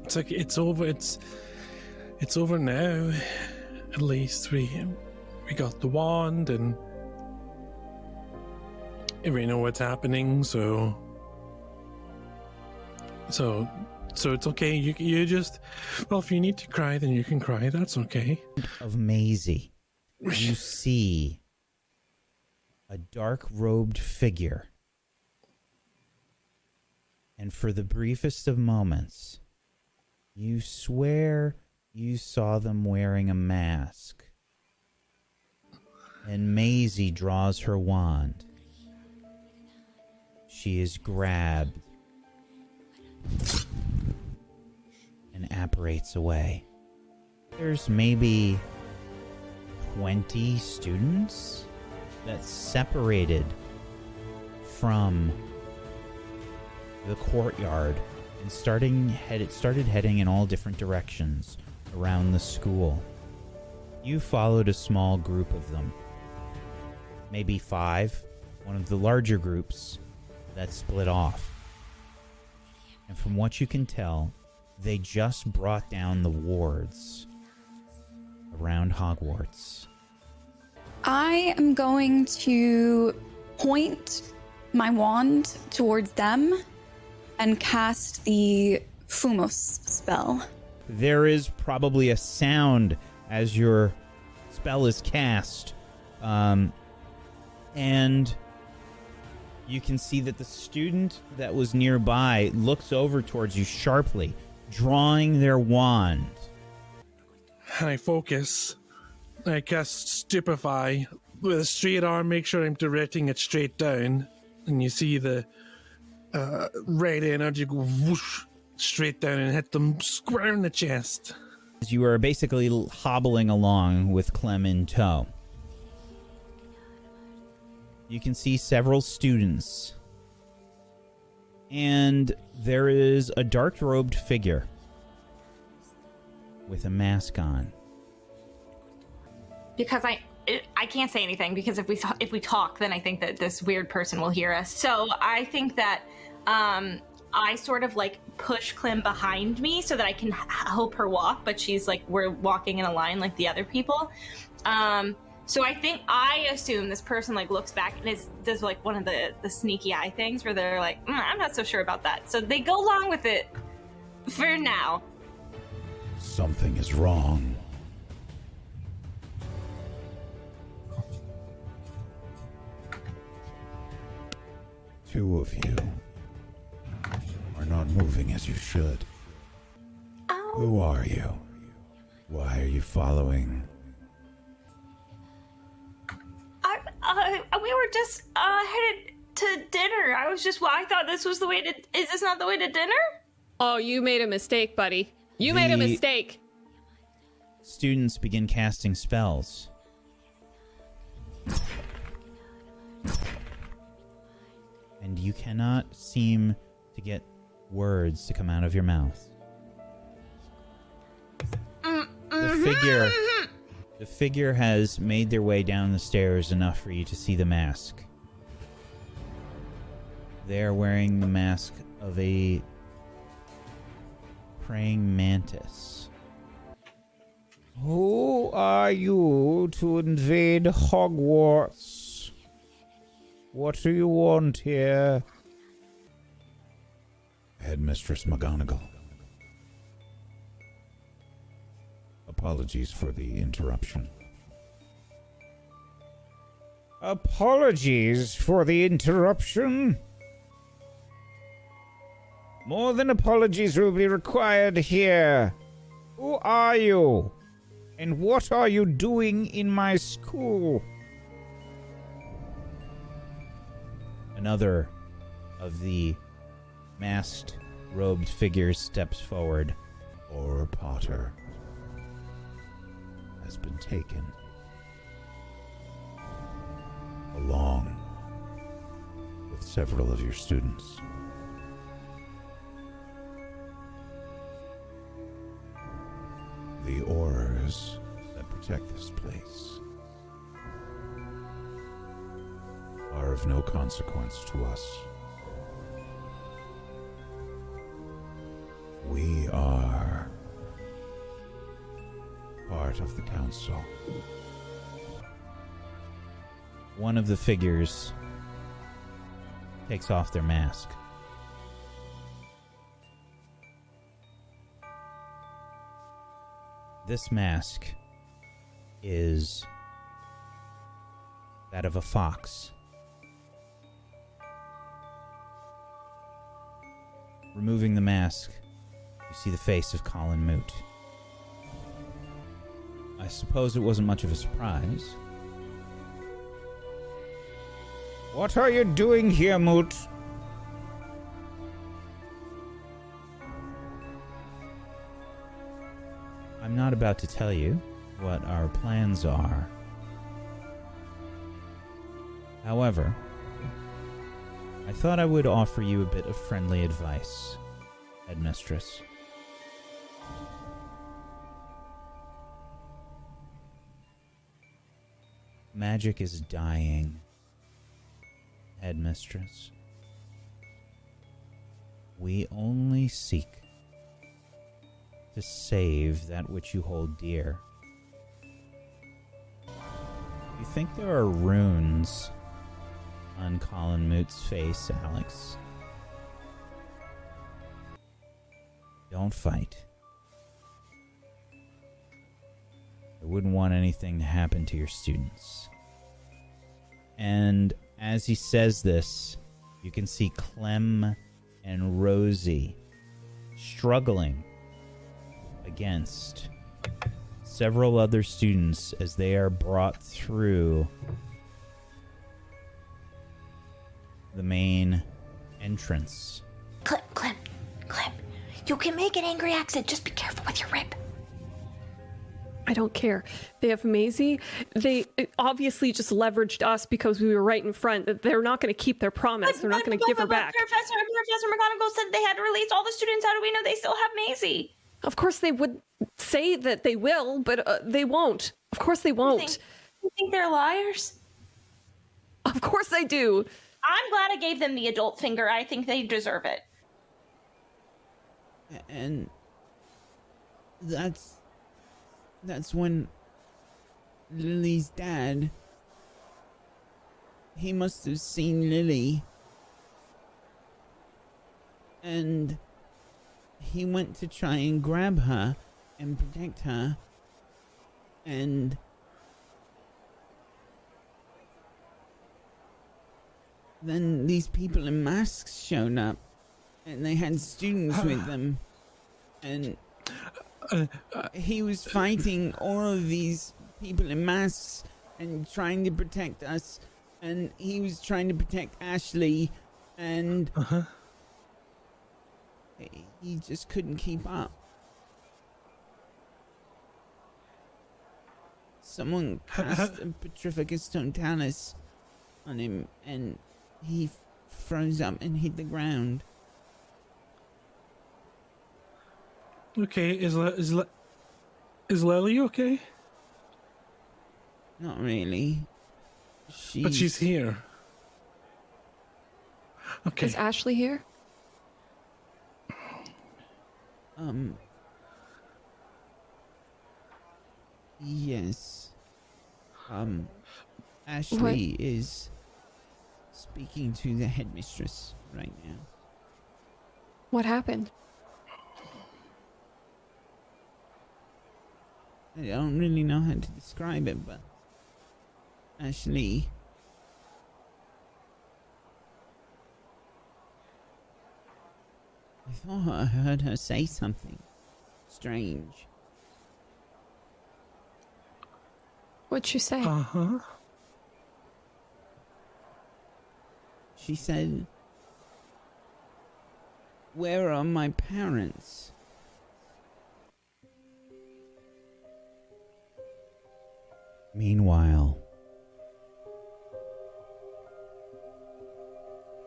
It's like it's over. It's over now. At least we got the wand and we know what's happening. So it's okay. You just, well, if you need to cry, then you can cry. That's okay. Of Masie, you see a dark-robed figure, and for the briefest of moments, you swear you saw them wearing a mask. And Masie draws her wand. She is grabbed and apparates away. There's maybe 20 students that's separated from the courtyard and it started heading in all different directions around the school. You followed a small group of them, maybe 5, one of the larger groups that split off. And from what you can tell, they just brought down the wards around Hogwarts. I am going to point my wand towards them and cast the Fumos spell. There is probably a sound as your spell is cast. And you can see that the student that was nearby looks over towards you sharply, drawing their wand. And I focus. I cast Stupefy with a straight arm, make sure I'm directing it straight down. And you see the red energy go whoosh straight down and hit them square in the chest. As you are basically hobbling along with Clem in tow, you can see several students. And there is a dark-robed figure with a mask on. Because I can't say anything, because if we talk, then I think that this weird person will hear us. So I think that I sort of like push Clem behind me so that I can help her walk, but she's like, we're walking in a line like the other people. So I assume this person like looks back and does like one of the sneaky eye things where they're like, I'm not so sure about that. So they go along with it for now. Something is wrong. Two of you are not moving as you should. Oh. Who are you? Why are you following? We were just headed to dinner. I thought this was the way to. Is this not the way to dinner? Oh, you made a mistake, buddy. You made a mistake. Students begin casting spells. And you cannot seem to get words to come out of your mouth. The figure has made their way down the stairs enough for you to see the mask. They're wearing the mask of a praying mantis. Who are you to invade Hogwarts? What do you want here? Headmistress McGonagall. Apologies for the interruption. Apologies for the interruption? More than apologies will be required here. Who are you? And what are you doing in my school? Another of the masked, robed figures steps forward. Or Potter has been taken, along with several of your students. The auras that protect this place are of no consequence to us. part of the council. One of the figures takes off their mask. This mask is that of a fox. Removing the mask, you see the face of Colin Moot. I suppose it wasn't much of a surprise. What are you doing here, Moot? I'm not about to tell you what our plans are. However, I thought I would offer you a bit of friendly advice, Headmistress. Magic is dying, Headmistress. We only seek to save that which you hold dear. You think there are runes on Colin Moot's face, Alex? Don't fight. I wouldn't want anything to happen to your students. And as he says this, you can see Clem and Rosie struggling against several other students as they are brought through the main entrance. Clem. You can make an angry accent. Just be careful with your rip. I don't care. They have Masie. They obviously just leveraged us because we were right in front. They're not going to keep their promise. They're not going to give her back. Professor McGonagall said they had to release all the students. How do we know they still have Masie? Of course they would say that they will, but they won't. Of course they won't. You think they're liars? Of course I do. I'm glad I gave them the adult finger. I think they deserve it. And that's when Lily's dad, he must have seen Lily, and he went to try and grab her and protect her, and then these people in masks showed up, and they had students with them, and he was fighting all of these people in masks and trying to protect us, and he was trying to protect Ashley, and he just couldn't keep up. Someone cast a Petrificus Totalis on him, and he froze up and hit the ground. Okay, is Lily okay? Not really. But she's here. Okay. Is Ashley here? Yes. Ashley is speaking to the headmistress right now. What happened? I don't really know how to describe it, but Ashley, I thought I heard her say something strange. What'd she say? She said, "Where are my parents?" Meanwhile,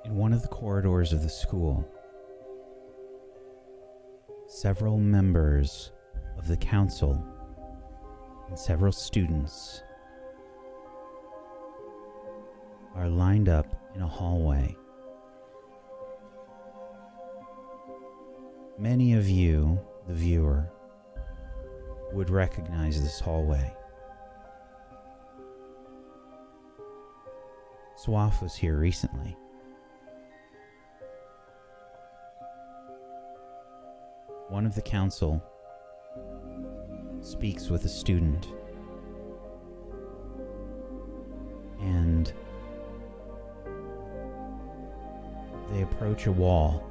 in one of the corridors of the school, several members of the council and several students are lined up in a hallway. Many of you, the viewer, would recognize this hallway. Swaff was here recently. One of the council speaks with a student, and they approach a wall.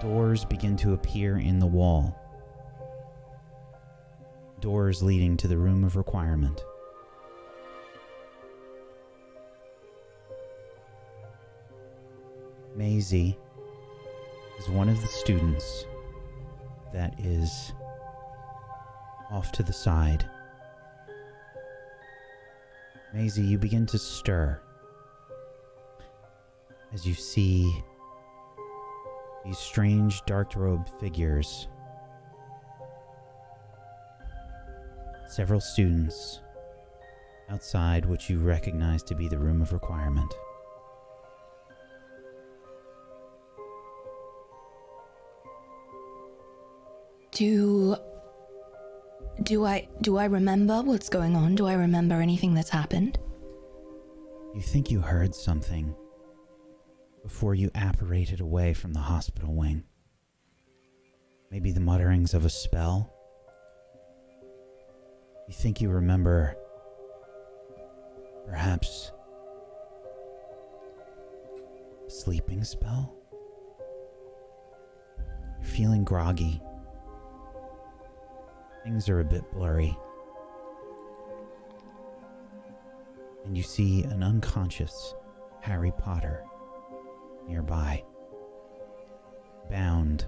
Doors begin to appear in the wall. Doors leading to the room of requirement. Masie is one of the students that is off to the side. Masie, you begin to stir as you see these strange dark-robed figures. Several students outside which you recognize to be the room of requirement. Do I remember what's going on? Do I remember anything that's happened? You think you heard something before you apparated away from the hospital wing. Maybe the mutterings of a spell? You think you remember, perhaps, a sleeping spell? You're feeling groggy. Things are a bit blurry. And you see an unconscious Harry Potter nearby, bound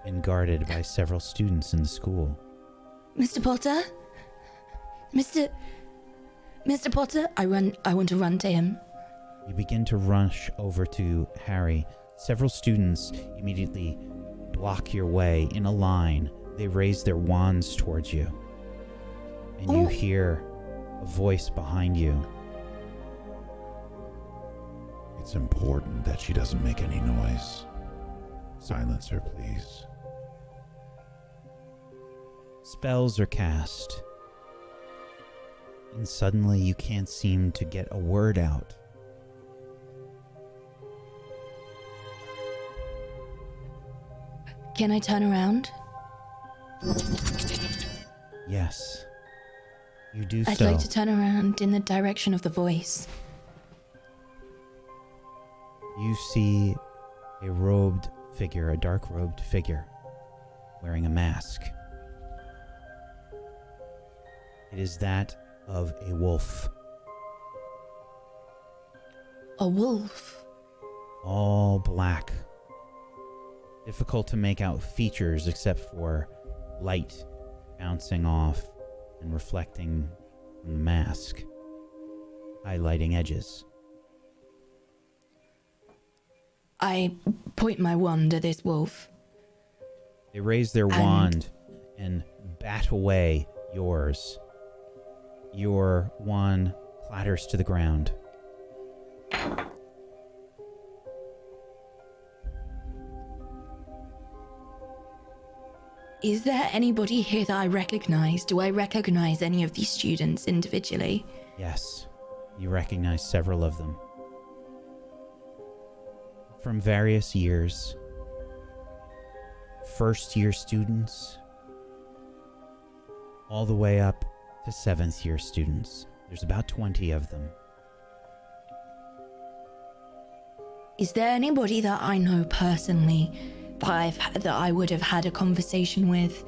and guarded by several students in the school. Mr. Potter? Mr. Potter? I want to run to him. You begin to rush over to Harry. Several students immediately block your way in a line. They raise their wands towards you. And you hear a voice behind you. It's important that she doesn't make any noise. Silence her, please. Spells are cast. And suddenly you can't seem to get a word out. Can I turn around? Yes. You do I'd so. like to turn around in the direction of the voice. You see a dark-robed figure, wearing a mask. It is that of a wolf. A wolf? All black. Difficult to make out features except for light bouncing off and reflecting from the mask, highlighting edges. I point my wand at this wolf. They raise their wand and bat away yours. Your wand clatters to the ground. Is there anybody here that I recognize? Do I recognize any of these students individually? Yes, you recognize several of them. From various years. First-year students, all the way up to 7th-year students. There's about 20 of them. Is there anybody that I know personally that I would have had a conversation with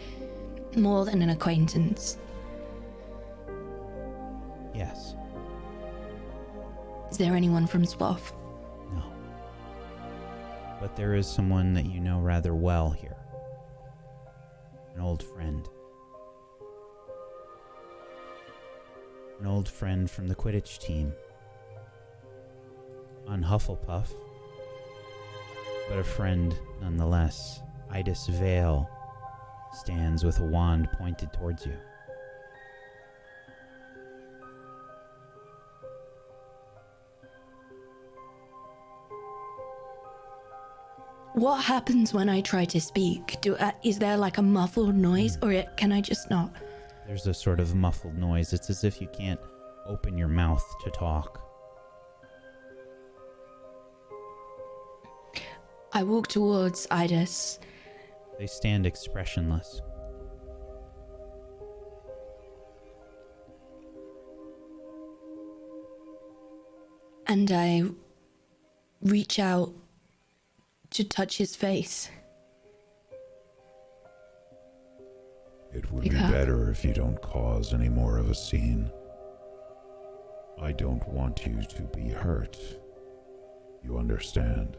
more than an acquaintance? Yes. Is there anyone from Swaff? No. But there is someone that you know rather well here. An old friend. An old friend from the Quidditch team. On Hufflepuff. But a friend nonetheless. Idis Vale stands with a wand pointed towards you. What happens when I try to speak? Is there like a muffled noise, or can I just not? There's a sort of muffled noise. It's as if you can't open your mouth to talk. I walk towards Idis. They stand expressionless. And I reach out to touch his face. It would be better if you don't cause any more of a scene. I don't want you to be hurt. You understand?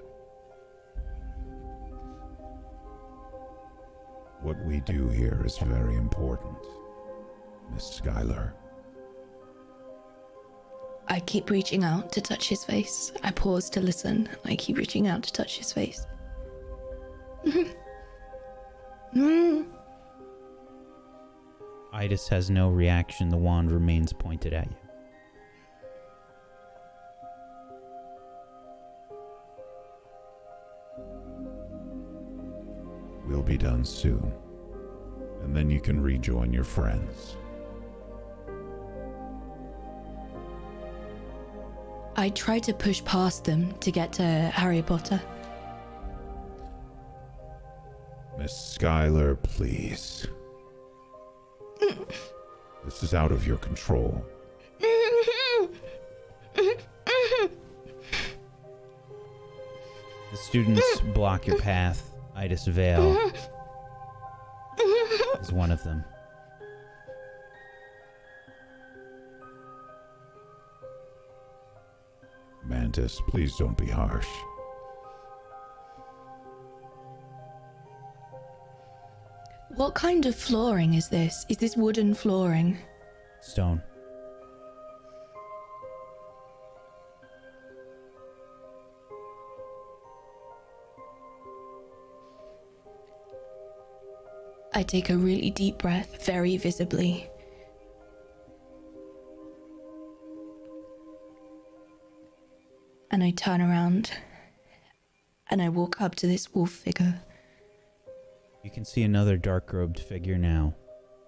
What we do here is very important, Miss Schuyler. I keep reaching out to touch his face. I pause to listen. I keep reaching out to touch his face. Idis has no reaction. The wand remains pointed at you. We'll be done soon, and then you can rejoin your friends. I try to push past them to get to Harry Potter. Miss Schuyler, please. This is out of your control. The students block your path. Idis Vale is one of them. Mantis, please don't be harsh. What kind of flooring is this? Is this wooden flooring? Stone. I take a really deep breath, very visibly. And I turn around and I walk up to this wolf figure. You can see another dark-robed figure now.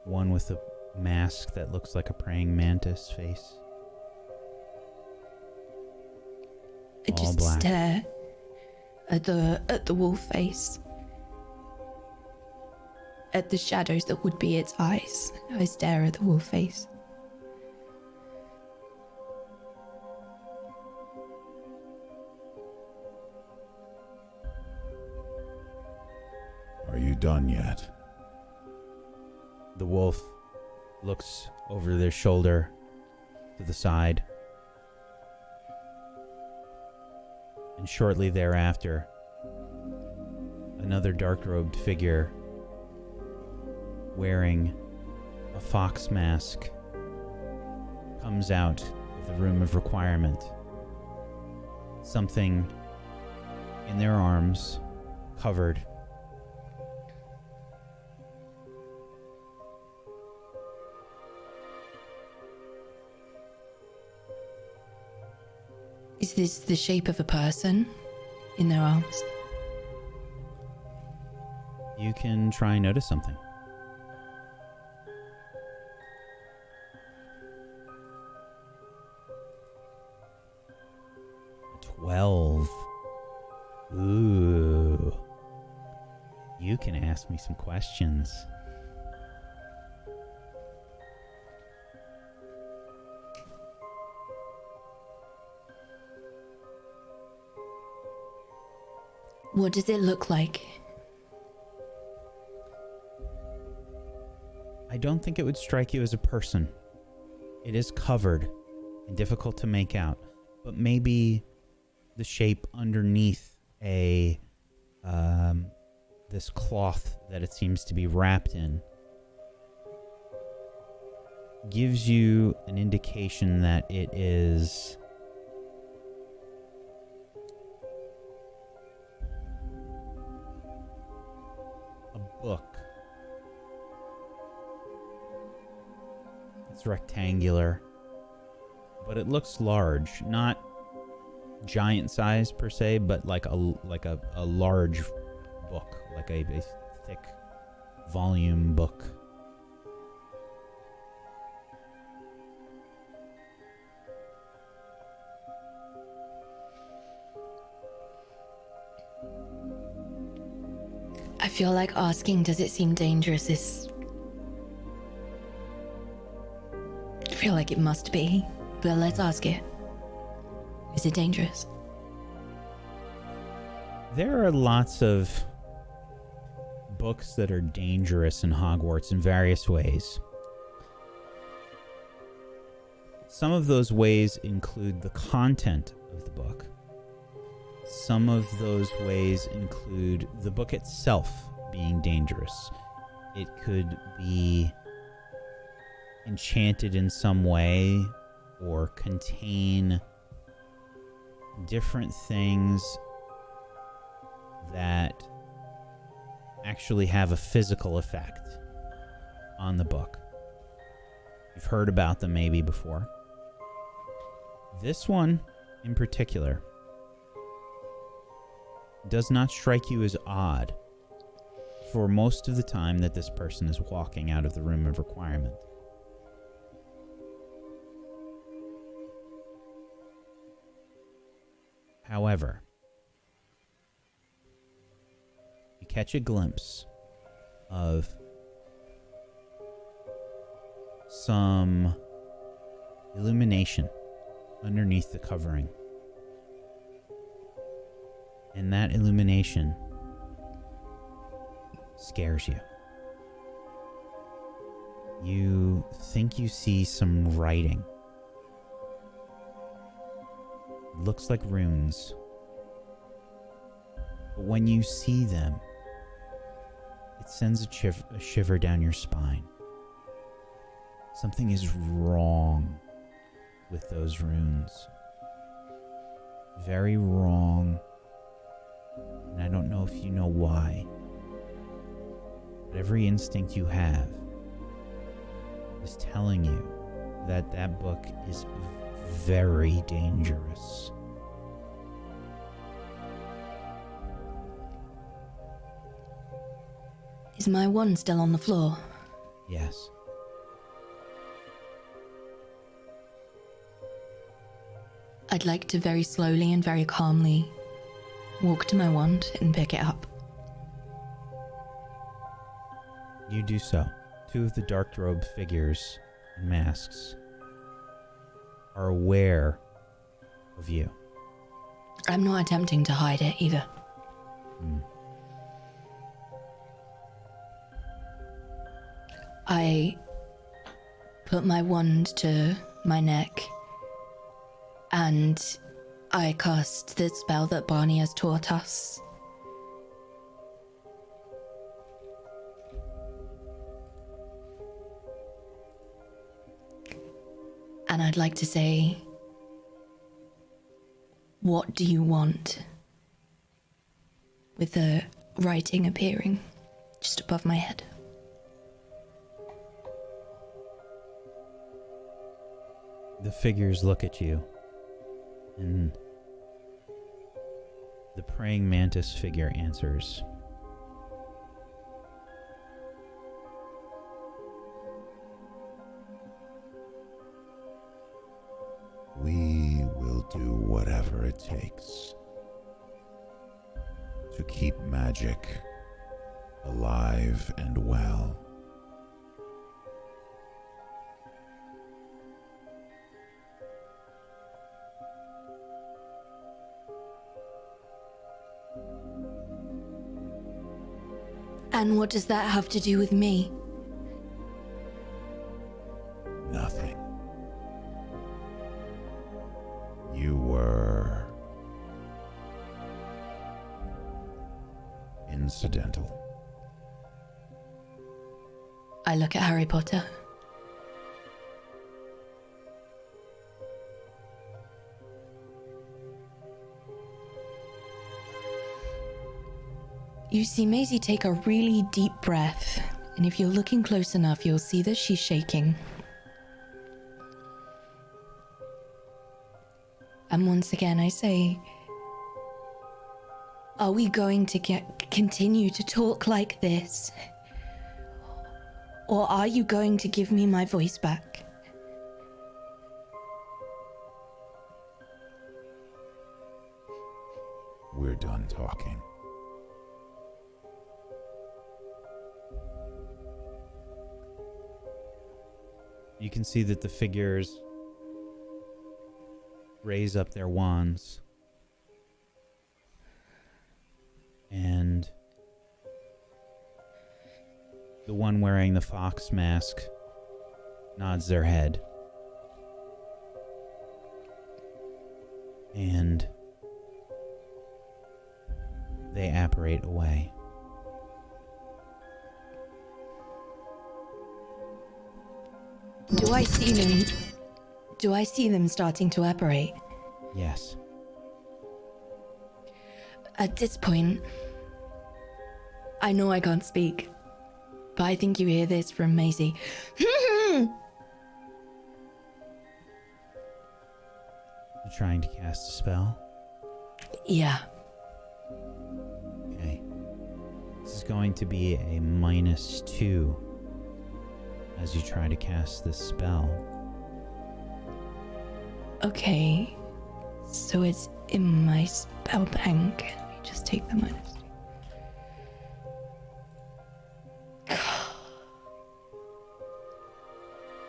One with a mask that looks like a praying mantis face. I just stare at the wolf face. At the shadows that would be its eyes. I stare at the wolf face. Are you done yet? The wolf looks over their shoulder to the side. And shortly thereafter, another dark-robed figure wearing a fox mask comes out of the room of requirement. Something in their arms, covered. Is this the shape of a person in their arms? You can try and notice something. 12. Ooh. You can ask me some questions. What does it look like? I don't think it would strike you as a person. It is covered and difficult to make out, but maybe the shape underneath a this cloth that it seems to be wrapped in gives you an indication that it is a book. It's rectangular, but it looks large, not giant size per se, but like a large book, like a thick volume book. I feel like asking, does it seem dangerous, is... I feel like it must be, but let's ask it. Is it dangerous? There are lots of books that are dangerous in Hogwarts in various ways. Some of those ways include the content of the book. Some of those ways include the book itself being dangerous. It could be enchanted in some way or contain different things that actually have a physical effect on the book. You've heard about them maybe before. This one in particular does not strike you as odd for most of the time that this person is walking out of the room of requirement. However, you catch a glimpse of some illumination underneath the covering. And that illumination scares you. You think you see some writing. It looks like runes. But when you see them, it sends a shiver down your spine. Something is wrong with those runes. Very wrong. And I don't know if you know why. But every instinct you have is telling you that that book is very dangerous. Is my wand still on the floor? Yes. I'd like to very slowly and very calmly walk to my wand and pick it up. You do so. Two of the dark-robed figures and masks are aware of you. I'm not attempting to hide it either. I put my wand to my neck and I cast the spell that Barney has taught us. And I'd like to say, what do you want? With the writing appearing just above my head. The figures look at you, and the praying mantis figure answers. We will do whatever it takes to keep magic alive and well. And what does that have to do with me? Nothing. You were incidental. I look at Harry Potter. You see Masie take a really deep breath, and if you're looking close enough, you'll see that she's shaking. And once again, I say, are we going to continue to talk like this? Or are you going to give me my voice back? We're done talking. You can see that the figures raise up their wands. And the one wearing the fox mask nods their head. And they apparate away. Do I see them starting to apparate? Yes. At this point, I know I can't speak, but I think you hear this from Masie. You're trying to cast a spell? Yeah. Okay. This is going to be a -2 as you try to cast this spell. Okay. So it's in my spell bank. Let me just take the -2.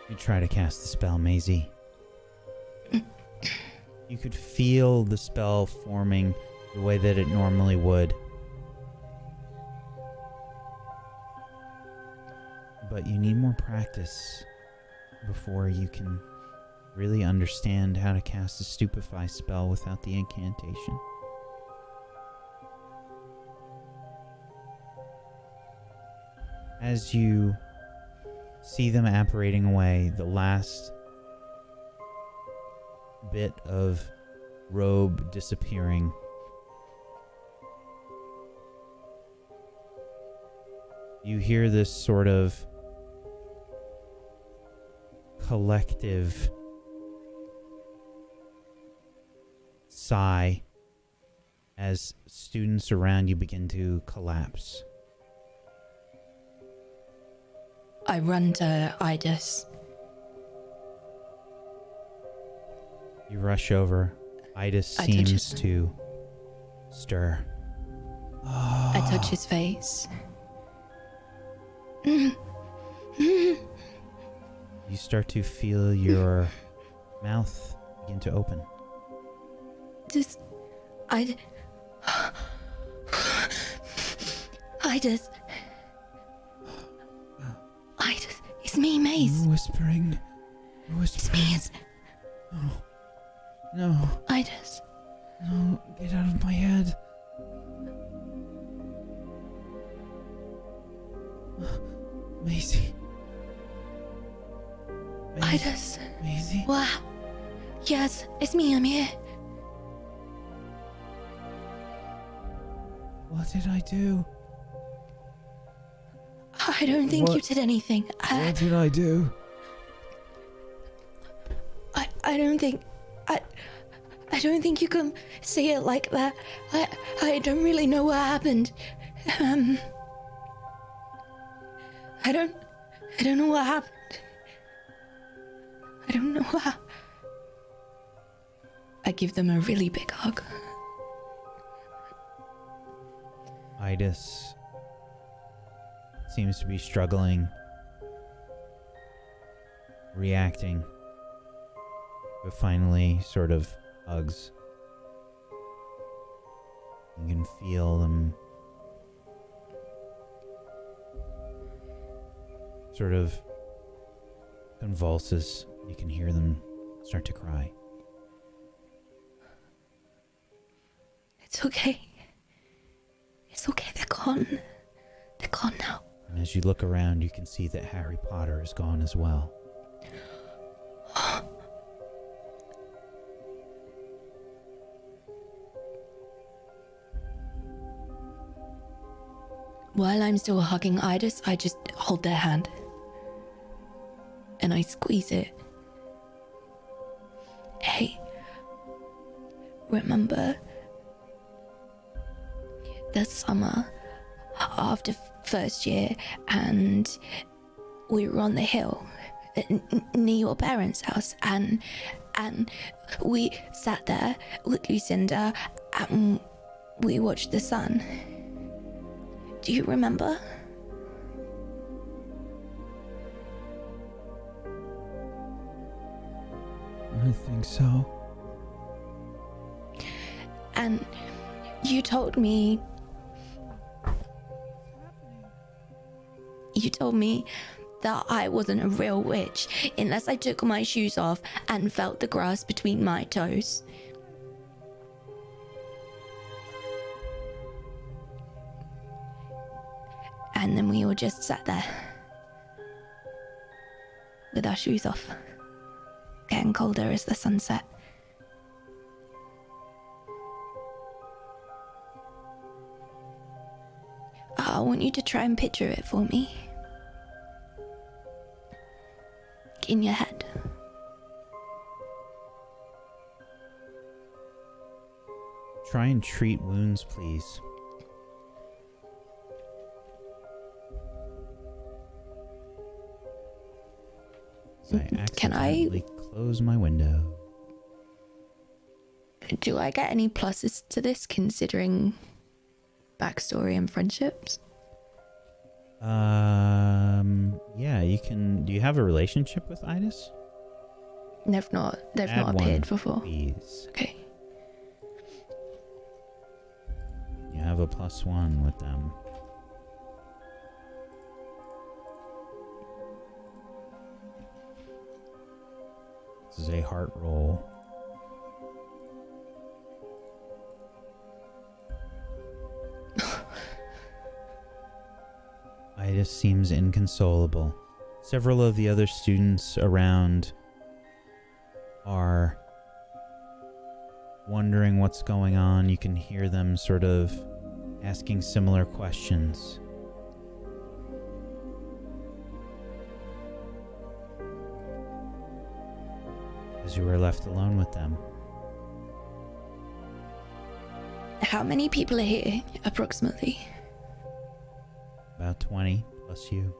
You try to cast the spell, Masie. You could feel the spell forming the way that it normally would. But you need more practice before you can really understand how to cast a stupefy spell without the incantation. As you see them apparating away, the last bit of robe disappearing, you hear this sort of collective sigh as students around you begin to collapse. I run to Idis. You rush over. Idis I touch seems his- to stir. I touch his face. You start to feel your mouth begin to open. Just... Idis... Idis, it's me, Maze. Whispering. It's me, it's... No. Idis. No, get out of my head. Masie. Idis. Masie. Wow. Yes, it's me, I'm here. What did I do? I don't think you What- did anything. What did I do? I don't think... I don't think you can say it like that. I don't really know what happened. I don't know what happened. I don't know what... I give them a really big hug. Idis seems to be struggling, reacting, but finally sort of hugs. You can feel them sort of convulses. You can hear them start to cry. It's okay. It's okay, they're gone. They're gone now. And as you look around, you can see that Harry Potter is gone as well. While I'm still hugging Idis, I just hold their hand. And I squeeze it. Hey, remember the summer after first year, and we were on the hill near your parents' house, and we sat there with Lucinda and we watched the sun. Do you remember? I think so. And you told me that I wasn't a real witch unless I took my shoes off and felt the grass between my toes. And then we all just sat there with our shoes off, getting colder as the sun set. I want you to try and picture it for me. In your head. Try and treat wounds, please. So I accidentally close my window. Do I get any pluses to this considering backstory and friendships? Yeah, you can. Do you have a relationship with Idis? They've not appeared before. Please. Okay. You have a +1 with them. This is a heart roll. Idis seems inconsolable. Several of the other students around are wondering what's going on. You can hear them sort of asking similar questions. As you were left alone with them. How many people are here, approximately? About 20, plus you.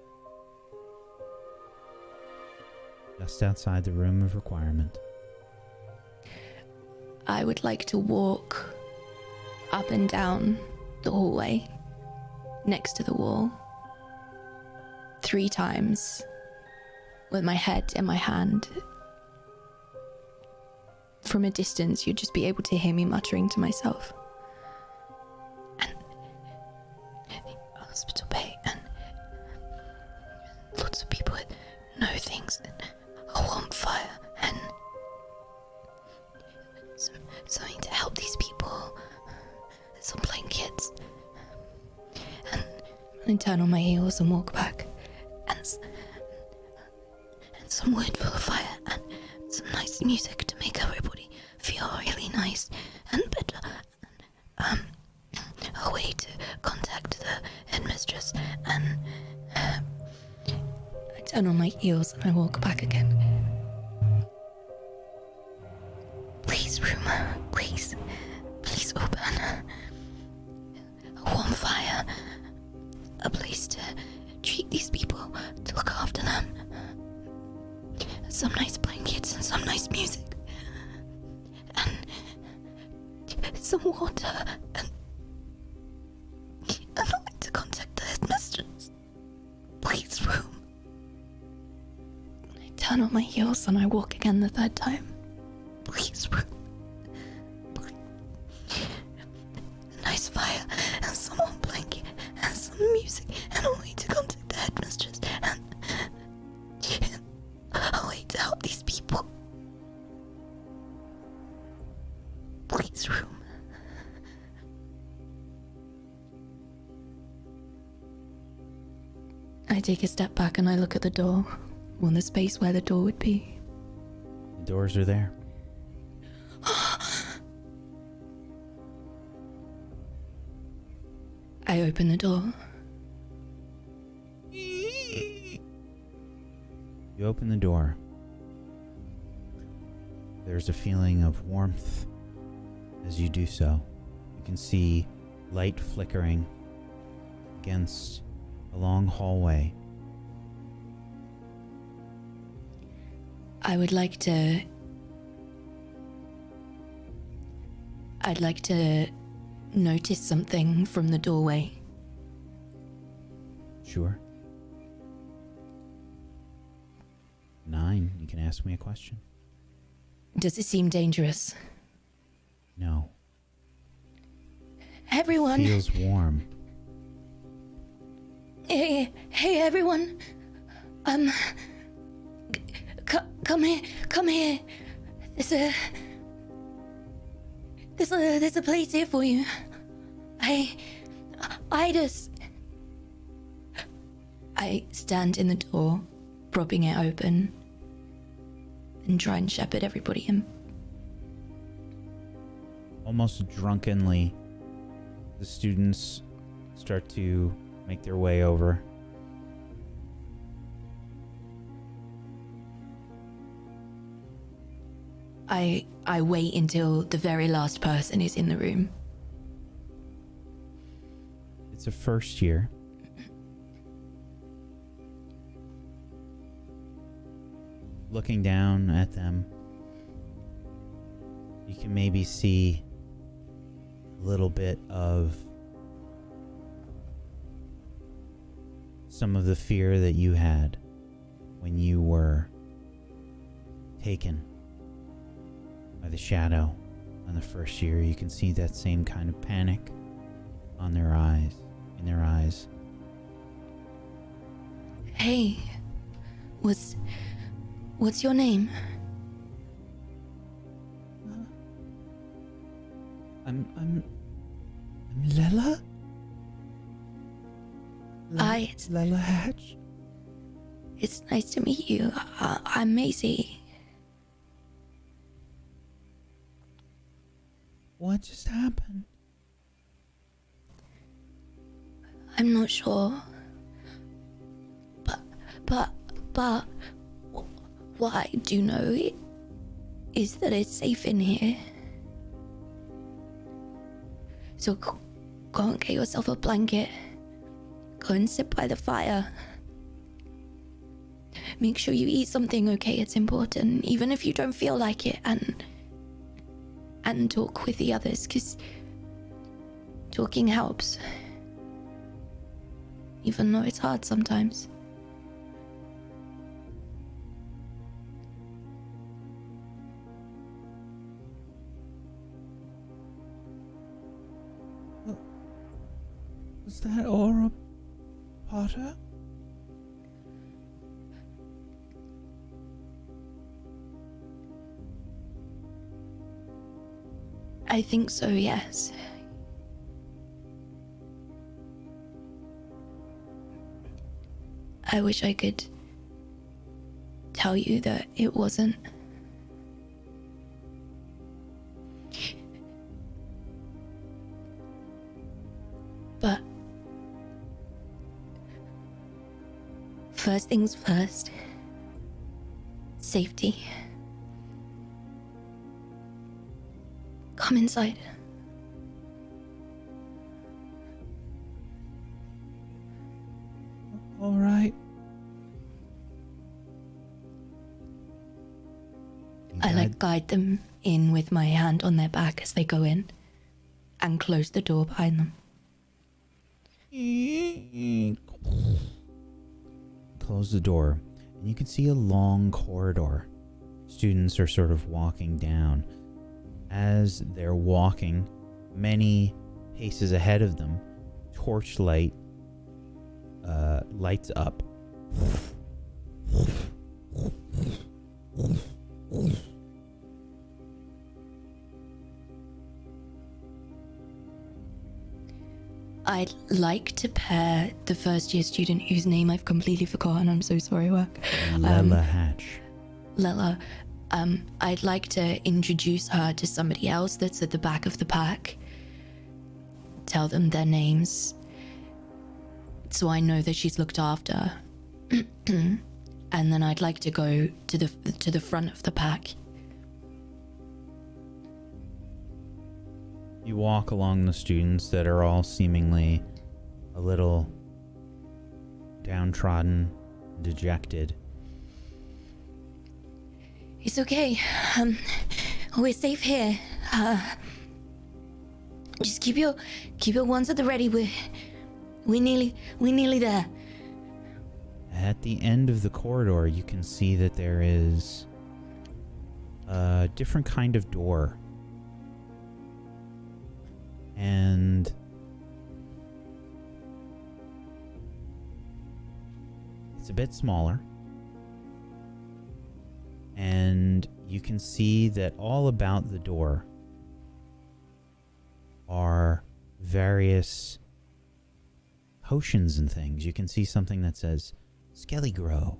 Just outside the room of requirement. I would like to walk up and down the hallway next to the wall 3 times with my head in my hand. From a distance, you'd just be able to hear me muttering to myself. And hospital bay, and lots of people that know things that are on fire, and something to help these people, some blankets, and I turn on my heels and walk back, and some wood for the fire, and some nice music to make everybody feel really nice and better, and a way to contact the headmistress, and I turn on my heels and I walk back again. Please, room, please open. A warm fire, a place to treat these people, to look after them. Some nice blankets and some nice music, and some water, and a way to contact the headmistress. Please, room. I turn on my heels and I walk again the 3rd time. Please, room. A nice fire and some warm blanket and some music and a way to contact the headmistress, and a way to help these people. Please, room. I take a step back and I look at the door, or the space where the door would be. The doors are there. I open the door. You open the door. There's a feeling of warmth As you do so, you can see light flickering against a long hallway. I'd like to notice something from the doorway. Sure. 9, you can ask me a question. Does it seem dangerous? No. Everyone. Feels warm. Hey, everyone. Come here. There's a place here for you. I stand in the door, propping it open, and try and shepherd everybody in. Almost drunkenly, the students start to make their way over. I wait until the very last person is in the room. It's a first year. Looking down at them, you can maybe see a little bit of some of the fear that you had when you were taken by the shadow on the first year. You can see that same kind of panic on their eyes, in their eyes. Hey, what's your name? I'm Lela? It's Lela Hatch? It's nice to meet you. I'm Masie. What just happened? I'm not sure. But what I do know is that it's safe in here. So go and get yourself a blanket. Go and sit by the fire. Make sure you eat something, okay? It's important, even if you don't feel like it, and talk with the others, because talking helps. Even though it's hard sometimes. Was that Aura Potter? I think so, yes. I wish I could tell you that it wasn't. But first things first. Safety. Come inside. All right. I guide them in with my hand on their back as they go in and close the door behind them. Close the door, and you can see a long corridor. Students are sort of walking down. As they're walking, many paces ahead of them, torchlight lights up. I'd like to pair the first year student whose name I've completely forgotten. I'm so sorry, work. Lela Hatch. Lela. I'd like to introduce her to somebody else that's at the back of the pack. Tell them their names, so I know that she's looked after. And then I'd like to go to the front of the pack. You walk along the students that are all seemingly a little downtrodden, dejected. It's okay. We're safe here. Just keep your wands at the ready. We're nearly there. At the end of the corridor, you can see that there is a different kind of door. And it's a bit smaller. And you can see that all about the door are various potions and things. You can see something that says Skelly Grow.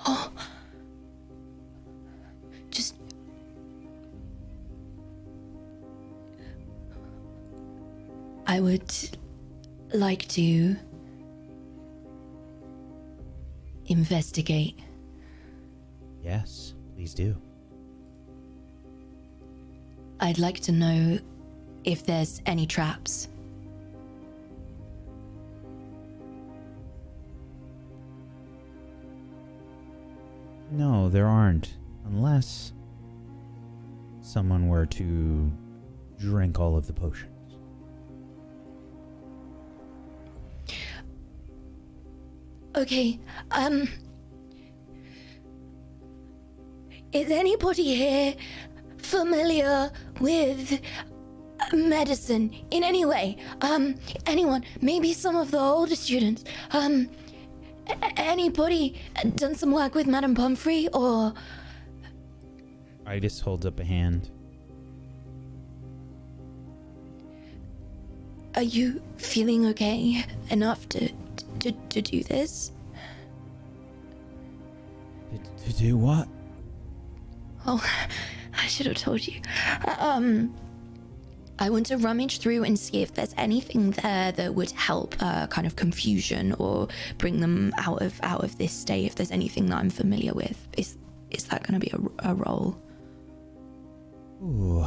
Oh. Just... I would like to investigate. Yes, please do. I'd like to know if there's any traps. No, there aren't. Unless someone were to drink all of the potions. Okay, is anybody here familiar with medicine in any way? Anyone? Maybe some of the older students. Anybody done some work with Madame Pomfrey, or... Itis holds up a hand. Are you feeling okay enough to do this? To do what? Oh, I should have told you. I want to rummage through and see if there's anything there that would help kind of confusion or bring them out of this state. If there's anything that I'm familiar with, is that going to be a role? Ooh.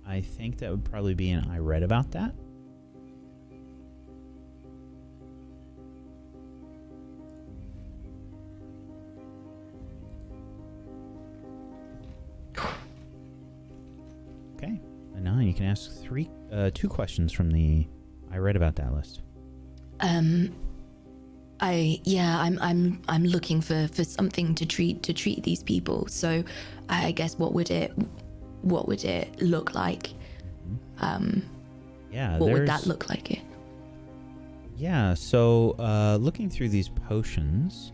I think that would probably be an I read about that. Okay, and now you can ask two questions from the I read about that list. I'm looking for something to treat these people. So I guess what would it look like? Yeah, what would that look like? Yeah, so looking through these potions,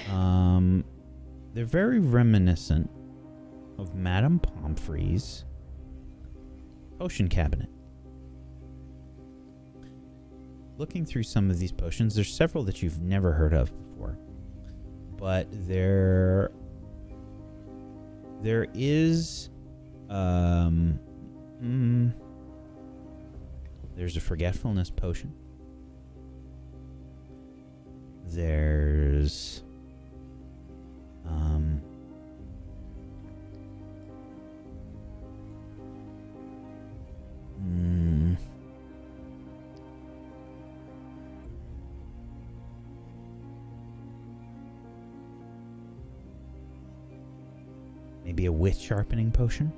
they're very reminiscent of Madame Pomfrey's potion cabinet. Looking through some of these potions, there's several that you've never heard of before, but there is there's a forgetfulness potion. There's maybe a wit sharpening potion.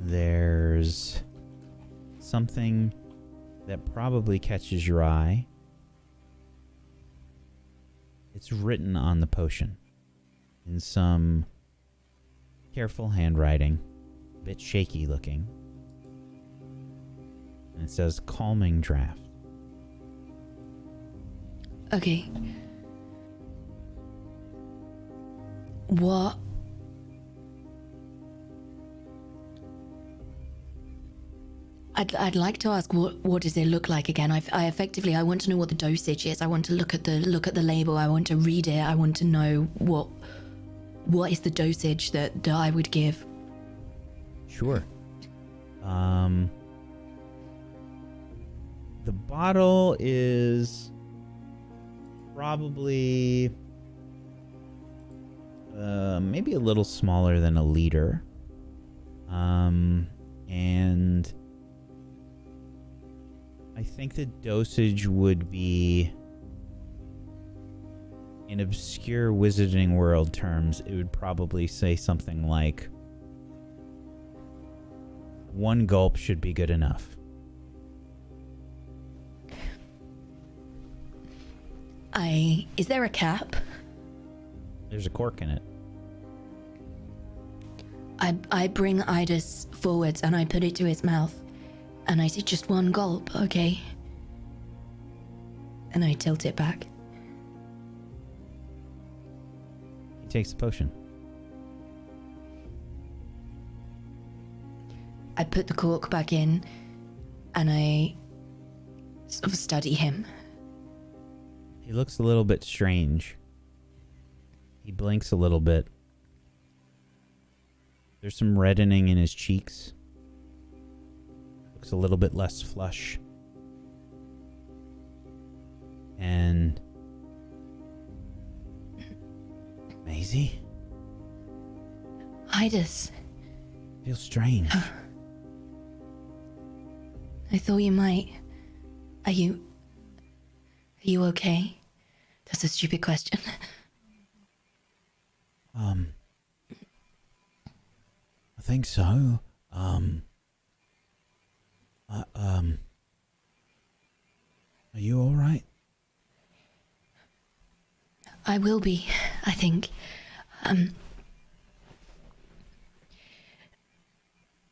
There's something that probably catches your eye. It's written on the potion in some careful handwriting, a bit shaky looking. And it says calming draft. Okay. What? I'd like to ask what does it look like again? I want to know what the dosage is. I want to look at the label. I want to read it. I want to know what is the dosage that I would give. Sure. The bottle is probably maybe a little smaller than a liter. And I think the dosage would be, in obscure Wizarding World terms, it would probably say something like 1 gulp should be good enough. Is there a cap? There's a cork in it. I bring Idus forwards and I put it to his mouth. And I say, just 1 gulp, okay? And I tilt it back. He takes the potion. I put the cork back in and I sort of study him. He looks a little bit strange. He blinks a little bit. There's some reddening in his cheeks. Looks a little bit less flush. And... Masie? Idus. Feels strange. I thought you might. Are you okay? That's a stupid question. I think so. Are you all right? I will be, I think.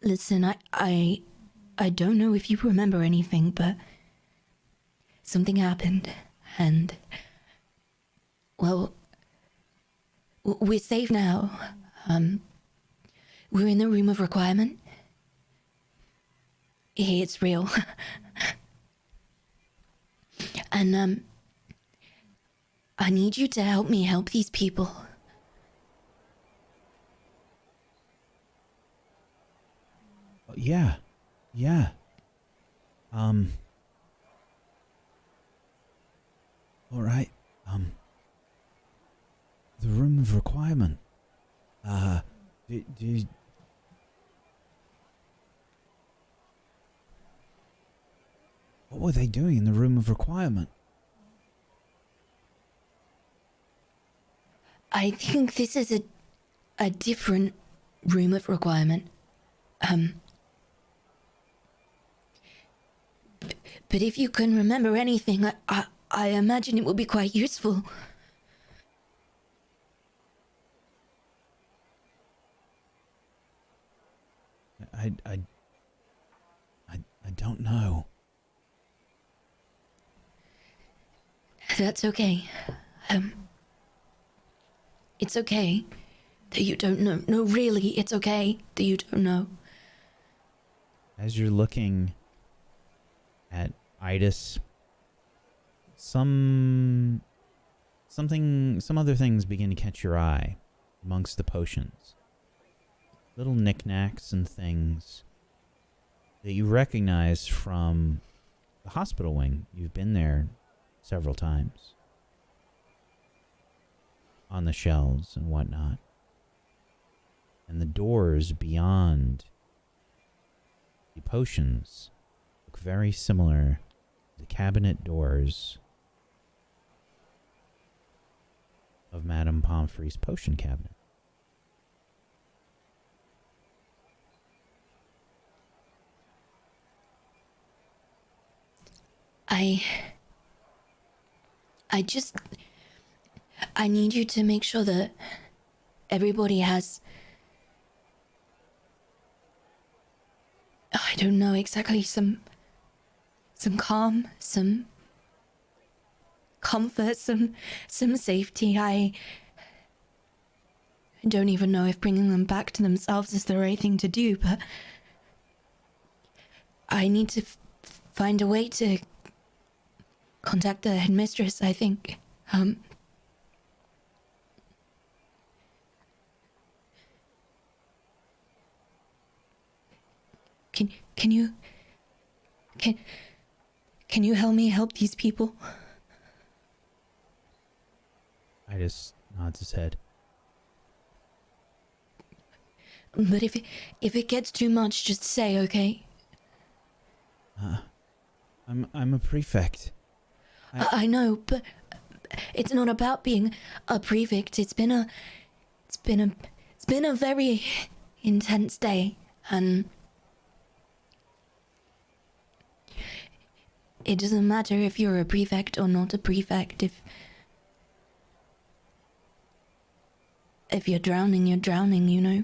Listen, I don't know if you remember anything, but something happened, and, well, we're safe now. We're in the room of requirement. It's real. And, I need you to help me help these people. Yeah. All right. The room of requirement. What were they doing in the room of requirement? I think this is a different room of requirement. But if you can remember anything, I imagine it will be quite useful. I don't know. That's okay. It's okay that you don't know. No, really, it's okay that you don't know. As you're looking at Idus, some other things begin to catch your eye amongst the potions. Little knickknacks and things that you recognize from the hospital wing. You've been there several times. On the shelves and whatnot. And the doors beyond the potions look very similar to the cabinet doors of Madame Pomfrey's potion cabinet. I need you to make sure that everybody has, I don't know exactly, some calm, some comfort, some safety. I don't even know if bringing them back to themselves is the right thing to do, but I need to find a way to contact the headmistress, I think. Can Can you help me help these people? Idas nods his head. But if it gets too much, just say, okay? I'm a prefect. I know, but it's not about being a prefect. It's been a very intense day, and it doesn't matter if you're a prefect or not a prefect. If you're drowning, you're drowning, you know?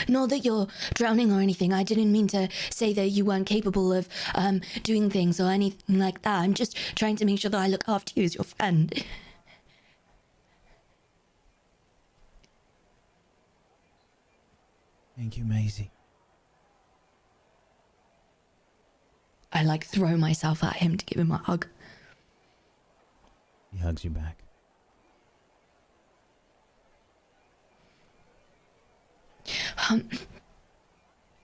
Not that you're drowning or anything. I didn't mean to say that you weren't capable of doing things or anything like that. I'm just trying to make sure that I look after you as your friend. Thank you, Masie. I throw myself at him to give him a hug. He hugs you back.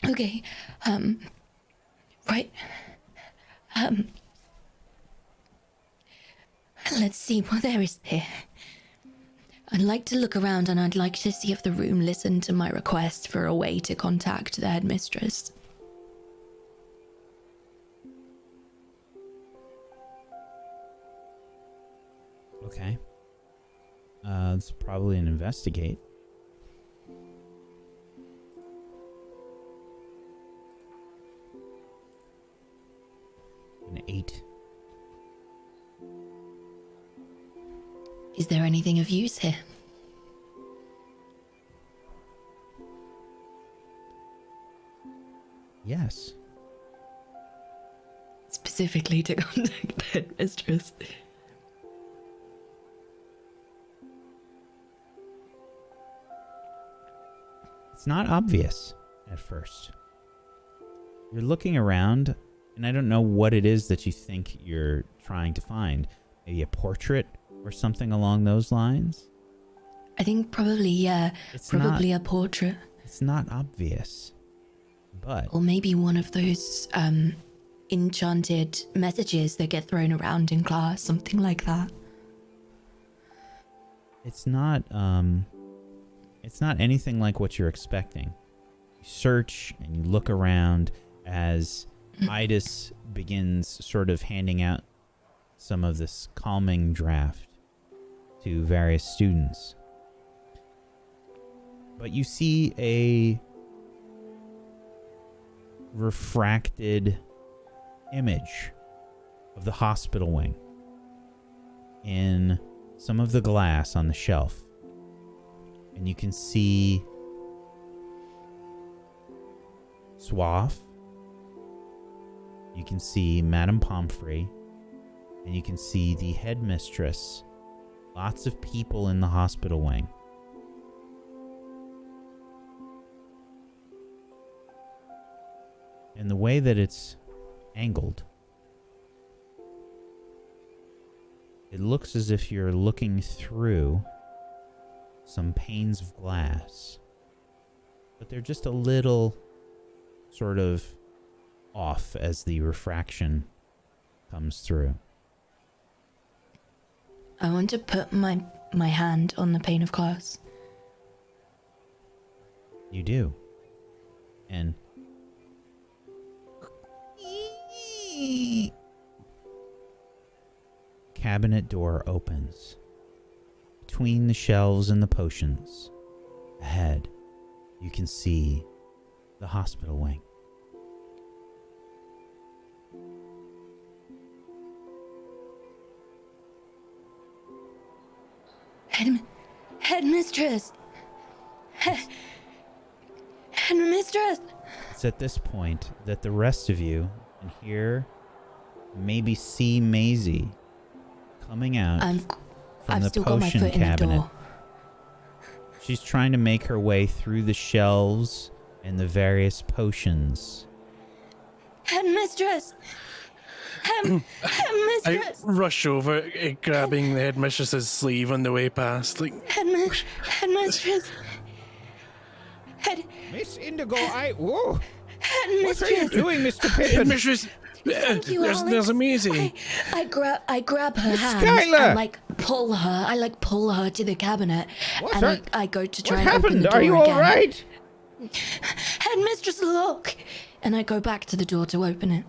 Okay, right, let's see what there is here. I'd like to look around and I'd like to see if the room listened to my request for a way to contact the headmistress. Okay. It's probably an investigate. An 8. Is there anything of use here? Yes. Specifically to contact the headmistress. It's not obvious at first. You're looking around, and I don't know what it is that you think you're trying to find. Maybe a portrait or something along those lines? I think probably, yeah. Probably a portrait. It's not obvious. But... Or maybe one of those enchanted messages that get thrown around in class, something like that. It's not anything like what you're expecting. You search and you look around as Idas begins sort of handing out some of this calming draft to various students. But you see a refracted image of the hospital wing in some of the glass on the shelf. And you can see Swaff. You can see Madame Pomfrey. And you can see the headmistress. Lots of people in the hospital wing. And the way that it's angled, it looks as if you're looking through some panes of glass. But they're just a little sort of off as the refraction comes through. I want to put my hand on the pane of glass. You do. And cabinet door opens. Between the shelves and the potions, ahead, you can see the hospital wing. Headmistress! Headmistress! It's at this point that the rest of you can hear, maybe see Masie coming out from the potion cabinet. She's trying to make her way through the shelves and the various potions. Headmistress! Headmistress! I rush over, grabbing the headmistress's sleeve on the way past. Headmistress! Miss Indigo, whoa! Headmistress. What are you doing, Mr. Pippin? Mistress, Thank you, there's Alex. Masie. I grab her hand Skylar! and like pull her. I like pull her to the cabinet, What and are- I go to try What and open happened? the door Are you again. all right? Headmistress, look! And I go back to the door to open it.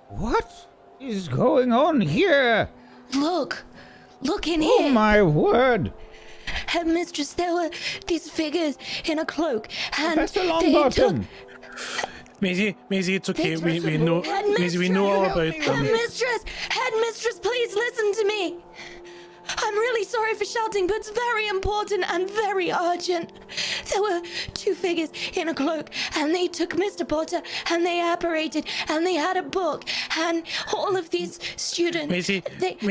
What is going on here? Look in Oh here. my word! Headmistress, there were these figures in a cloak, and Professor they Longbottom! Masie, it's okay. took. We know, Masie, we know all about them. Headmistress, please listen to me. I'm really sorry for shouting, but it's very important and very urgent. There were two figures in a cloak, and they took Mr. Potter, and they apparated, and they had a book, and all of these students. Masie,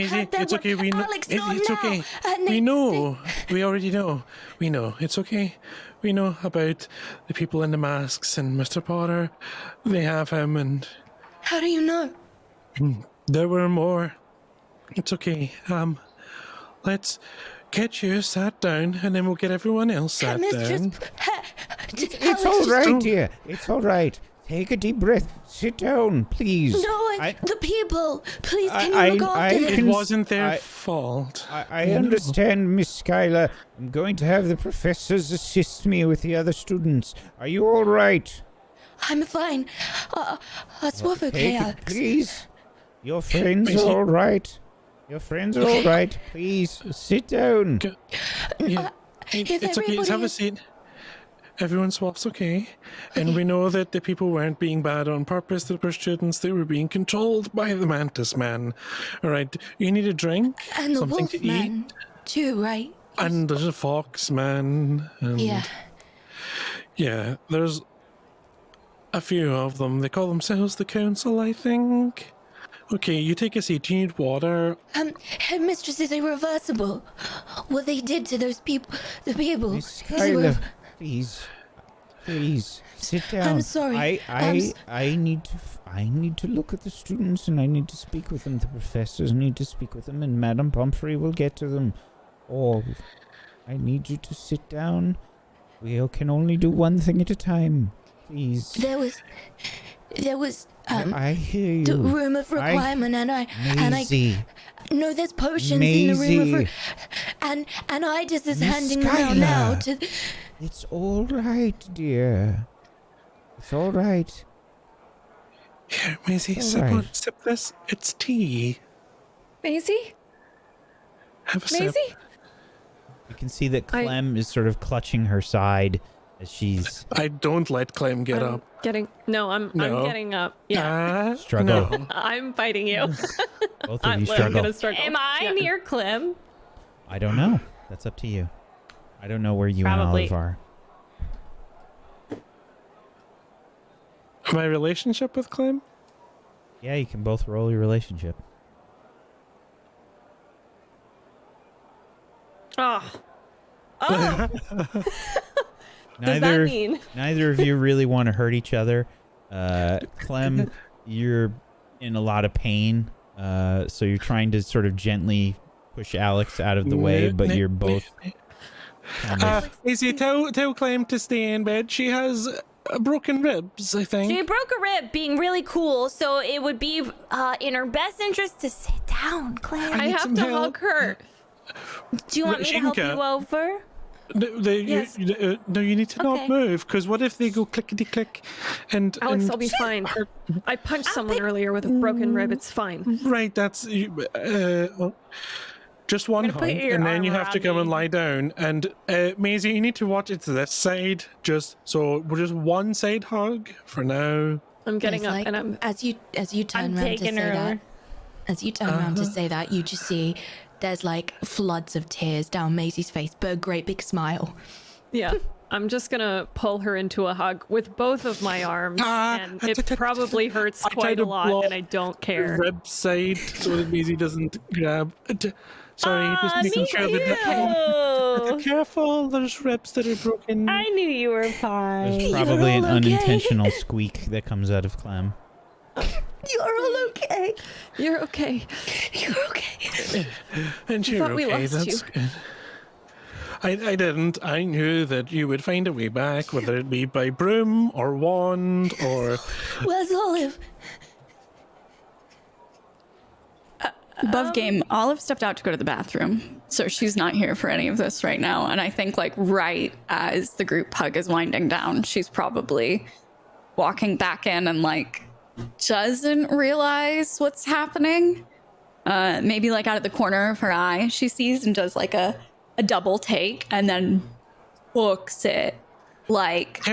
had their it's okay. We know. Alex, not It's now. okay. And We know. We already know. We know. It's okay. We know about the people in the masks and Mr. Potter. They have him, and How do you know? there were more. It's okay. Let's get you sat down, and then we'll get everyone else sat Headmistress, down. It's all right, dear. It's all right. Take a deep breath. Sit down, please. No, the people. Please, can you look I after It them? wasn't their I- fault. I understand, Miss Skylar. I'm going to have the professors assist me with the other students. Are you all right? I'm fine. Swaff okay, Take it, Alex. please. Your friends Masie. are all right. Your friends are all right. Please, sit down. Yeah. If It's okay. Just have everybody a is- seat. Everyone swaps okay. And we know that the people weren't being bad on purpose. They were students. They were being controlled by the Mantis Man. All right. You need a drink, And the something wolf to man, eat. too, right? And there's a fox man. And Yeah. yeah, there's a few of them. They call themselves the Council, I think. Okay, you take a seat. Do you need water? Headmistress, is irreversible. What they did to those people, the people. Miss is Skylar, please, sit down. I'm sorry. I need to look at the students, and I need to speak with them. The professors need to speak with them, and Madame Pomfrey will get to them all. I need you to sit down. We can only do one thing at a time, please. There was I hear you. the room of requirement, and I Masie. no, there's potions in the room of and Idis is Miss handing them out now Skylar. to. It's all right, dear. It's all right. Here, Mazie, All sip, right. sip this. It's tea. Mazie? Have a sip. Mazie? You can see that Clem is sort of clutching her side as she's I don't let Clem get I'm up. I'm No. getting up. Yeah. struggle. No. I'm fighting you. Both of I'm you gonna struggle. struggle. Am I Yeah. near Clem? I don't know. That's up to you. I don't know where you Probably. and Olive are. My relationship with Clem? Yeah, you can both roll your relationship. Oh. Oh. Does that Neither mean? neither of you really want to hurt each other. Clem, you're in a lot of pain, so you're trying to sort of gently push Alex out of the way, but you're both kind of Izzy, tell Clem to stay in bed. She has broken ribs, I think. She broke a rib being really cool, so it would be in her best interest to sit down, Clem. I need have some to help. hug her. Do you want me to help Shinka. you over? Yes. No, you need to Okay. not move, because what if they go clickety click and Alex, and I'll be fine. I punched someone earlier with a broken rib. It's fine. right? That's well, just one Gonna put hug, your and then arm you have to around come me. and lie down. And Maisie, you need to watch it to this side. Just so we're just one side hug for now. I'm getting It's up like, and I'm. as you turn I'm around to taking say her that. over. As you turn around to say that, you just see there's like floods of tears down Maisie's face, but a great big smile. Yeah. I'm just gonna pull her into a hug with both of my arms, and it probably hurts I tried quite to a lot, block and I don't care. Rib side so that Maisie doesn't grab. Sorry, just making me sure that. too. Careful, there's ribs that are broken. I knew you were fine. There's probably an all okay. unintentional squeak that comes out of Clem. You're all okay. You're okay. You're okay. And I you're thought we okay, lost that's you. good. I didn't. I knew that you would find a way back, whether it be by broom or wand or... Where's Olive? Above game, Olive stepped out to go to the bathroom, so she's not here for any of this right now. And I think, like, right as the group hug is winding down, she's probably walking back in and, like, doesn't realize what's happening. Maybe, like, out of the corner of her eye, she sees and does, like, a double take and then books it, like...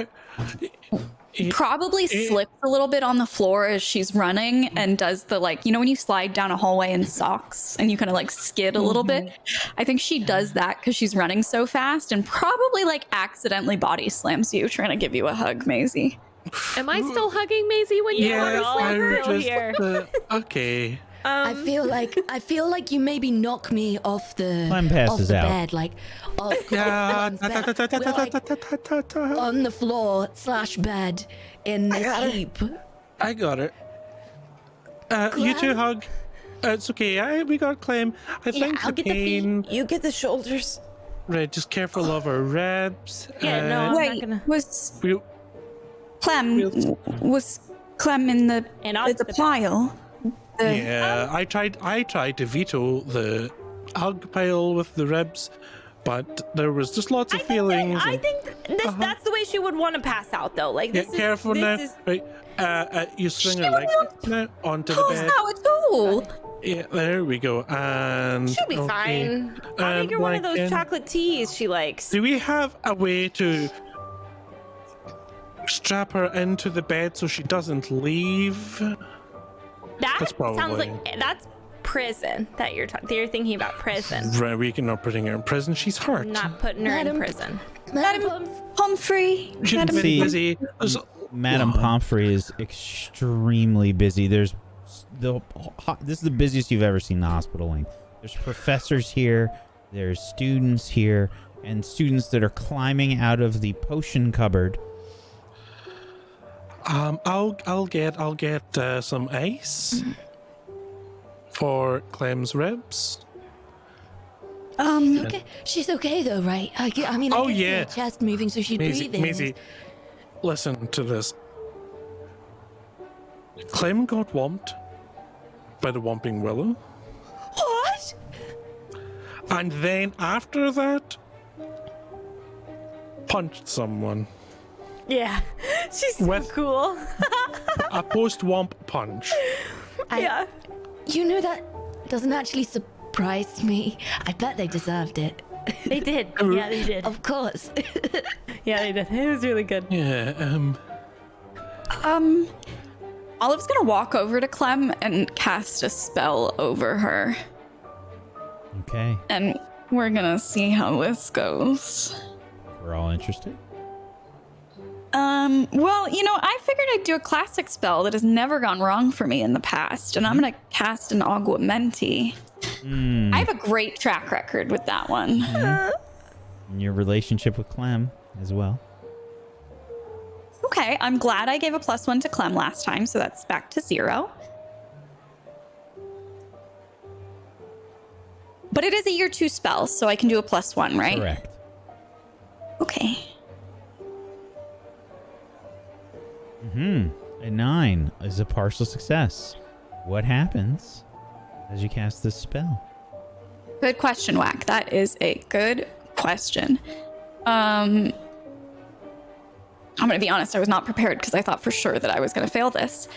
Probably slips a little bit on the floor as she's running and does the, like, you know when you slide down a hallway in socks and you kind of like skid a little bit? I think she does that because she's running so fast and probably like accidentally body slams you trying to give you a hug, Maisie. Am I still hugging Maisie when you Yeah, body slam her? here. Okay. I feel like you maybe knock me off the Clem passes out. bed, like off Clem's bed. We're like on the floor / bed in this heap. I got it. You two hug. It's okay. We got Clem. I think I'll the get the pain. feet. You get the shoulders. Right, just careful of our ribs. Yeah, no, I'm not Wait, gonna. was We, Clem in the And I'll the pile? yeah, I tried to veto the hug pile with the ribs, but there was just lots of feelings. I think that's the way she would want to pass out, though. Like, Get careful now. Right, you swing her legs now onto the bed. How at all? Yeah, there we go. And She'll be fine. I'll make her one of those Blanken, chocolate teas she likes. Do we have a way to strap her into the bed so she doesn't leave? That That's probably- sounds like that's prison. That you're thinking about prison, Right, we cannot put her in prison. She's hurt. not putting her in prison. Madam Humphrey. She's Madam been See- busy. There's- Madame Pomfrey is extremely busy. This is the busiest you've ever seen the hospital wing. There's professors here, there's students here, and students that are climbing out of the potion cupboard. I'll get some ice for Clem's ribs. Okay. She's okay though, right? I mean, I Oh, can see yeah. her chest moving, so she's breathing. Maisie, listen to this. Clem got whomped by the Whomping Willow. What? And then after that, punched someone. Yeah, she's so With- cool. A post-whomp punch. Yeah. You know that doesn't actually surprise me. I bet they deserved it. They did. Yeah, they did. Of course. Yeah, they did. It was really good. Yeah, Olive's gonna walk over to Clem and cast a spell over her. Okay, And we're gonna see how this goes. we're all interested. Well, you know, I figured I'd do a classic spell that has never gone wrong for me in the past, and I'm gonna cast an Aguamenti. I have a great track record with that one. And your relationship with Clem as well. Okay, I'm glad I gave a +1 to Clem last time, so that's back to 0. But it is a year 2 spell, so I can do a +1, right? Correct. Okay. A 9 is a partial success. What happens as you cast this spell? Good question, Whack. That is a good question. I'm gonna be honest, I was not prepared because I thought for sure that I was gonna fail this.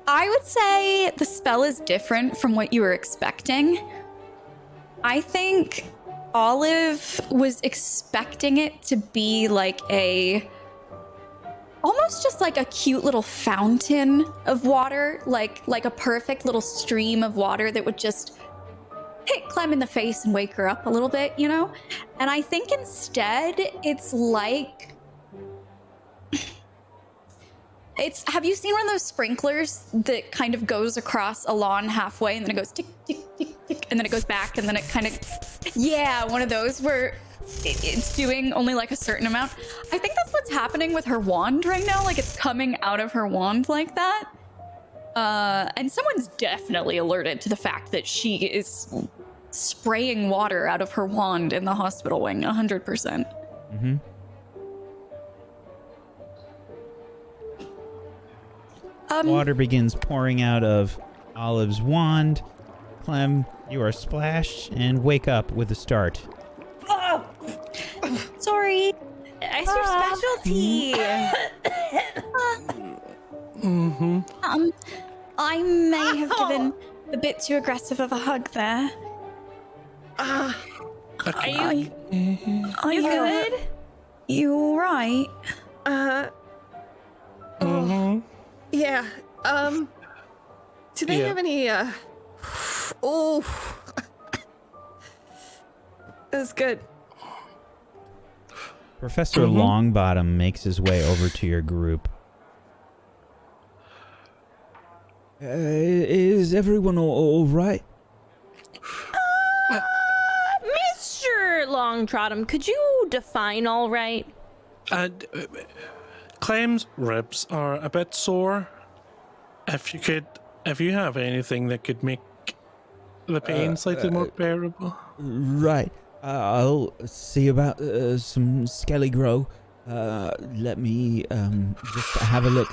I would say the spell is different from what you were expecting. I think Olive was expecting it to be like almost just like a cute little fountain of water, like a perfect little stream of water that would just hit Clem in the face and wake her up a little bit, you know? And I think instead it's like... have you seen one of those sprinklers that kind of goes across a lawn halfway and then it goes tick, tick, tick, tick, and then it goes back and then it kind of... Yeah, one of those where it's doing only like a certain amount. I think that's what's happening with her wand right now. Like it's coming out of her wand like that. And someone's definitely alerted to the fact that she is spraying water out of her wand in the hospital wing, 100%. Mm-hmm. Water begins pouring out of Olive's wand. Clem, you are splashed and wake up with a start. Oh, sorry. It's your specialty. I may have given a bit too aggressive of a hug there. Are you good? You all right? Yeah. Do they have any, oh. That was good. Professor Longbottom makes his way over to your group. Is everyone all right? Mr. Longtrottom, could you define all right? Clem's ribs are a bit sore. If you have anything that could make the pain slightly more bearable. Right. I'll see about some Skelly Grow. Let me just have a look.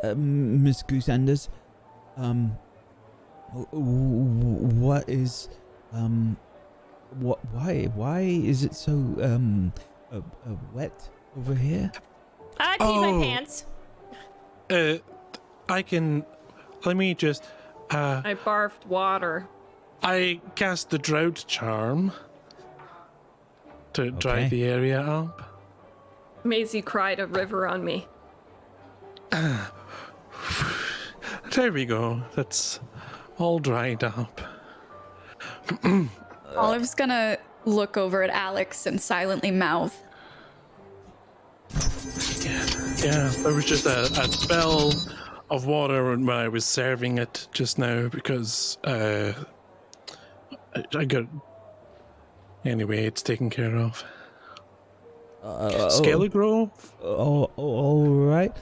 Miss Goosenders, what is why is it so wet over here? I peed my pants. Let me just I barfed water. I cast the drought charm to dry the area up. Masie cried a river on me. There we go. That's all dried up. Olive's gonna look over at Alex and silently mouth. Yeah, there was just a spell of water when I was serving it just now because I got. Anyway, it's taken care of. Skelly Grove? All right.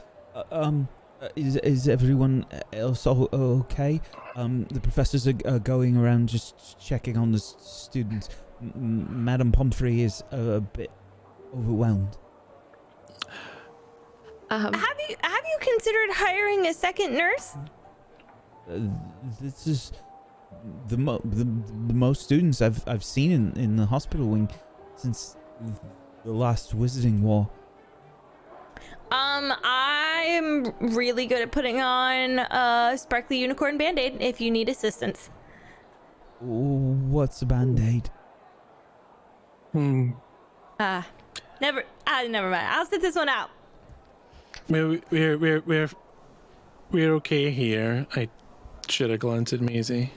Is everyone else okay? The professors are going around just checking on the students. Madame Pomfrey is a bit overwhelmed. Have you considered hiring a second nurse? This is the most students I've seen in the hospital wing since the last Wizarding War. I'm really good at putting on a sparkly unicorn band-aid if you need assistance. What's a band-aid? Never mind. I'll sit this one out. We're okay here. I should have glanced at Masie.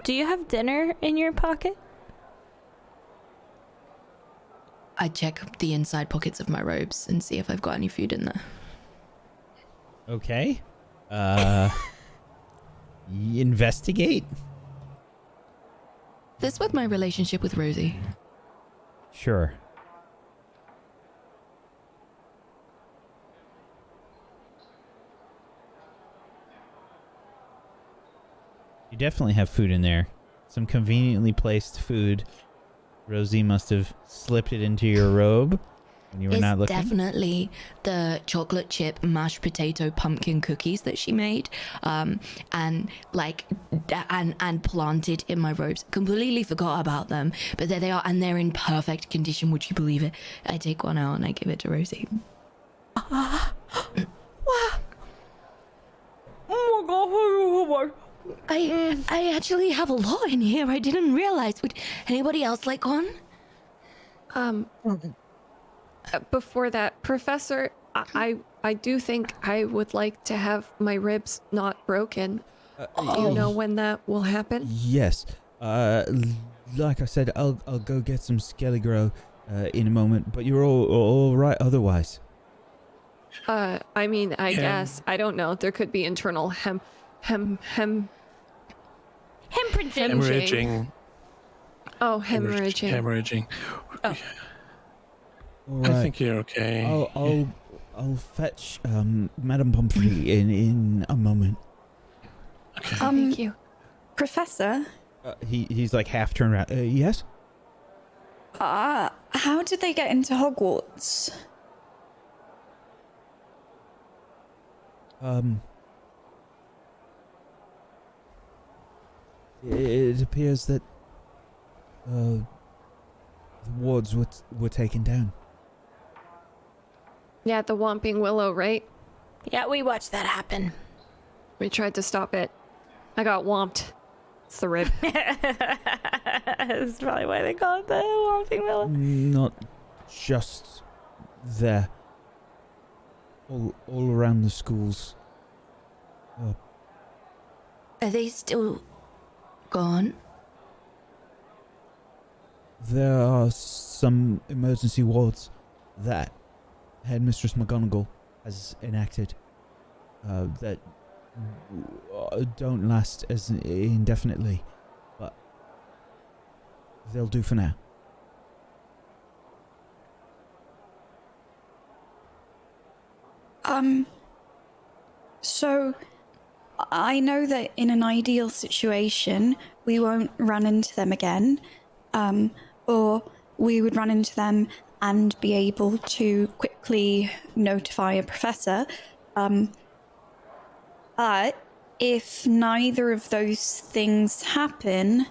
Do you have dinner in your pocket? I check the inside pockets of my robes and see if I've got any food in there. Okay. Investigate? This with my relationship with Rosie. Sure. You definitely have food in there. Some conveniently placed food. Rosie must have slipped it into your robe when you were not looking. It's definitely the chocolate chip mashed potato pumpkin cookies that she made, and planted in my robes. Completely forgot about them, but there they are, and they're in perfect condition. Would you believe it? I take one out and I give it to Rosie. Wow. I actually have a lot in here. I didn't realize. Would anybody else like one? Before that, Professor, I do think I would like to have my ribs not broken. Do you know when that will happen? Yes. Like I said, I'll go get some Skelly Grow in a moment. But you're all right otherwise. I mean, I guess. I don't know. There could be internal Hemorrhaging. Oh, hemorrhaging. Hemorrhaging. Oh. Right. I think you're okay. I'll fetch Madame Pomfrey in a moment. Okay. Thank you. Professor? He's like half turned around. Yes? How did they get into Hogwarts? It appears that the wards were taken down. Yeah, the Whomping Willow, right? Yeah, we watched that happen. We tried to stop it. I got whomped. It's the rib. That's probably why they call it the Whomping Willow. Not just there. All around the schools. Are they still gone? There are some emergency wards that Headmistress McGonagall has enacted that don't last as indefinitely, but they'll do for now. So I know that in an ideal situation, we won't run into them again, or we would run into them and be able to quickly notify a professor. But if neither of those things happen,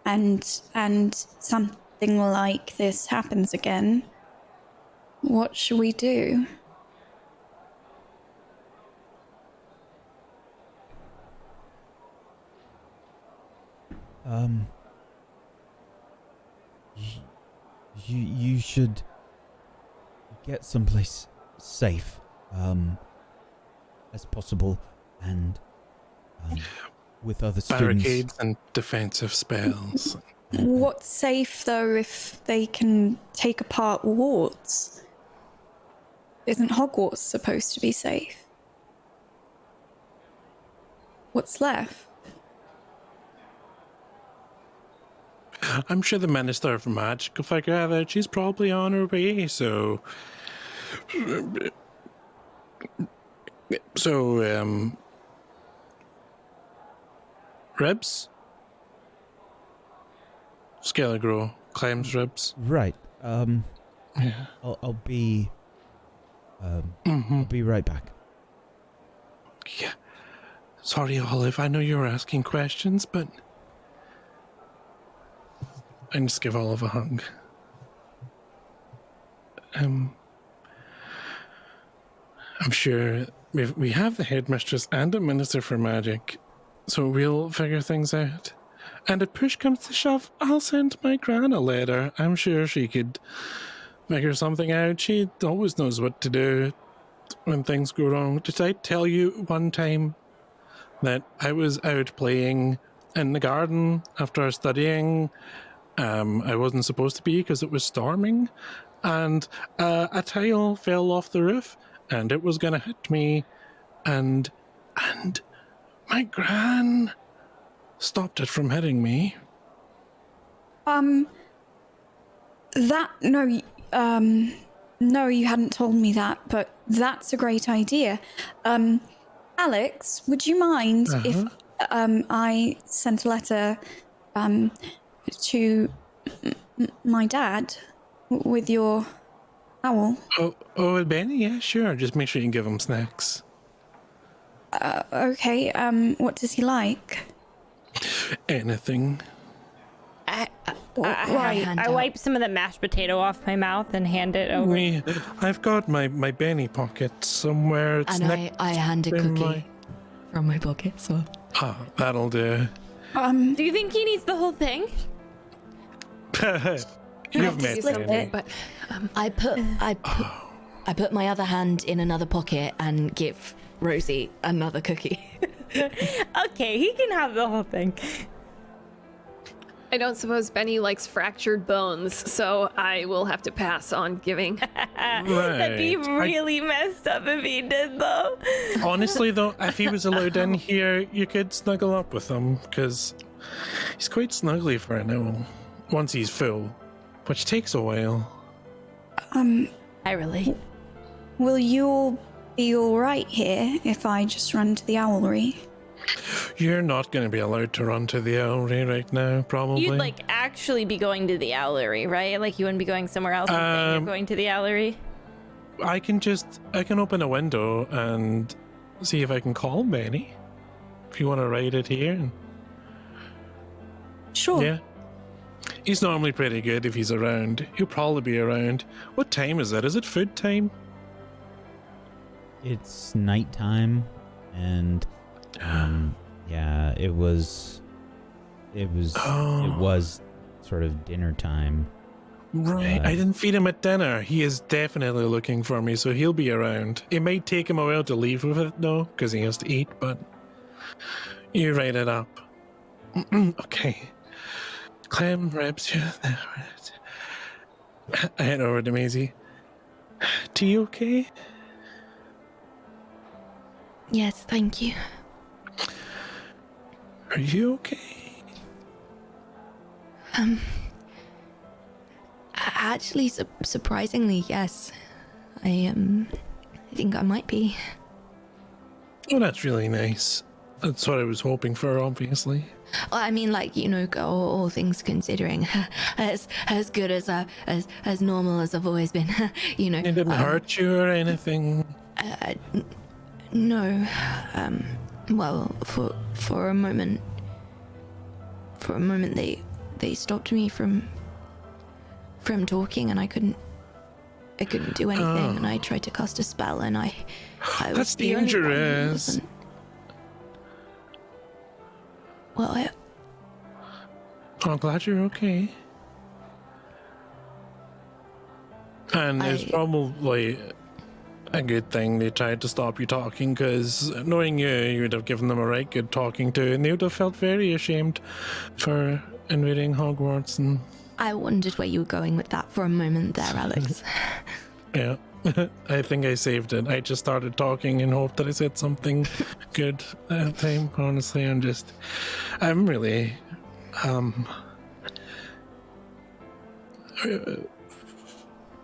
and something like this happens again, what should we do? You should get someplace safe, as possible, and with other students. Barricades and defensive spells. What's safe, though, if they can take apart wards? Isn't Hogwarts supposed to be safe? What's left? I'm sure the Minister of Magic will figure out that she's probably on her way, so... Ribs? Scaligro claims ribs. Right. Yeah. I'll be I'll be right back. Yeah. Sorry, Olive, I know you were asking questions, but... I just give Olive a hug. I'm sure we have the headmistress and a minister for magic, so we'll figure things out. And if push comes to shove, I'll send my gran a letter. I'm sure she could figure something out. She always knows what to do when things go wrong. Did I tell you one time that I was out playing in the garden after studying? I wasn't supposed to be because it was storming, and a tile fell off the roof, and it was gonna hit me, and my gran stopped it from hitting me. No, you hadn't told me that, but that's a great idea. Alex, would you mind if I sent a letter to my dad with your owl? Oh, Benny, yeah, sure. Just make sure you can give him snacks. Okay, what does he like? Anything. I wipe some of the mashed potato off my mouth and hand it over. I've got my Benny pocket somewhere. It's And I hand a cookie from my pocket, so... That'll do. Do you think he needs the whole thing? You've met him. But I put my other hand in another pocket and give Rosie another cookie. Okay, he can have the whole thing. I don't suppose Benny likes fractured bones, so I will have to pass on giving. That'd be really messed up if he did, though. Honestly, though, if he was allowed in here, you could snuggle up with him, because he's quite snuggly for an owl once he's full, which takes a while. I relate. Will you all be all right here if I just run to the owlery? You're not going to be allowed to run to the owlery right now, probably. You'd like actually be going to the owlery, right? Like you wouldn't be going somewhere else and saying you're going to the owlery? I can open a window and see if I can call Benny. If you want to write it here. Sure. Yeah. He's normally pretty good if he's around. He'll probably be around. What time is it? Is it food time? It's nighttime, and yeah, it was sort of dinner time. Right, I didn't feed him at dinner. He is definitely looking for me, so he'll be around. It might take him a while to leave with it, though, because he has to eat, but you write it up. Okay. Clem reps you. I head over to Masie. Tea okay? Yes, thank you. Are you okay? Actually, surprisingly, yes. I think I might be. Oh, that's really nice. That's what I was hoping for, obviously. Well, I mean, like, you know, all things considering, as good as normal as I've always been, you know. It didn't hurt you or anything? No. Well, for a moment they stopped me from talking, and I couldn't do anything, and I tried to cast a spell, and I was That's the only one who dangerous. wasn't. Well, I'm glad you're okay. And it's probably a good thing they tried to stop you talking, because knowing you would have given them a right good talking to, and they would have felt very ashamed for invading Hogwarts. And I wondered where you were going with that for a moment there, Alex. yeah, I think I saved it. I just started talking and hoped that I said something good that time. Honestly, I'm really,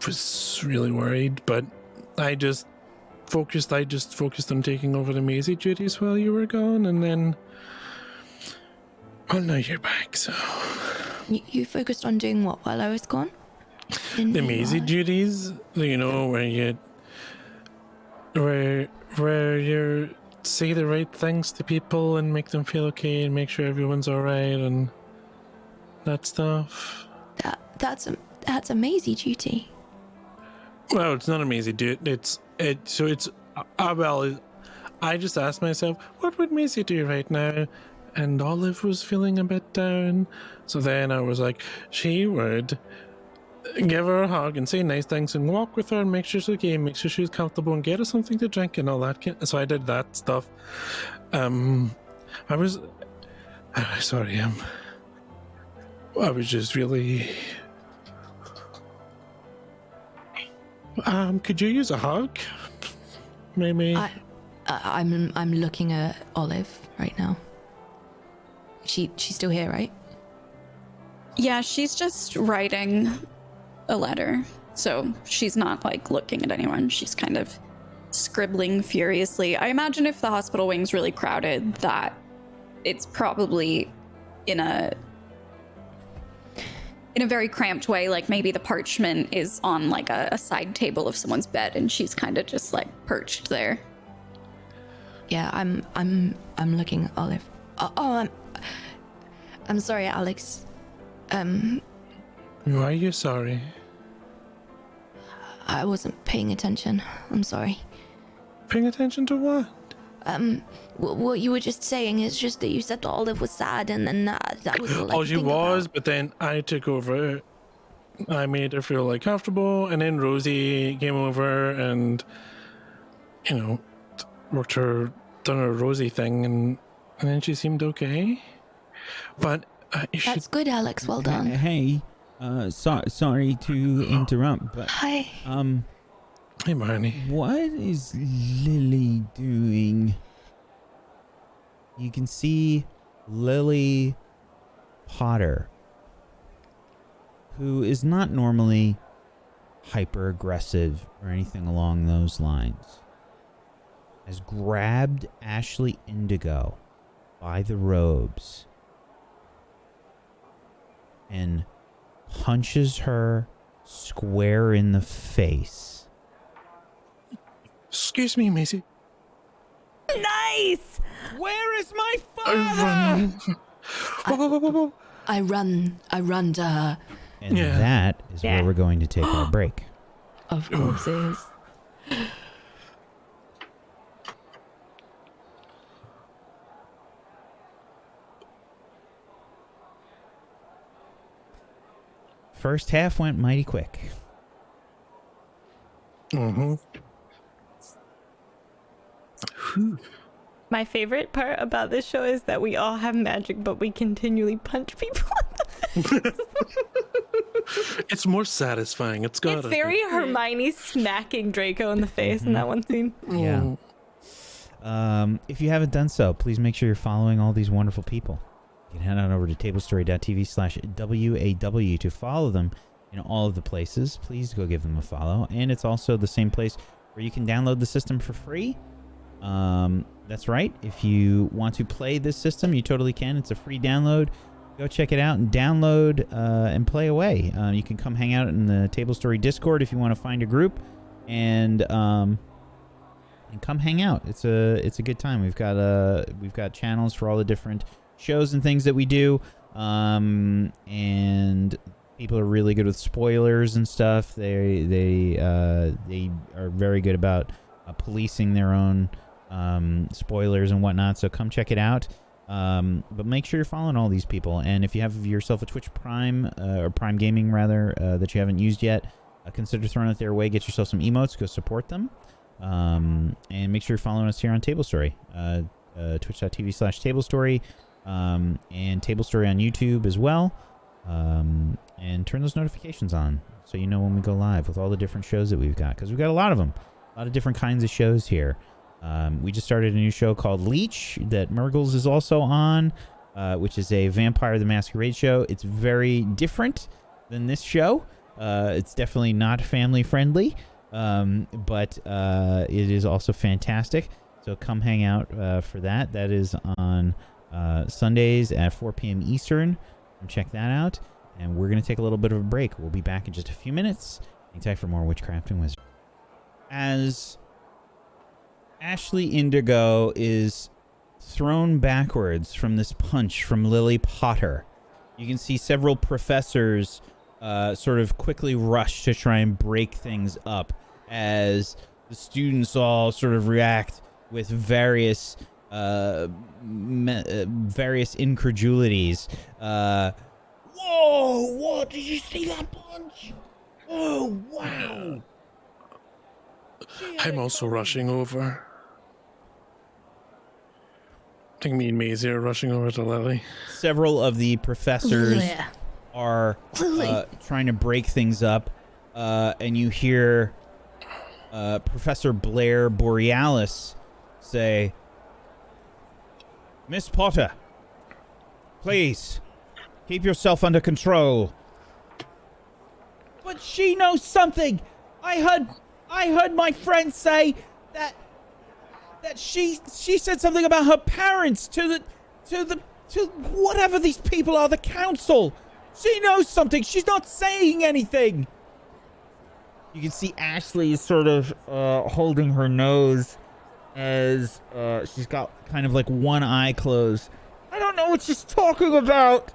was really worried, but I just focused on taking over the Masie duties while you were gone, and then, well, now you're back, so. You focused on doing what while I was gone? The Masie duties, you know, where you say the right things to people and make them feel okay and make sure everyone's alright and that stuff. That's a Masie duty. Well, it's not a Masie duty. Well, I just asked myself, what would Masie do right now? And Olive was feeling a bit down, so then I was like, she would give her a hug and say nice things and walk with her and make sure she's okay, make sure she's comfortable and get her something to drink and all that. So I did that stuff. I was just really. Could you use a hug? Maybe. I'm looking at Olive right now. She's still here, right? Yeah, she's just writing a letter. So she's not like looking at anyone. She's kind of scribbling furiously. I imagine if the hospital wing's really crowded, that it's probably in a very cramped way. Like maybe the parchment is on like a side table of someone's bed, and she's kind of just like perched there. Yeah, I'm looking at Olive. I'm sorry, Alex. Why are you sorry? I wasn't paying attention. I'm sorry. Paying attention to what? What you were just saying is just that you said that Olive was sad, and then that was all I could she think was, about. but then I took over. I made her feel like comfortable, and then Rosie came over and, you know, done her Rosie thing, and then she seemed okay. But That's good, Alex. Well done. Hey, sorry to interrupt, but Hi. Hey, Marnie. what is Lily doing? You can see Lily Potter, who is not normally hyper aggressive or anything along those lines, has grabbed Ashley Indigo by the robes and punches her square in the face. Excuse me, Masie. Nice! Where is my father? I run to her. And Yeah. that is where we're going to take our break. Of course it is. First half went mighty quick. Mm-hmm. My favorite part about this show is that we all have magic, but we continually punch people. It's more satisfying. It's got It's very Hermione smacking Draco in the face in that one scene. Yeah. If you haven't done so, please make sure you're following all these wonderful people. You can head on over to tablestory.tv/WAW to follow them in all of the places. Please go give them a follow. And it's also the same place where you can download the system for free. That's right. If you want to play this system, you totally can. It's a free download. Go check it out and download and play away. You can come hang out in the Table Story Discord if you want to find a group and come hang out. It's a good time. We've got channels for all the different shows and things that we do, and people are really good with spoilers and stuff. They are very good about policing their own spoilers and whatnot. So come check it out. But make sure you're following all these people. And if you have yourself a Twitch Prime or Prime Gaming rather that you haven't used yet, consider throwing it their way. Get yourself some emotes. Go support them. And make sure you're following us here on Table Story. Twitch.tv/TableStory. And Table Story on YouTube as well. And turn those notifications on so you know when we go live with all the different shows that we've got. Because we've got a lot of them. A lot of different kinds of shows here. We just started a new show called Leech that Mirggles is also on, which is a Vampire the Masquerade show. It's very different than this show. It's definitely not family friendly, but it is also fantastic. So come hang out for that. That is on Sundays at 4 p.m. Eastern. Check that out. And we're going to take a little bit of a break. We'll be back in just a few minutes. Hang tight for more Witchcraft and Wizardry. As Ashley Indigo is thrown backwards from this punch from Lily Potter, you can see several professors sort of quickly rush to try and break things up as the students all sort of react with various incredulities. Whoa! What? Did you see that punch? Oh, wow! I'm also rushing over. I think me and Masie are rushing over to Lily. Several of the professors are trying to break things up, and you hear Professor Blair Borealis say, "Miss Potter, please, keep yourself under control." But she knows something! I heard my friend say that she said something about her parents to whatever these people are, the council. She knows something. She's not saying anything. You can see Ashley is sort of holding her nose as she's got kind of like one eye closed. I don't know what she's talking about.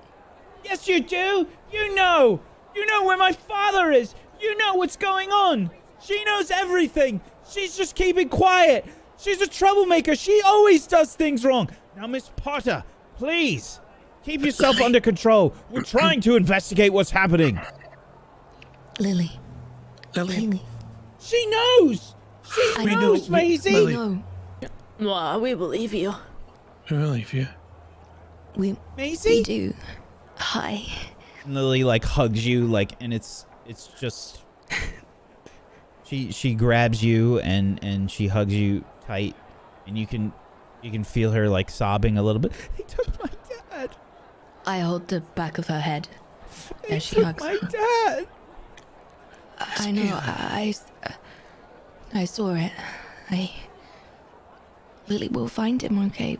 Yes, you do. You know where my father is. You know what's going on. She knows everything. She's just keeping quiet. She's a troublemaker. She always does things wrong. Now, Miss Potter, please, keep yourself under control. We're trying to investigate what's happening. Lily. She knows. She knows, Masie. We know. Well, we believe you. I believe you. Masie? We do. Hi. Lily like hugs you and it's just she grabs you and she hugs you tight, and you can feel her like sobbing a little bit. They took my dad. I hold the back of her head as she hugs my me. Dad. I know. I saw it. Lily will find him. Okay.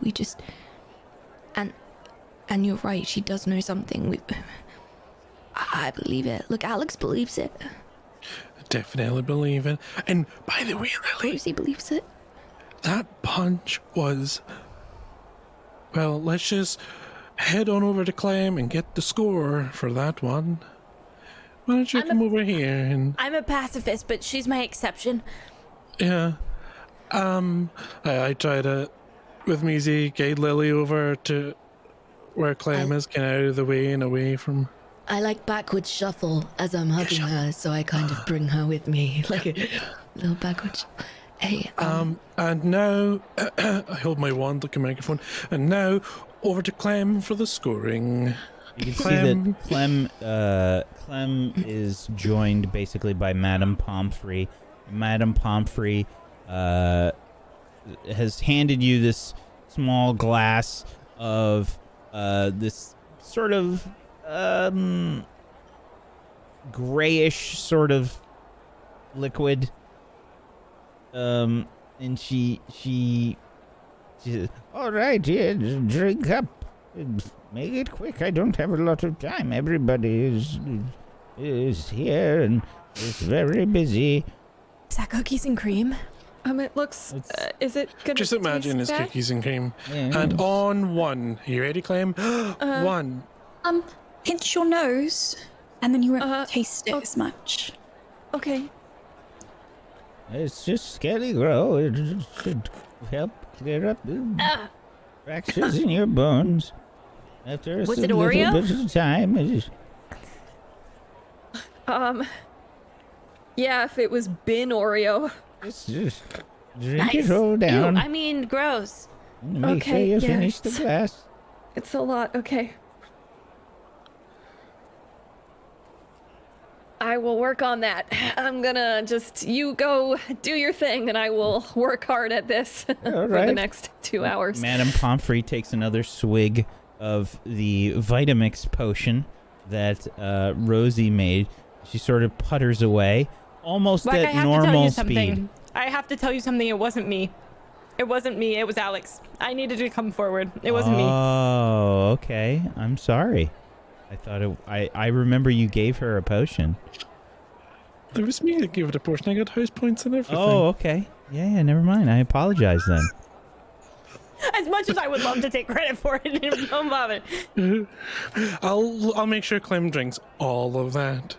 And you're right, she does know something. I believe it. Look, Alex believes it. Definitely believe it. And by the way, Lily, Rosie believes it. that punch was... Well, let's just head on over to Clem and get the score for that one. Why don't you come over here and... I'm a pacifist, but she's my exception. Yeah. I try to, with Masie, guide Lily over to where Clem is, kind of out of the way and away from... I like backwards shuffle as I'm hugging her, so I kind of bring her with me, like a little backwards. Hey, and now, I hold my wand like a microphone, and now over to Clem for the scoring. You can see that Clem is joined basically by Madame Pomfrey. Madame Pomfrey has handed you this small glass of this sort of grayish sort of liquid. And she says, All right, here, drink up. Make it quick. I don't have a lot of time. Everybody is here and is very busy. Is that cookies and cream? It looks. Is it gonna Just imagine it's taste bad? cookies and cream. Yes. And on one. You ready, Clem? One. Pinch your nose, and then you won't taste it as much. Okay. It's just Skelly Grow. It should help clear up fractures in your bones. After Was a it little Oreo? bit of time. Yeah, if it was bin Oreo. Just drink Nice. it all Ew, down. I mean, gross. Make sure Okay, you yeah, finish the it's- glass. It's a lot. Okay. I will work on that. I'm gonna you go do your thing, and I will work hard at this for the right. next 2 hours. Madame Pomfrey takes another swig of the Vitamix potion that Rosie made. She sort of putters away, almost Like, I at have to tell normal you speed. something. I have to tell you something. It wasn't me. It wasn't me. It was Alex. I needed to come forward. It wasn't me. Oh, okay. I'm sorry. I thought I remember you gave her a potion. It was me that gave it a portion. I got house points and everything. Oh, okay. Yeah, never mind. I apologize then. As much as I would love to take credit for it, don't bother. I'll make sure Clem drinks all of that.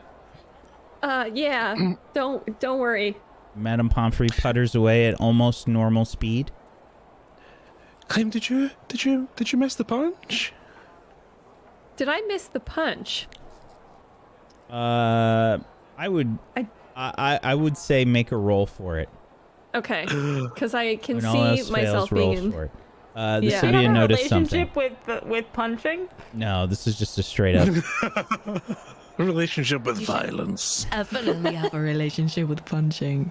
Yeah. Don't worry. Madame Pomfrey putters away at almost normal speed. Clem, did you miss the punch? Did I miss the punch? I would say make a roll for it. Okay, because I can When all else see myself fails, roll being in. for it. This Yeah. will You be a have a notice something. relationship with punching? No, this is just a straight up. A relationship with violence. definitely have a relationship with punching.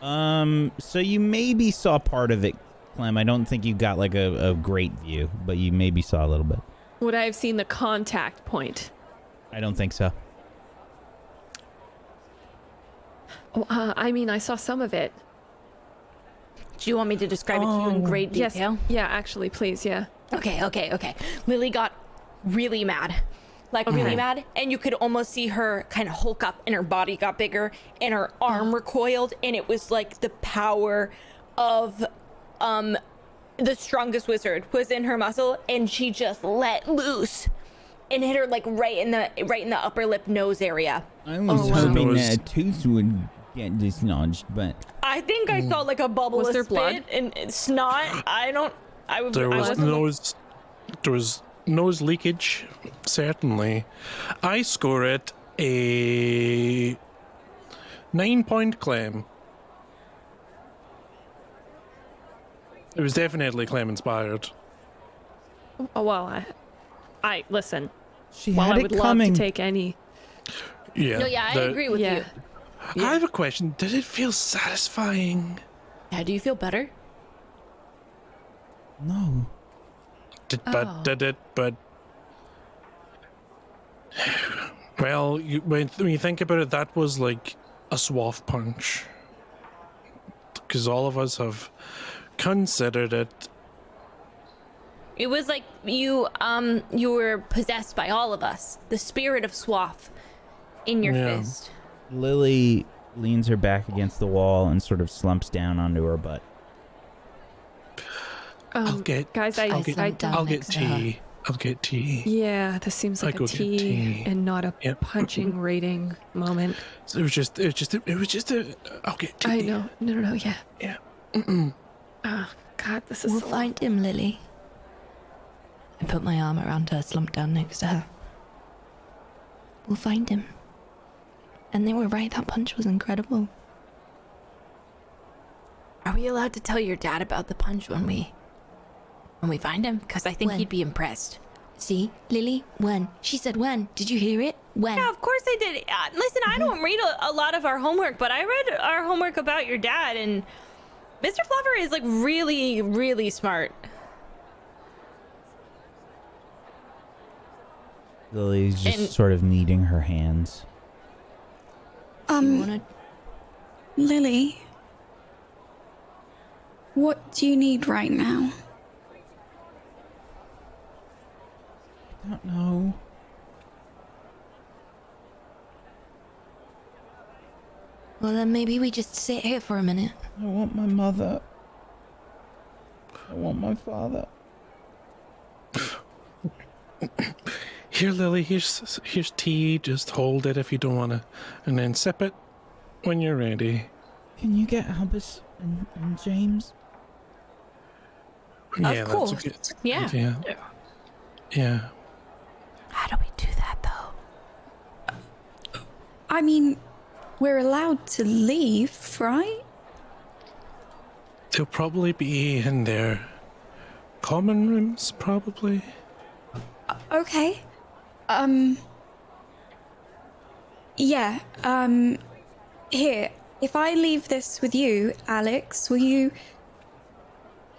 So you maybe saw part of it, Clem. I don't think you got like a great view, but you maybe saw a little bit. Would I have seen the contact point? I don't think so. Oh, I mean, I saw some of it. Do you want me to describe it to you in great detail? Yes. Yeah, actually, please. Yeah. Okay. Lily got really mad. Like, really mad. And you could almost see her kind of hulk up, and her body got bigger, and her arm recoiled, and it was like the power of the strongest wizard was in her muscle, and she just let loose and hit her like right in the upper lip nose area. I was wow. hoping Nose. that a tooth would get dislodged, but I think I saw like a bubble Was of there spit blood? and snot. There wasn't- was nose leakage, certainly. I score it a 9-point Clem. It was definitely Clem inspired. Oh well, I listen. She While had I it would love coming. to take any. Yeah. No, yeah, I the- agree with Yeah. you. I have a question. Did it feel satisfying? Yeah, do you feel better? No. But well, when you think about it, that was like a swath punch, because all of us have considered it It was like you were possessed by all of us. The spirit of Swaff in your fist. Lily leans her back against the wall and sort of slumps down onto her butt. I'll get tea. I'll get tea. Yeah, this seems like a tea and not a punching rating moment. So it was just a. I'll get tea. I know. No. Yeah. Yeah. Oh, God, this is. We'll so find him, Lily. I put my arm around her, slumped down next to her. We'll find him. And they were right, that punch was incredible. Are we allowed to tell your dad about the punch when we find him? Because I think he'd be impressed. See, Lily, when? She said when. Did you hear it? When? Yeah, of course I did. Listen, I don't read a lot of our homework, but I read our homework about your dad, and Mr. Fluffer is like really, really smart. Lily's just sort of kneading her hands. Lily, what do you need right now? I don't know. Well, then maybe we just sit here for a minute. I want my mother. I want my father. Here, Lily, here's tea. Just hold it if you don't want to, and then sip it when you're ready. Can you get Albus and James? Yeah, of course. That's okay. Yeah. Yeah. How do we do that, though? I mean, we're allowed to leave, right? They'll probably be in their common rooms, probably. Okay. Yeah, here, if I leave this with you, Alex, will you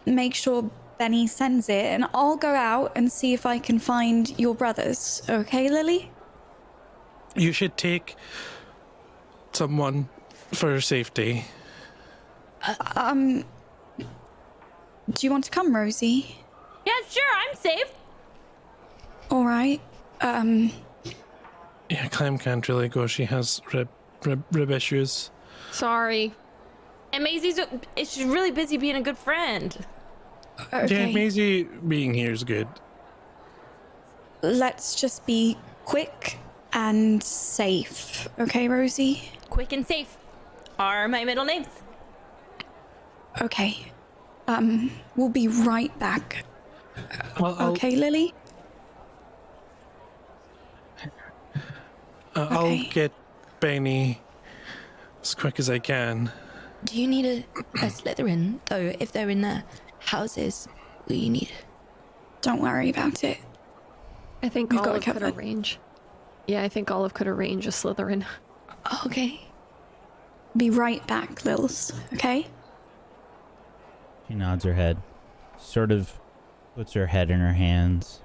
make sure Benny sends it, and I'll go out and see if I can find your brothers, okay, Lily? You should take someone for safety. Do you want to come, Rosie? Yeah, sure, I'm safe. All right. Yeah, Clem can't really go. She has rib issues. Sorry. And Masie's she's really busy being a good friend. Okay. Yeah, Masie being here is good. Let's just be quick and safe, okay, Rosie? Quick and safe are my middle names. Okay. We'll be right back. Well, okay, Lily? I'll get Benny as quick as I can. Do you need a Slytherin, though, if they're in their houses? Will you need? Don't worry about it. I think We've got Olive it could covered. arrange. Yeah, I think Olive could arrange a Slytherin. Oh, okay. Be right back, Lils, okay? She nods her head, sort of puts her head in her hands.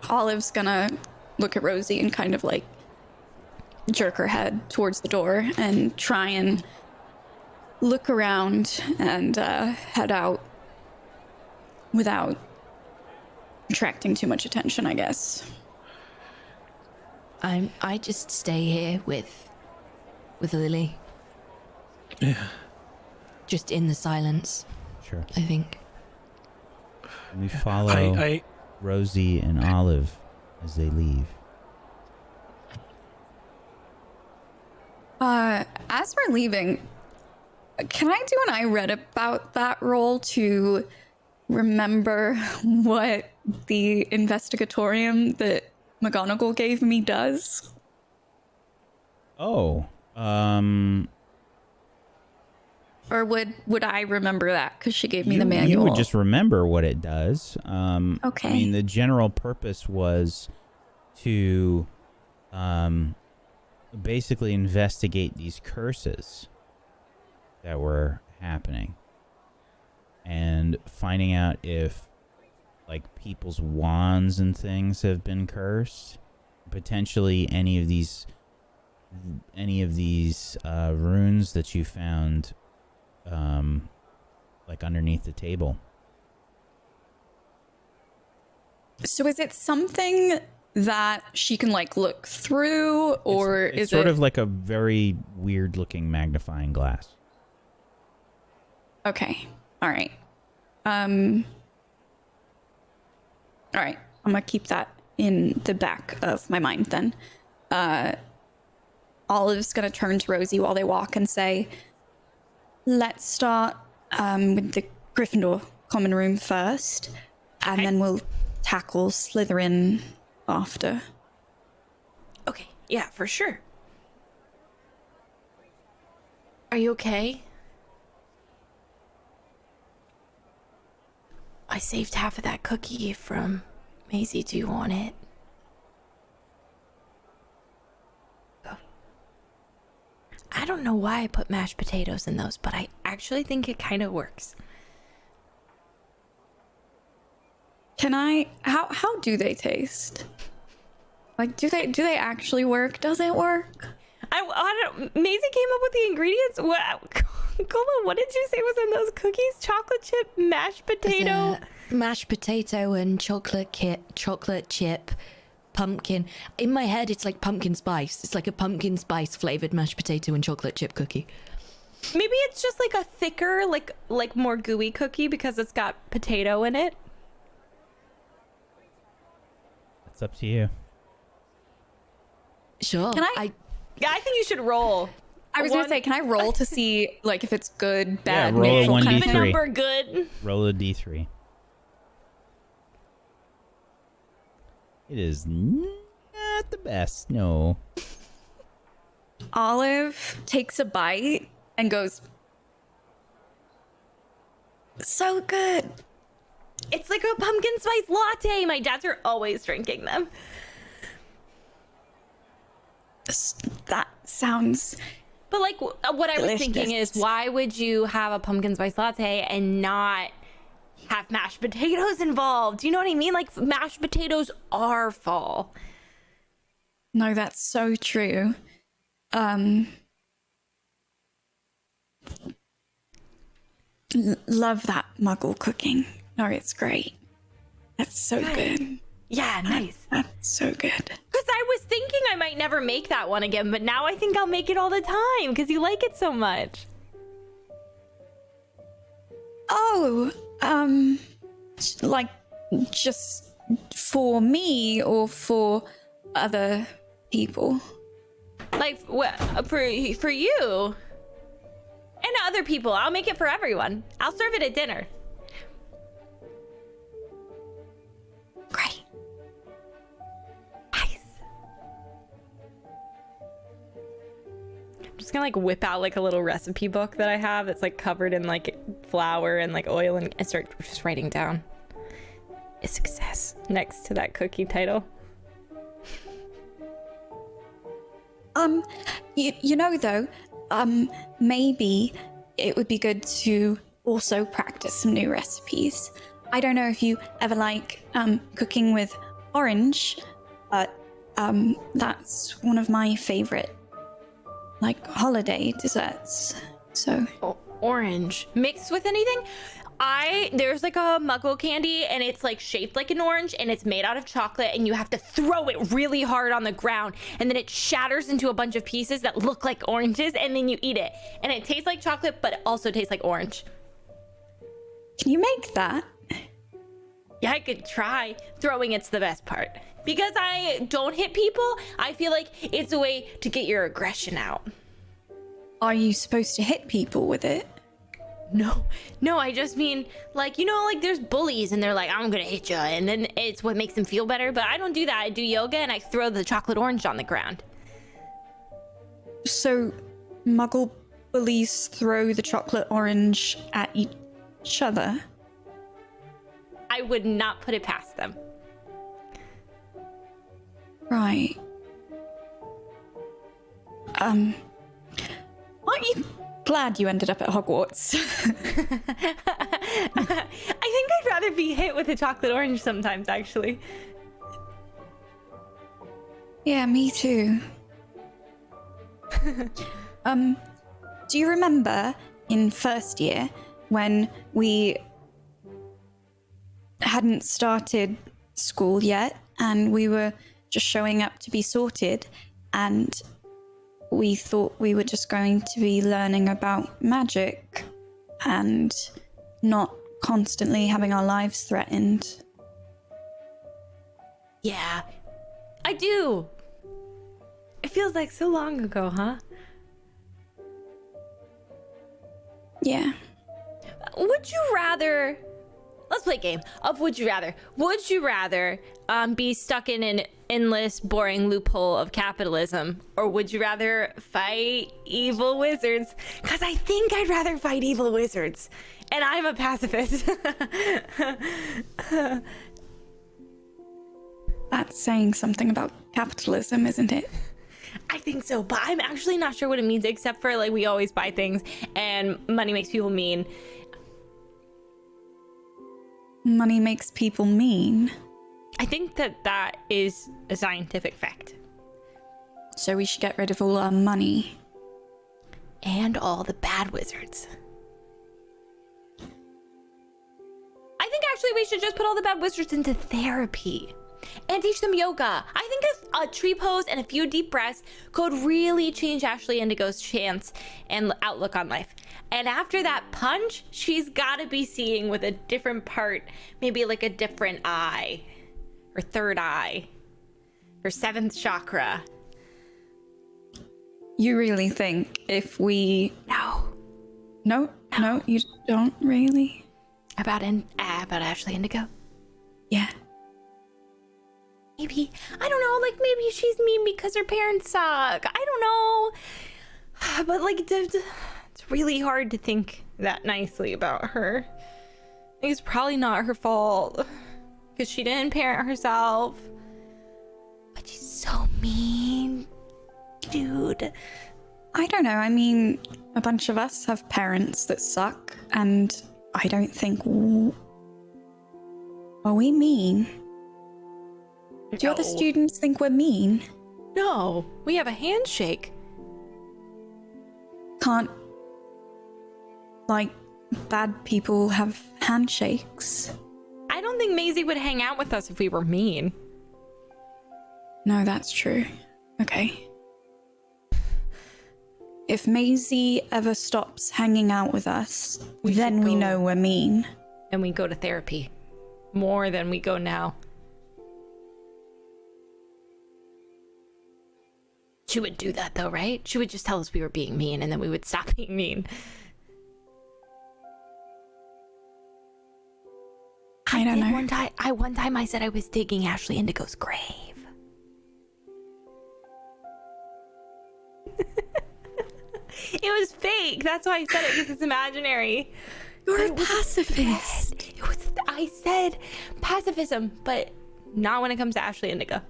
Olive's gonna look at Rosie and kind of like jerk her head towards the door and try and look around and head out without attracting too much attention, I guess. I just stay here with Lily. Yeah. Just in the silence, Sure. I think. And we follow I Rosie and Olive as they leave. As we're leaving, can I do an I read about that roll to remember what the investigatorium that McGonagall gave me does? Oh, Or would I remember that because she gave me the you manual? would just remember what it does. Okay. I mean, the general purpose was to basically investigate these curses that were happening and finding out if like people's wands and things have been cursed, potentially any of these runes that you found like underneath the table. So is it something that she can like look through, or it's sort of like a very weird looking magnifying glass? Okay. All right. All right. I'm gonna keep that in the back of my mind then. Olive's gonna turn to Rosie while they walk and say, let's start with the Gryffindor common room first, and then we'll tackle Slytherin after. Okay, yeah, for sure. Are you okay? I saved half of that cookie from Masie. Do you want it? Oh. I don't know why I put mashed potatoes in those, but I actually think it kind of works. Can I? How do they taste? Like, do they actually work? Does it work? I don't. Maisie came up with the ingredients. What? Cola, what did you say was in those cookies? Chocolate chip, mashed potato, mashed potato, and chocolate chip, pumpkin. In my head, it's like pumpkin spice. It's like a pumpkin spice flavored mashed potato and chocolate chip cookie. Maybe it's just like a thicker, like more gooey cookie because it's got potato in it. It's up to you. Sure. Can I? Yeah, I think you should roll. I was gonna say, can I roll to see like if it's good, bad, roll a neutral 1d3. kind of thing? Number good. Roll a d3. It is not the best, no. Olive takes a bite and goes, so good. It's like a pumpkin spice latte. My dads are always drinking them. That sounds. But like what I was thinking is, why would you have a pumpkin spice latte and not have mashed potatoes involved? You know what I mean? Like mashed potatoes are fall. No, that's so true. Love that Muggle cooking. No, it's great. That's so good. Yeah, nice. That's so good. Because I was thinking I might never make that one again, but now I think I'll make it all the time because you like it so much. Oh, like just for me or for other people? Like for you and other people. I'll make it for everyone. I'll serve it at dinner. Great. Nice. I'm just gonna like whip out like a little recipe book that I have that's like covered in like flour and like oil and start just writing down a success next to that cookie title. You know though, maybe it would be good to also practice some new recipes. I don't know if you ever like cooking with orange, but that's one of my favorite like holiday desserts. So Orange mixed with anything? There's like a Muggle candy and it's like shaped like an orange and it's made out of chocolate and you have to throw it really hard on the ground and then it shatters into a bunch of pieces that look like oranges and then you eat it and it tastes like chocolate but it also tastes like orange. can you make that? Yeah, I could try. Throwing it's the best part. Because I don't hit people, I feel like it's a way to get your aggression out. Are you supposed to hit people with it? No, I just mean, like, you know, like there's bullies and they're like, I'm gonna hit you, and then it's what makes them feel better, but I don't do that. I do yoga and I throw the chocolate orange on the ground. So, Muggle bullies throw the chocolate orange at each other? I would not put it past them. Right. Aren't you glad you ended up at Hogwarts? I think I'd rather be hit with a chocolate orange sometimes, actually. Yeah, me too. Do you remember in first year when we hadn't started school yet and we were just showing up to be sorted, and we thought we were just going to be learning about magic and not constantly having our lives threatened. Yeah, I do. It feels like so long ago, huh? Yeah. Would you rather... Let's play a game of Would You Rather. Would you rather be stuck in an endless, boring loophole of capitalism? Or would you rather fight evil wizards? Because I think I'd rather fight evil wizards. And I'm a pacifist. That's saying something about capitalism, isn't it? I think so, but I'm actually not sure what it means, except for, like, we always buy things and money makes people mean. Money makes people mean. I think that is a scientific fact. So we should get rid of all our money. And all the bad wizards. I think actually we should just put all the bad wizards into therapy. And teach them yoga. I think a tree pose and a few deep breaths could really change Ashley Indigo's chance and outlook on life. And after that punch, she's got to be seeing with a different part, maybe like a different eye, her third eye, her seventh chakra. You really think if we... No, you don't really? About Ashley Indigo? Yeah. Maybe, I don't know, like maybe she's mean because her parents suck. I don't know. But like, it's really hard to think that nicely about her. I think it's probably not her fault because she didn't parent herself. But she's so mean, dude. I don't know. I mean, a bunch of us have parents that suck, and I don't think... Are we mean? Do other students think we're mean? No, we have a handshake. Can't, like, bad people have handshakes? I don't think Masie would hang out with us if we were mean. No, that's true. Okay. If Masie ever stops hanging out with us, then we know we're mean. And we go to therapy. More than we go now. She would do that though, right? She would just tell us we were being mean and then we would stop being mean. I don't know. One time I said I was digging Ashley Indigo's grave. It was fake. That's why I said it, because it's imaginary. You're a pacifist. I said pacifism, but not when it comes to Ashley Indigo.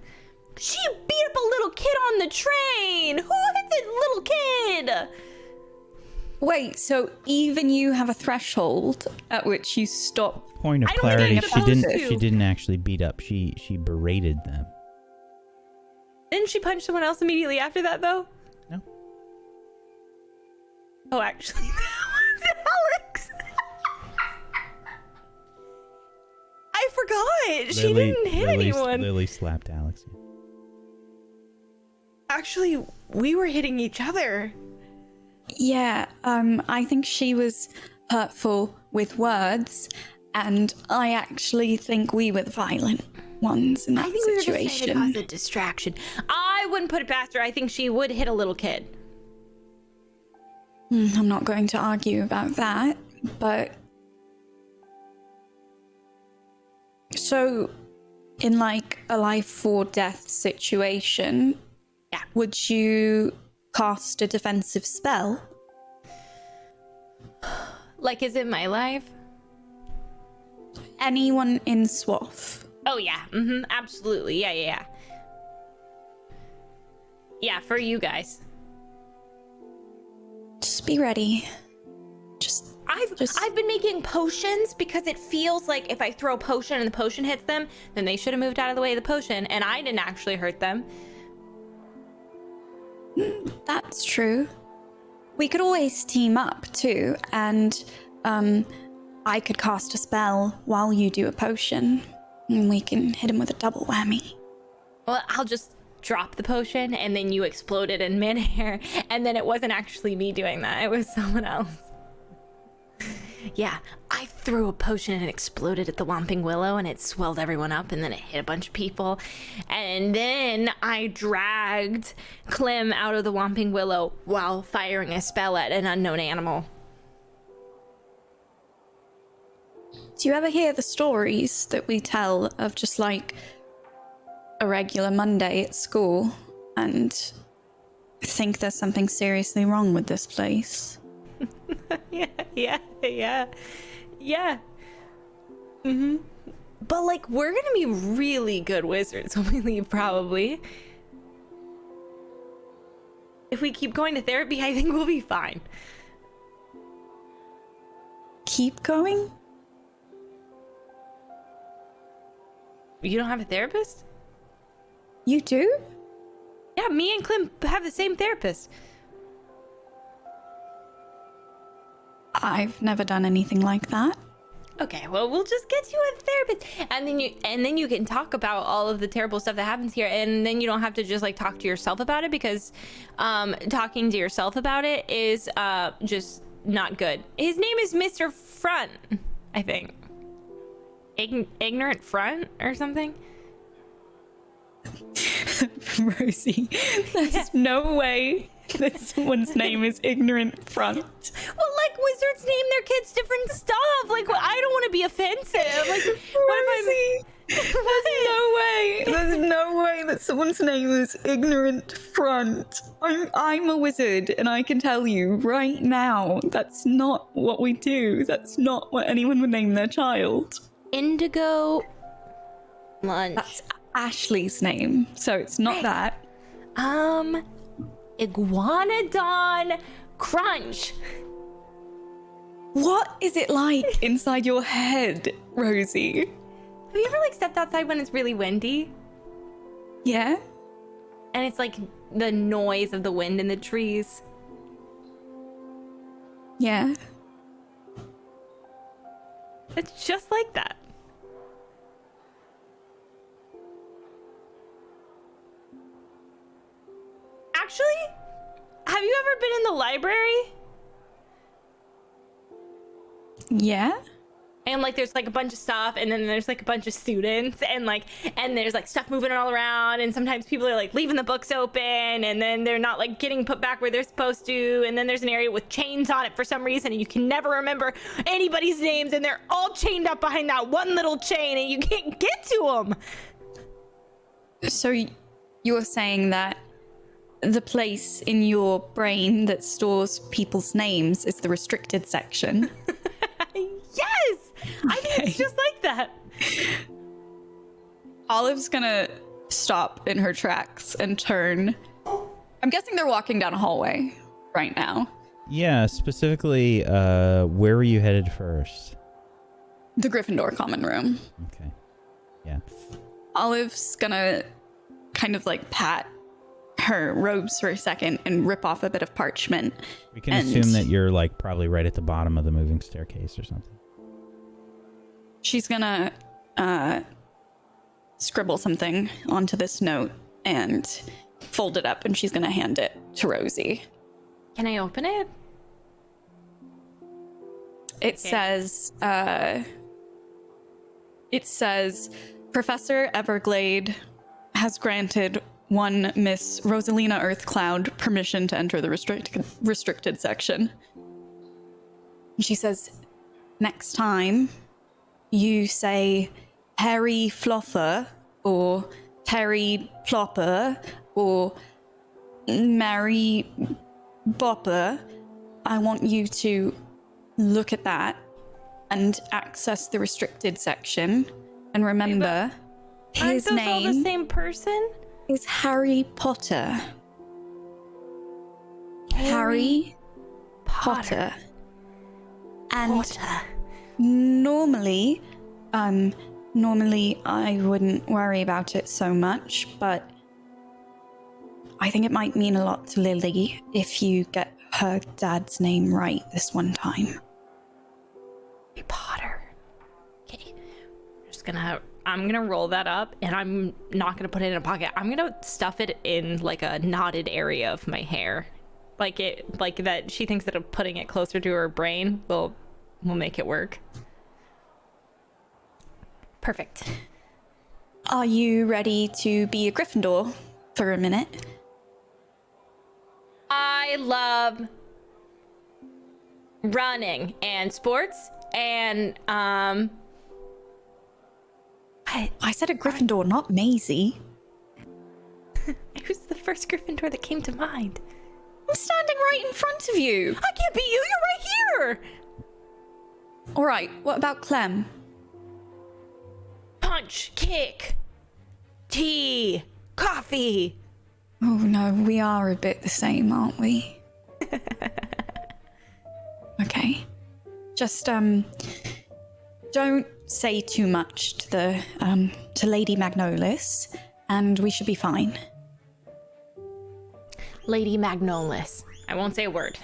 She beat up a little kid on the train. Who hits a little kid? Wait, so even you have a threshold at which you stop? Point of clarity, she didn't actually beat up. She berated them. Didn't she punch someone else immediately after that, though? No. Oh, actually, that was Alex. I forgot. She didn't hit anyone. Lily slapped Alex. Actually, we were hitting each other. Yeah, I think she was hurtful with words, and I actually think we were the violent ones in that situation. I think we were just trying to cause a distraction. I wouldn't put it past her. I think she would hit a little kid. I'm not going to argue about that, but... So, in like a life or death situation, yeah, would you cast a defensive spell? Like, is it my life? Anyone in Swath? Oh yeah, absolutely, yeah. Yeah, for you guys. Just be ready. I've been making potions because it feels like if I throw a potion and the potion hits them, then they should have moved out of the way of the potion, and I didn't actually hurt them. That's true. We could always team up too, and I could cast a spell while you do a potion, and we can hit him with a double whammy. Well, I'll just drop the potion, and then you exploded in midair, and then it wasn't actually me doing that. It was someone else. Yeah, I threw a potion and it exploded at the Whomping Willow, and it swelled everyone up, and then it hit a bunch of people. And then I dragged Clem out of the Whomping Willow while firing a spell at an unknown animal. Do you ever hear the stories that we tell of just like a regular Monday at school and think there's something seriously wrong with this place? Yeah. But like, we're gonna be really good wizards when we leave, probably. If we keep going to therapy, I think we'll be fine. Keep going? You don't have a therapist? You do? Yeah, me and Clem have the same therapist. I've never done anything like that. Okay, well, we'll just get you a therapist, and then you can talk about all of the terrible stuff that happens here, and then you don't have to just like talk to yourself about it, because talking to yourself about it is just not good. His name is Mr. Front, I think. Ignorant Front or something. Rosie, there's no way that someone's name is Ignorant Front. Well, like, wizards name their kids different stuff. Like, well, I don't want to be offensive. Like, what if There's no way that someone's name is Ignorant Front. I'm a wizard, and I can tell you right now, that's not what we do. That's not what anyone would name their child. Indigo Lunch. That's Ashley's name, so it's not that. Iguanodon Crunch. What is it like inside your head, Rosie? Have you ever like stepped outside when it's really windy? Yeah? And it's like the noise of the wind in the trees. Yeah. It's just like that. Actually, have you ever been in the library? Yeah? And like there's like a bunch of stuff, and then there's like a bunch of students, and there's like stuff moving all around, and sometimes people are like leaving the books open, and then they're not like getting put back where they're supposed to, and then there's an area with chains on it for some reason, and you can never remember anybody's names, and they're all chained up behind that one little chain, and you can't get to them. So you're saying that the place in your brain that stores people's names is the restricted section? Yes! I think it's just like that. Olive's gonna stop in her tracks and turn. I'm guessing they're walking down a hallway right now. Yeah, specifically, where were you headed first? The Gryffindor common room. Okay. Yeah. Olive's gonna kind of like pat her robes for a second and rip off a bit of parchment. We can assume that you're like probably right at the bottom of the moving staircase or something. She's gonna scribble something onto this note and fold it up, and she's gonna hand it to Rosie. Can I open it? It says, Professor Everglade has granted one Miss Rosalina Earthcloud permission to enter the restricted section. She says, next time you say Harry Flopper or Terry Plopper or Mary Bopper, I want you to look at that and access the restricted section. And remember, his aren't those name all the same person? Is Harry Potter. Harry Potter. And normally I wouldn't worry about it so much, but I think it might mean a lot to Lily if you get her dad's name right this one time. I'm gonna roll that up, and I'm not gonna put it in a pocket. I'm gonna stuff it in like a knotted area of my hair, like that. She thinks that putting it closer to her brain will make it work. Perfect. Are you ready to be a Gryffindor for a minute? I love running and sports and I said a Gryffindor, not Masie. It was the first Gryffindor that came to mind. I'm standing right in front of you. I can't be you. You're right here. All right. What about Clem? Punch, kick, tea, coffee. Oh no, we are a bit the same, aren't we? Okay. Just don't say too much to Lady Magnolis, and we should be fine. Lady Magnolis. I won't say a word.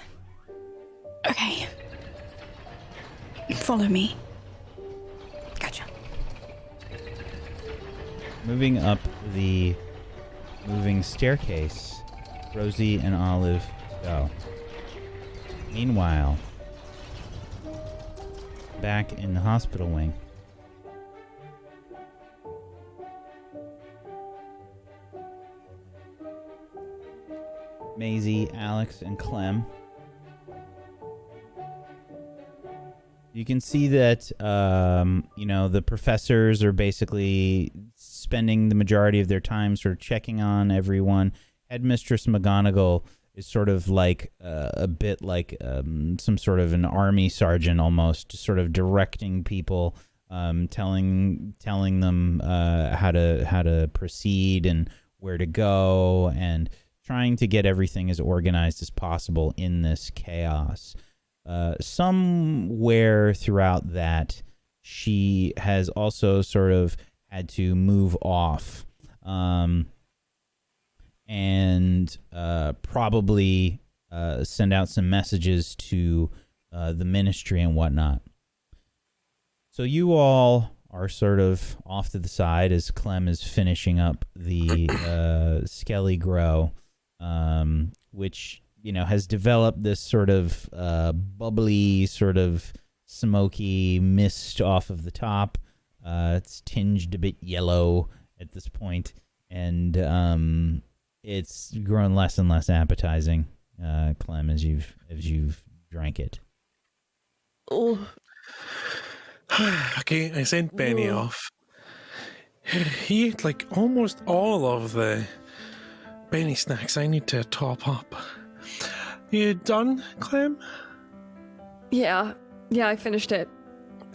Okay. Follow me. Gotcha. Moving up the moving staircase, Rosie and Olive go. Meanwhile, back in the hospital wing, Masie, Alex, and Clem. You can see that, the professors are basically spending the majority of their time sort of checking on everyone. Headmistress McGonagall is sort of like a bit like some sort of an army sergeant almost, just sort of directing people, telling them how to proceed and where to go, and trying to get everything as organized as possible in this chaos. Somewhere throughout that, she has also sort of had to move off, and probably send out some messages to the ministry and whatnot. So you all are sort of off to the side as Clem is finishing up the Skelly Grow, which has developed this sort of bubbly, sort of smoky mist off of the top. It's tinged a bit yellow at this point, and it's grown less and less appetizing, Clem, as you've drank it. Oh. Okay, I sent Benny off. He ate like almost all of the Benny snacks. I need to top up. You done, Clem? Yeah, I finished it.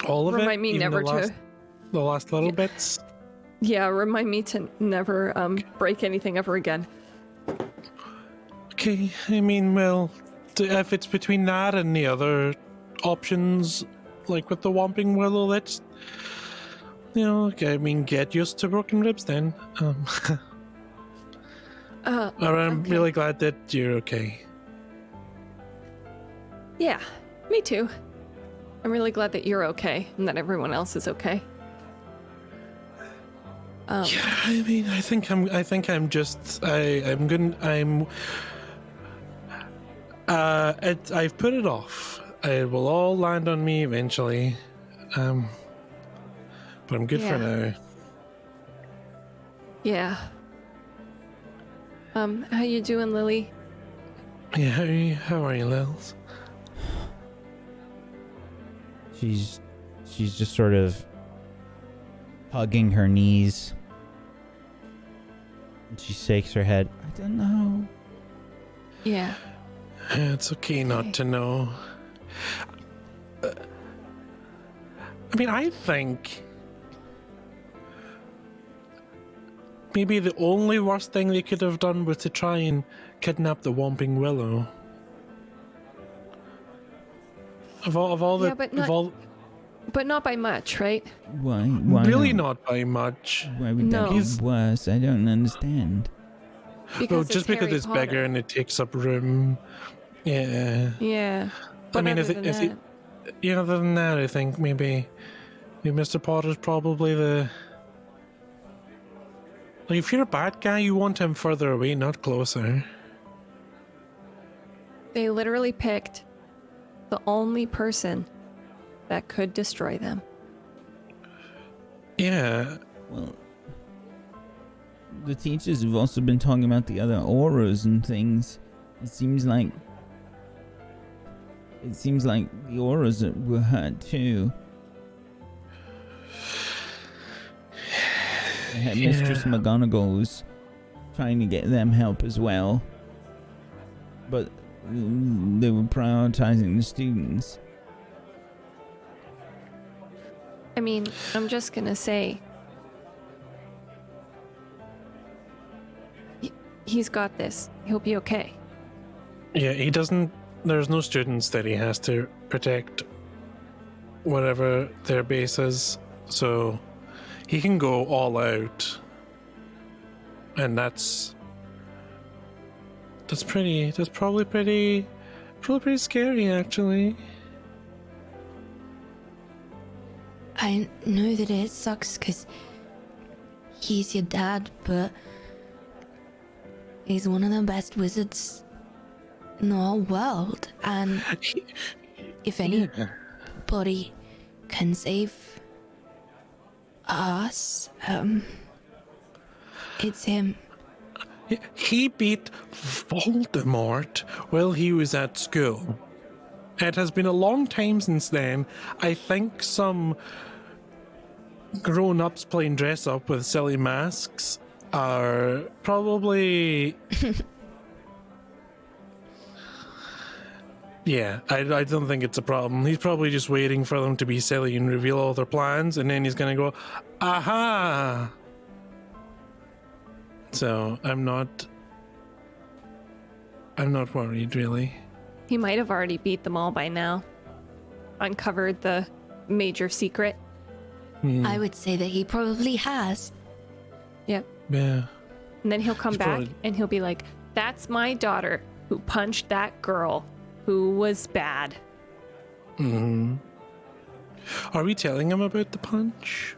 All of it? Remind me Even never to. The last little bits? Yeah, remind me to never break anything ever again. Okay, I mean, well, if it's between that and the other options, like with the Whomping Willow, let's, get used to broken ribs then. I'm really glad that you're okay. Yeah, me too. I'm really glad that you're okay and that everyone else is okay. Yeah, I mean, I've put it off. It will all land on me eventually. But I'm good for now. Yeah. How you doing, Lily? Yeah, how are you, Lils? She's just sort of hugging her knees. And she shakes her head. I don't know. Yeah. It's okay not to know. I mean, I think maybe the only worst thing they could have done was to try and kidnap the Whomping Willow. But not by much, right? Why really not by much. Why would that be worse? I don't understand. Because just because it's bigger and it takes up room. Yeah. Yeah. I mean, other than other than that, I think maybe Mr. Potter's probably the... Like, if you're a bad guy, you want him further away, not closer. They literally picked the only person that could destroy them. Yeah. Well, the teachers have also been talking about the other auras and things. It seems like the auras were hurt too. Mistress McGonagall was trying to get them help as well, but they were prioritizing the students. I mean, I'm just gonna say, he's got this. He'll be okay. Yeah, he doesn't... There's no students that he has to protect, whatever their base is, so he can go all out. And that's probably pretty scary, actually. I know that it sucks because he's your dad, but he's one of the best wizards in the whole world. And if anybody can save us, it's him. He beat Voldemort while he was at school. It has been a long time since then. I think some grown-ups playing dress-up with silly masks are probably... Yeah, I don't think it's a problem. He's probably just waiting for them to be silly and reveal all their plans, and then he's gonna go, aha! So, I'm not worried, really. He might have already beat them all by now. Uncovered the major secret. I would say that he probably has. Yep. Yeah. And then he'll come back probably... and he'll be like, that's my daughter who punched that girl who was bad. Mm-hmm. Are we telling him about the punch?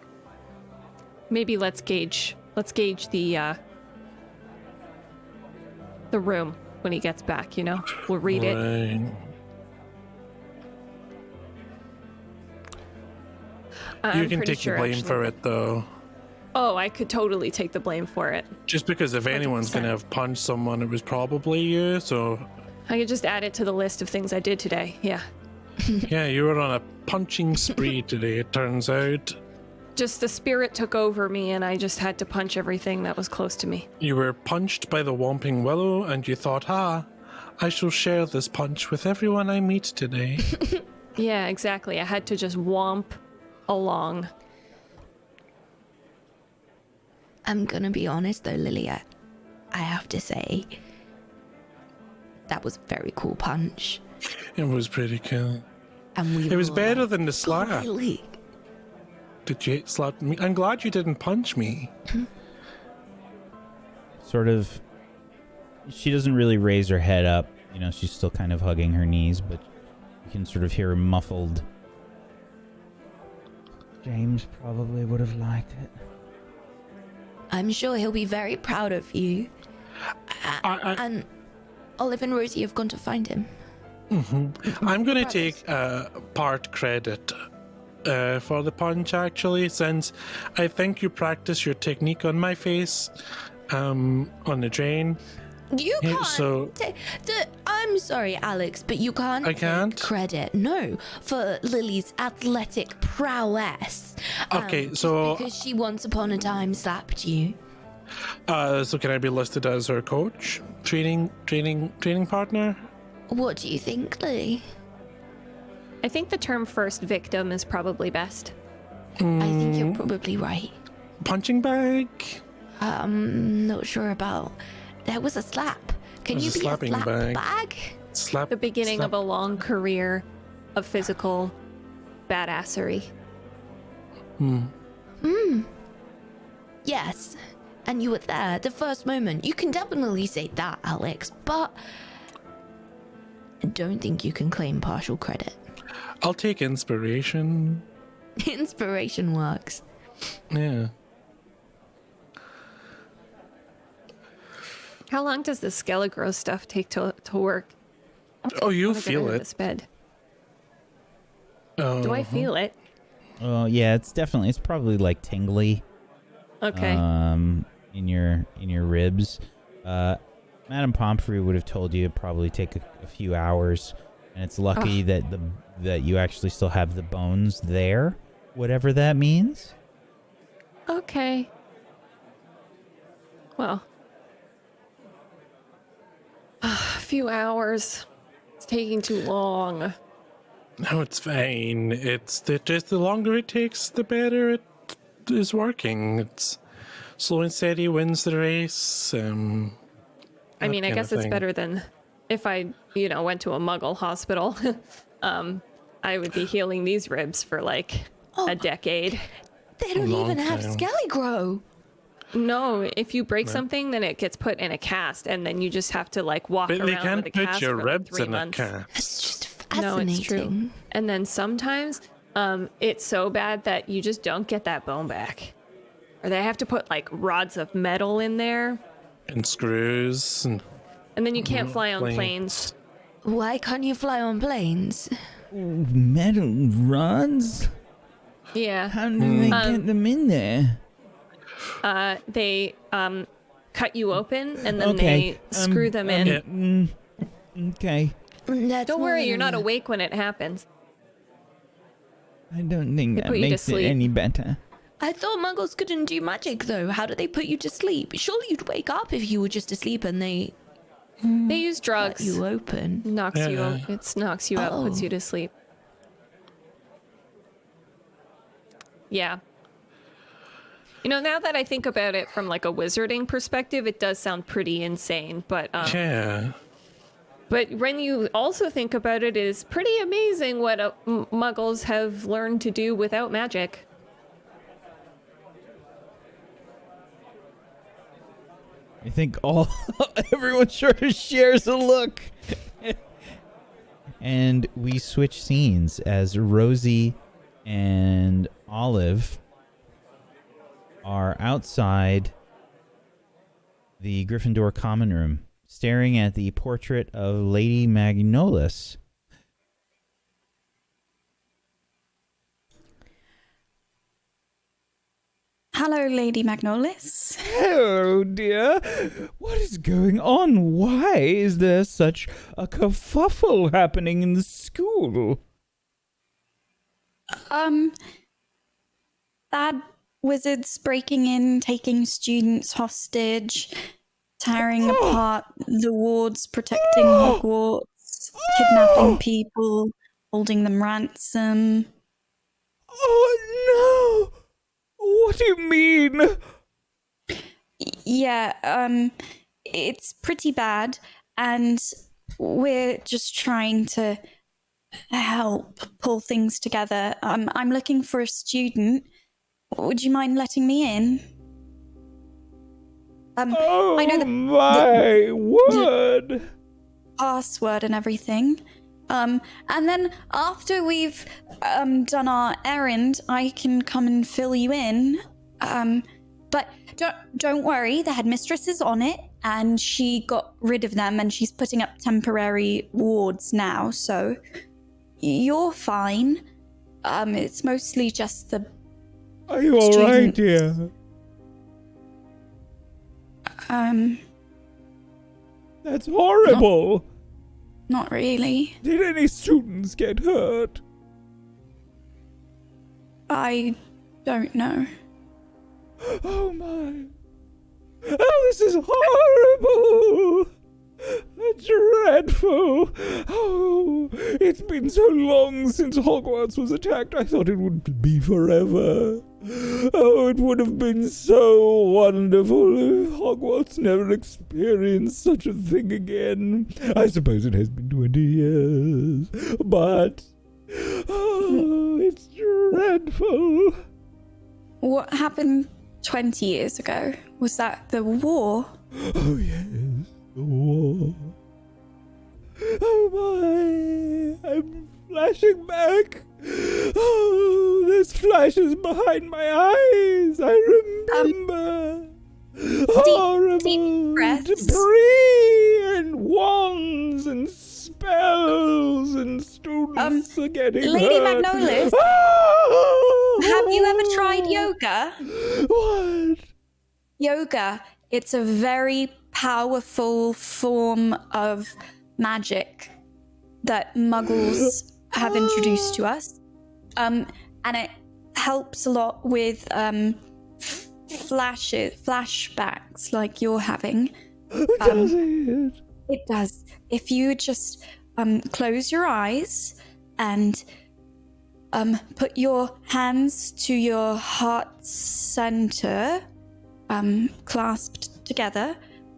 Maybe let's gauge the room when he gets back, you know? We'll read it. You can take the blame for it, though. Oh, I could totally take the blame for it. Just because if anyone's 100%. going to have punched someone, it was probably you, so... I could just add it to the list of things I did today, yeah. Yeah, you were on a punching spree today, it turns out. Just the spirit took over me and I just had to punch everything that was close to me. You were punched by the Whomping Willow and you thought, I shall share this punch with everyone I meet today. Yeah, exactly. I had to just whomp along. I'm gonna be honest though, Lily, I have to say, that was a very cool punch. It was pretty cool. And it was better than the slap. Lily. Did you slap me? I'm glad you didn't punch me. Sort of, she doesn't really raise her head up. You know, she's still kind of hugging her knees, but you can sort of hear her muffled. James probably would have liked it. I'm sure he'll be very proud of you. And Olive and Rosie have gone to find him. Mm-hmm. I'm going to take part credit for the punch, actually, since I think you practice your technique on my face on the train. You can't. So, I'm sorry, Alex, but you can't. I can't take credit. No, for Lily's athletic prowess. Okay, so because she once upon a time slapped you. So can I be listed as her coach, training partner? What do you think, Lily? I think the term first victim is probably best. I think you're probably right. Punching bag? Not sure about. There was a slap. Can you be a slap bag? Slap. The beginning of a long career of physical badassery. Yes. And you were there at the first moment. You can definitely say that, Alex, but I don't think you can claim partial credit. I'll take inspiration. Inspiration works. Yeah. How long does the Skelegro stuff take to work? Oh, you Wanna get feel out of it. This bed. Oh. Do I feel it? Oh yeah, it's probably like tingly. Okay. In your ribs. Madame Pomfrey would have told you it'd probably take a few hours, and it's lucky that you actually still have the bones there, whatever that means. Okay. Well. A few hours. It's taking too long. No, it's fine. It's that just the longer it takes, the better it is working. It's slow and steady wins the race. I mean, I guess it's better than if I, went to a Muggle hospital. I would be healing these ribs for like a decade. They don't even have Skelegro. No, if you break something, then it gets put in a cast, and then you just have to like walk But they around can't with a cast put your for like ribs 3 in months. a cast. It's just No, fascinating. it's true. And then sometimes it's so bad that you just don't get that bone back. Or they have to put like rods of metal in there. And screws. And then you can't fly on planes. Why can't you fly on planes? Metal rods? Yeah. How do they get them in there? They cut you open and then they screw them in. Okay. Don't worry, you're not awake when it happens. I don't think They that put you to makes it sleep. any better. I thought Muggles couldn't do magic, though. How do they put you to sleep? Surely you'd wake up if you were just asleep and they They use cut drugs. you open. Knocks you out. It knocks you out, puts you to sleep. Yeah. Now that I think about it from like a wizarding perspective, it does sound pretty insane, but Yeah. But when you also think about it, it's pretty amazing what Muggles have learned to do without magic. I think everyone sort of shares a look. And we switch scenes as Rosie and Olive are outside the Gryffindor common room, staring at the portrait of Lady Magnolis. Hello, Lady Magnolis. Hello, dear. What is going on? Why is there such a kerfuffle happening in the school? Bad wizards breaking in, taking students hostage, tearing apart the wards, protecting Hogwarts, kidnapping people, holding them ransom. Oh, no! What do you mean? Yeah, it's pretty bad, and we're just trying to help pull things together. I'm looking for a student. Would you mind letting me in? I know my word! Password and everything. And then after we've done our errand, I can come and fill you in. But don't worry, the headmistress is on it, and she got rid of them, and she's putting up temporary wards now, so you're fine. It's mostly just the. Are you all right, dear? That's horrible. Not really. Did any students get hurt? I don't know. Oh my. Oh, this is horrible. Dreadful. Oh, it's been so long since Hogwarts was attacked. I thought it would be forever. Oh, it would have been so wonderful if Hogwarts never experienced such a thing again. I suppose it has been 20 years, but oh, it's dreadful. What happened 20 years ago? Was that the war? Oh, yes, the war. Oh, my. I'm flashing back. Oh, There's flashes behind my eyes. I remember. Horrible deep breaths. debris and wands and spells and students are getting Lady hurt. Magnolis, have you ever tried yoga? What? Yoga. It's a very powerful form of magic that Muggles have introduced to us. And it helps a lot with flashbacks like you're having. Does it? It does. If you just close your eyes and put your hands to your heart center, clasped together,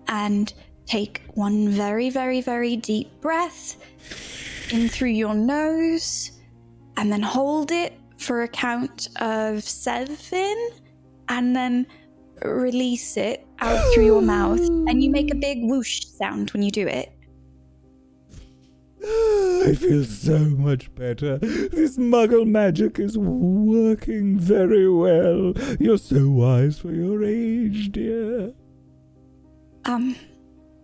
and take one very, very, very deep breath in through your nose, and then hold it for a count of 7, and then release it out through your mouth, and you make a big whoosh sound when you do it. I feel so much better. This muggle magic is working very well. You're so wise for your age, dear.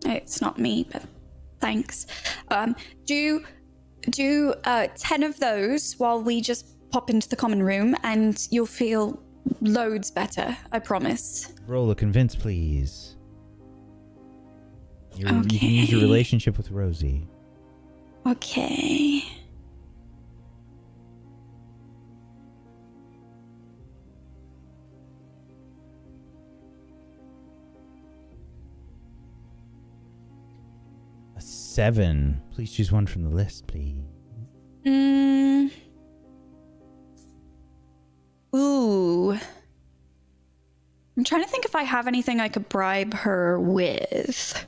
It's not me, but thanks. Do 10 of those while we just pop into the common room, and you'll feel loads better, I promise. Roll a convince, please. You Okay. can use your relationship with Rosie. Okay. A 7. Please choose one from the list, please. Ooh. I'm trying to think if I have anything I could bribe her with.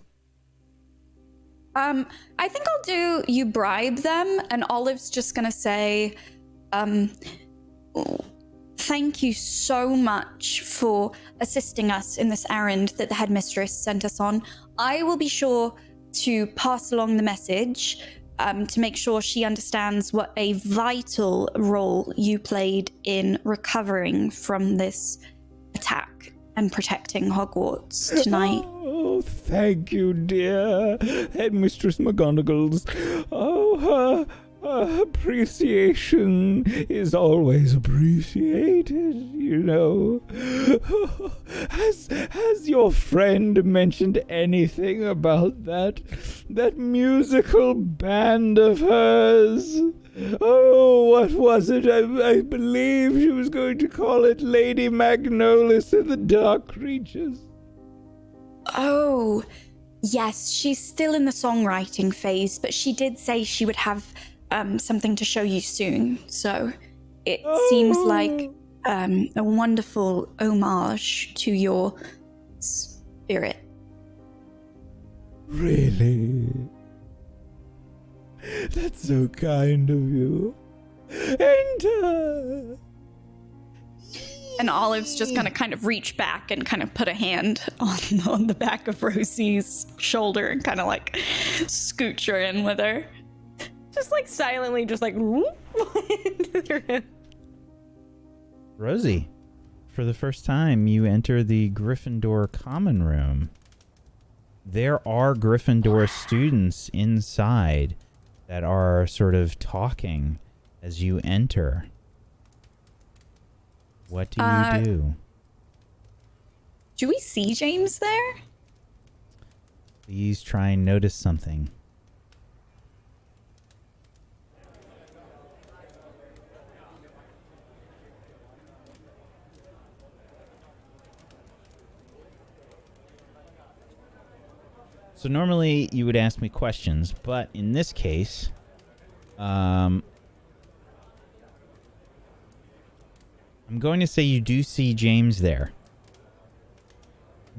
I think I'll do you bribe them, and Olive's just gonna say, thank you so much for assisting us in this errand that the headmistress sent us on. I will be sure to pass along the message to make sure she understands what a vital role you played in recovering from this attack and protecting Hogwarts tonight. Oh, thank you, dear Headmistress McGonagall's. Oh, her appreciation is always appreciated, you know. Has your friend mentioned anything about that musical band of hers? Oh, what was it? I believe she was going to call it Lady Magnolis and the Dark Creatures. Oh, yes, she's still in the songwriting phase, but she did say she would have something to show you soon. So it seems like a wonderful homage to your spirit. Really? That's so kind of you. Enter! And Olive's just gonna kind of reach back and kind of put a hand on the back of Rosie's shoulder and kind of like scooch her in with her. Just like silently, just like Rosie, for the first time, you enter the Gryffindor common room. There are Gryffindor students inside that are sort of talking as you enter. What do you do? Do we see James there? Please try and notice something. So normally you would ask me questions, but in this case, I'm going to say you do see James there.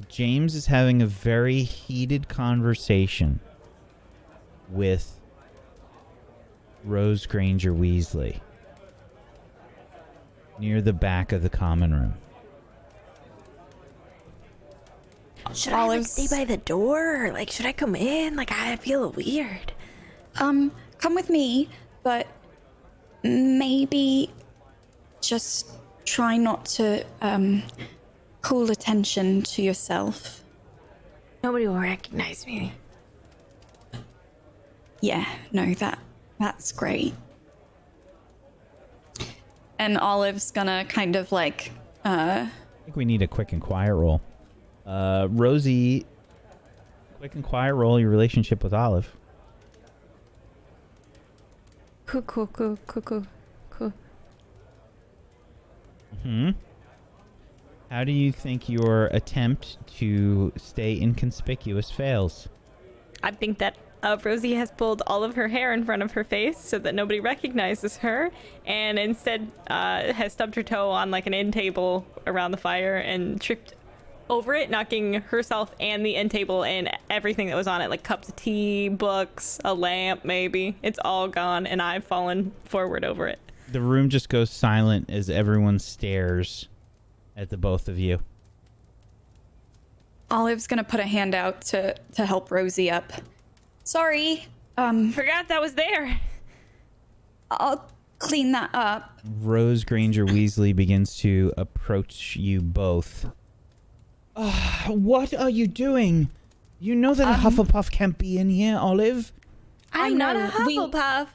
James is having a very heated conversation with Rose Granger Weasley near the back of the common room. Should I like stay by the door, or like should I come in? Like I feel weird. Come with me, but maybe just try not to call attention to yourself. Nobody will recognize me. Yeah, no, that's great. And Olive's gonna kind of like I think we need a quick and quiet roll. Rosie, quick and quiet roll your relationship with Olive. Cool. How do you think your attempt to stay inconspicuous fails? I think that Rosie has pulled all of her hair in front of her face so that nobody recognizes her, and instead has stubbed her toe on like an end table around the fire and tripped over it, knocking herself and the end table and everything that was on it, like cups of tea, books, a lamp maybe. It's all gone, and I've fallen forward over it. The room just goes silent as everyone stares at the both of you. Olive's gonna put a hand out to help Rosie up. Sorry. Forgot that was there. I'll clean that up. Rose Granger Weasley begins to approach you both. What are you doing? You know that a Hufflepuff can't be in here, Olive. I'm not a Hufflepuff.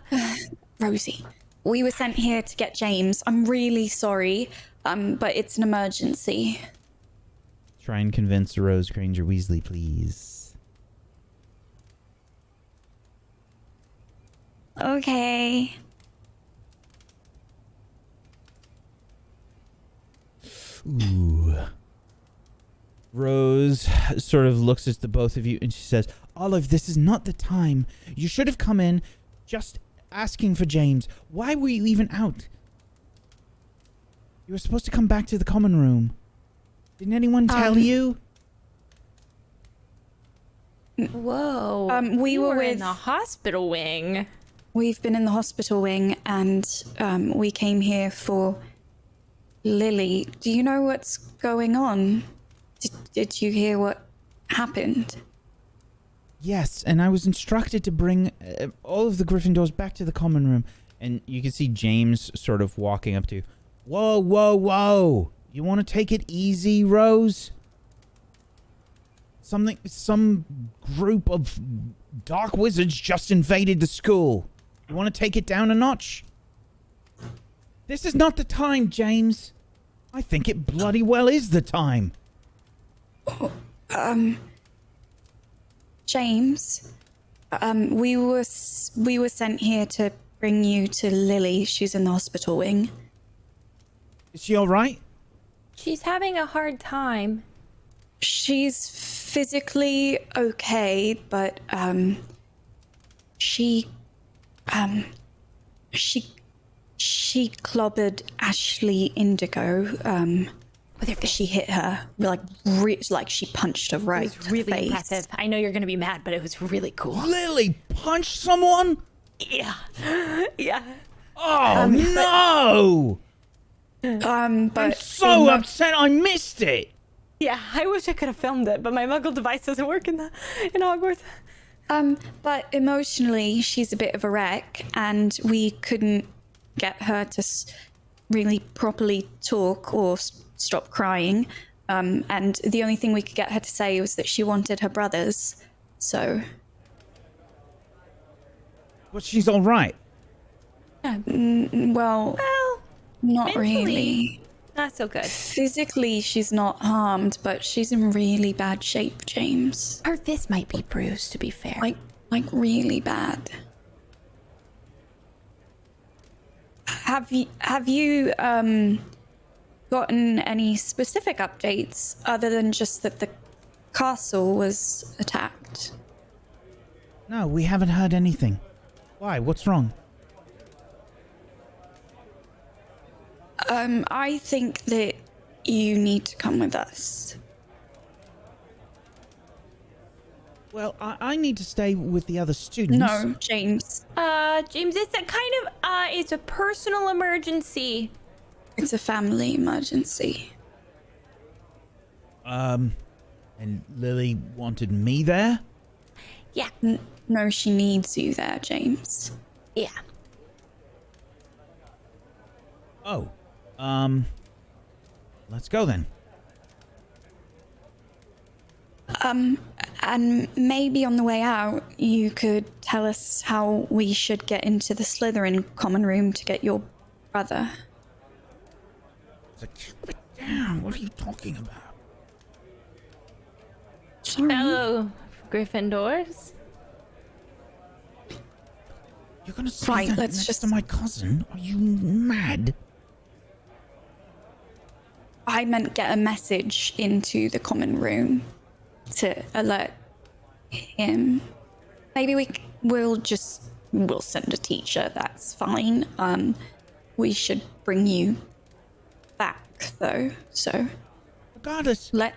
Rosie, we were sent here to get James. I'm really sorry, but it's an emergency. Try and convince Rose Granger Weasley, please. Okay. Ooh. Rose sort of looks at the both of you and she says, Olive, this is not the time. You should have come in just asking for James. Why were you even out? You were supposed to come back to the common room. Didn't anyone tell you? Whoa. We were in the hospital wing. We've been in the hospital wing, and we came here for Lily. Do you know what's going on? Did you hear what happened? Yes, and I was instructed to bring all of the Gryffindors back to the common room. And you can see James sort of walking up to you. Whoa, whoa, whoa. You want to take it easy, Rose? Some group of dark wizards just invaded the school. You want to take it down a notch? This is not the time, James. I think it bloody well is the time. James, we were sent here to bring you to Lily. She's in the hospital wing. Is she all right? She's having a hard time. She's physically okay, but she clobbered Ashley Indigo. She hit her like she punched her right. It was really face. impressive. I know you're gonna be mad, but it was really cool. Lily punched someone? Yeah. Yeah. Oh no! But I'm so upset I missed it. Yeah, I wish I could have filmed it, but my Muggle device doesn't work in Hogwarts. But emotionally, she's a bit of a wreck, and we couldn't get her to really properly talk or stop crying. And the only thing we could get her to say was that she wanted her brothers. So. But she's all right. Well, not mentally, really. Not so good. Physically, she's not harmed, but she's in really bad shape, James. Her fist might be bruised, to be fair. Like really bad. Have you gotten any specific updates other than just that the castle was attacked? No, we haven't heard anything. Why? What's wrong? I think that you need to come with us. Well, I need to stay with the other students. No, James. James, it's a kind of, it's a personal emergency. It's a family emergency. And Lily wanted me there? Yeah. No, she needs you there, James. Yeah. Oh. Let's go then. And maybe on the way out, you could tell us how we should get into the Slytherin common room to get your brother. Keep it down. What are you talking about? Sorry. Hello, Gryffindors. You're gonna say Right, that let's next just- to my cousin? Are you mad? I meant get a message into the common room to alert him. Maybe we'll send a teacher. That's fine. We should bring you back though. So Regardless, let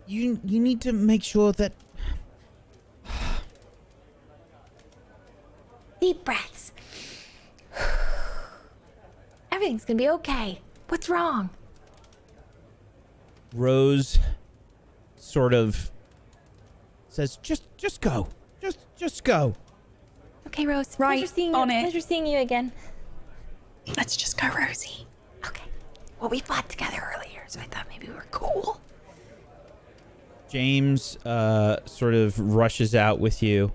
you need to make sure that Deep breaths. Everything's gonna be okay. What's wrong? Rose sort of says, just go. Just go. Okay, Rose. Right, Pleasure seeing on you. it. Pleasure seeing you again. let's just go, Rosie. Okay. Well, we fought together earlier, so I thought maybe we were cool. James sort of rushes out with you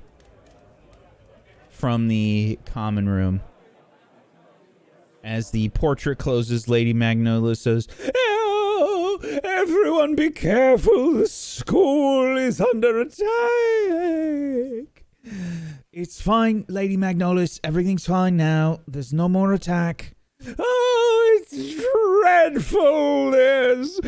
from the common room. As the portrait closes, Lady Magnolia says, "Oh, everyone be careful. The school is under attack." It's fine, Lady Magnolus. Everything's fine now. There's no more attack. Oh, it's dreadful. There's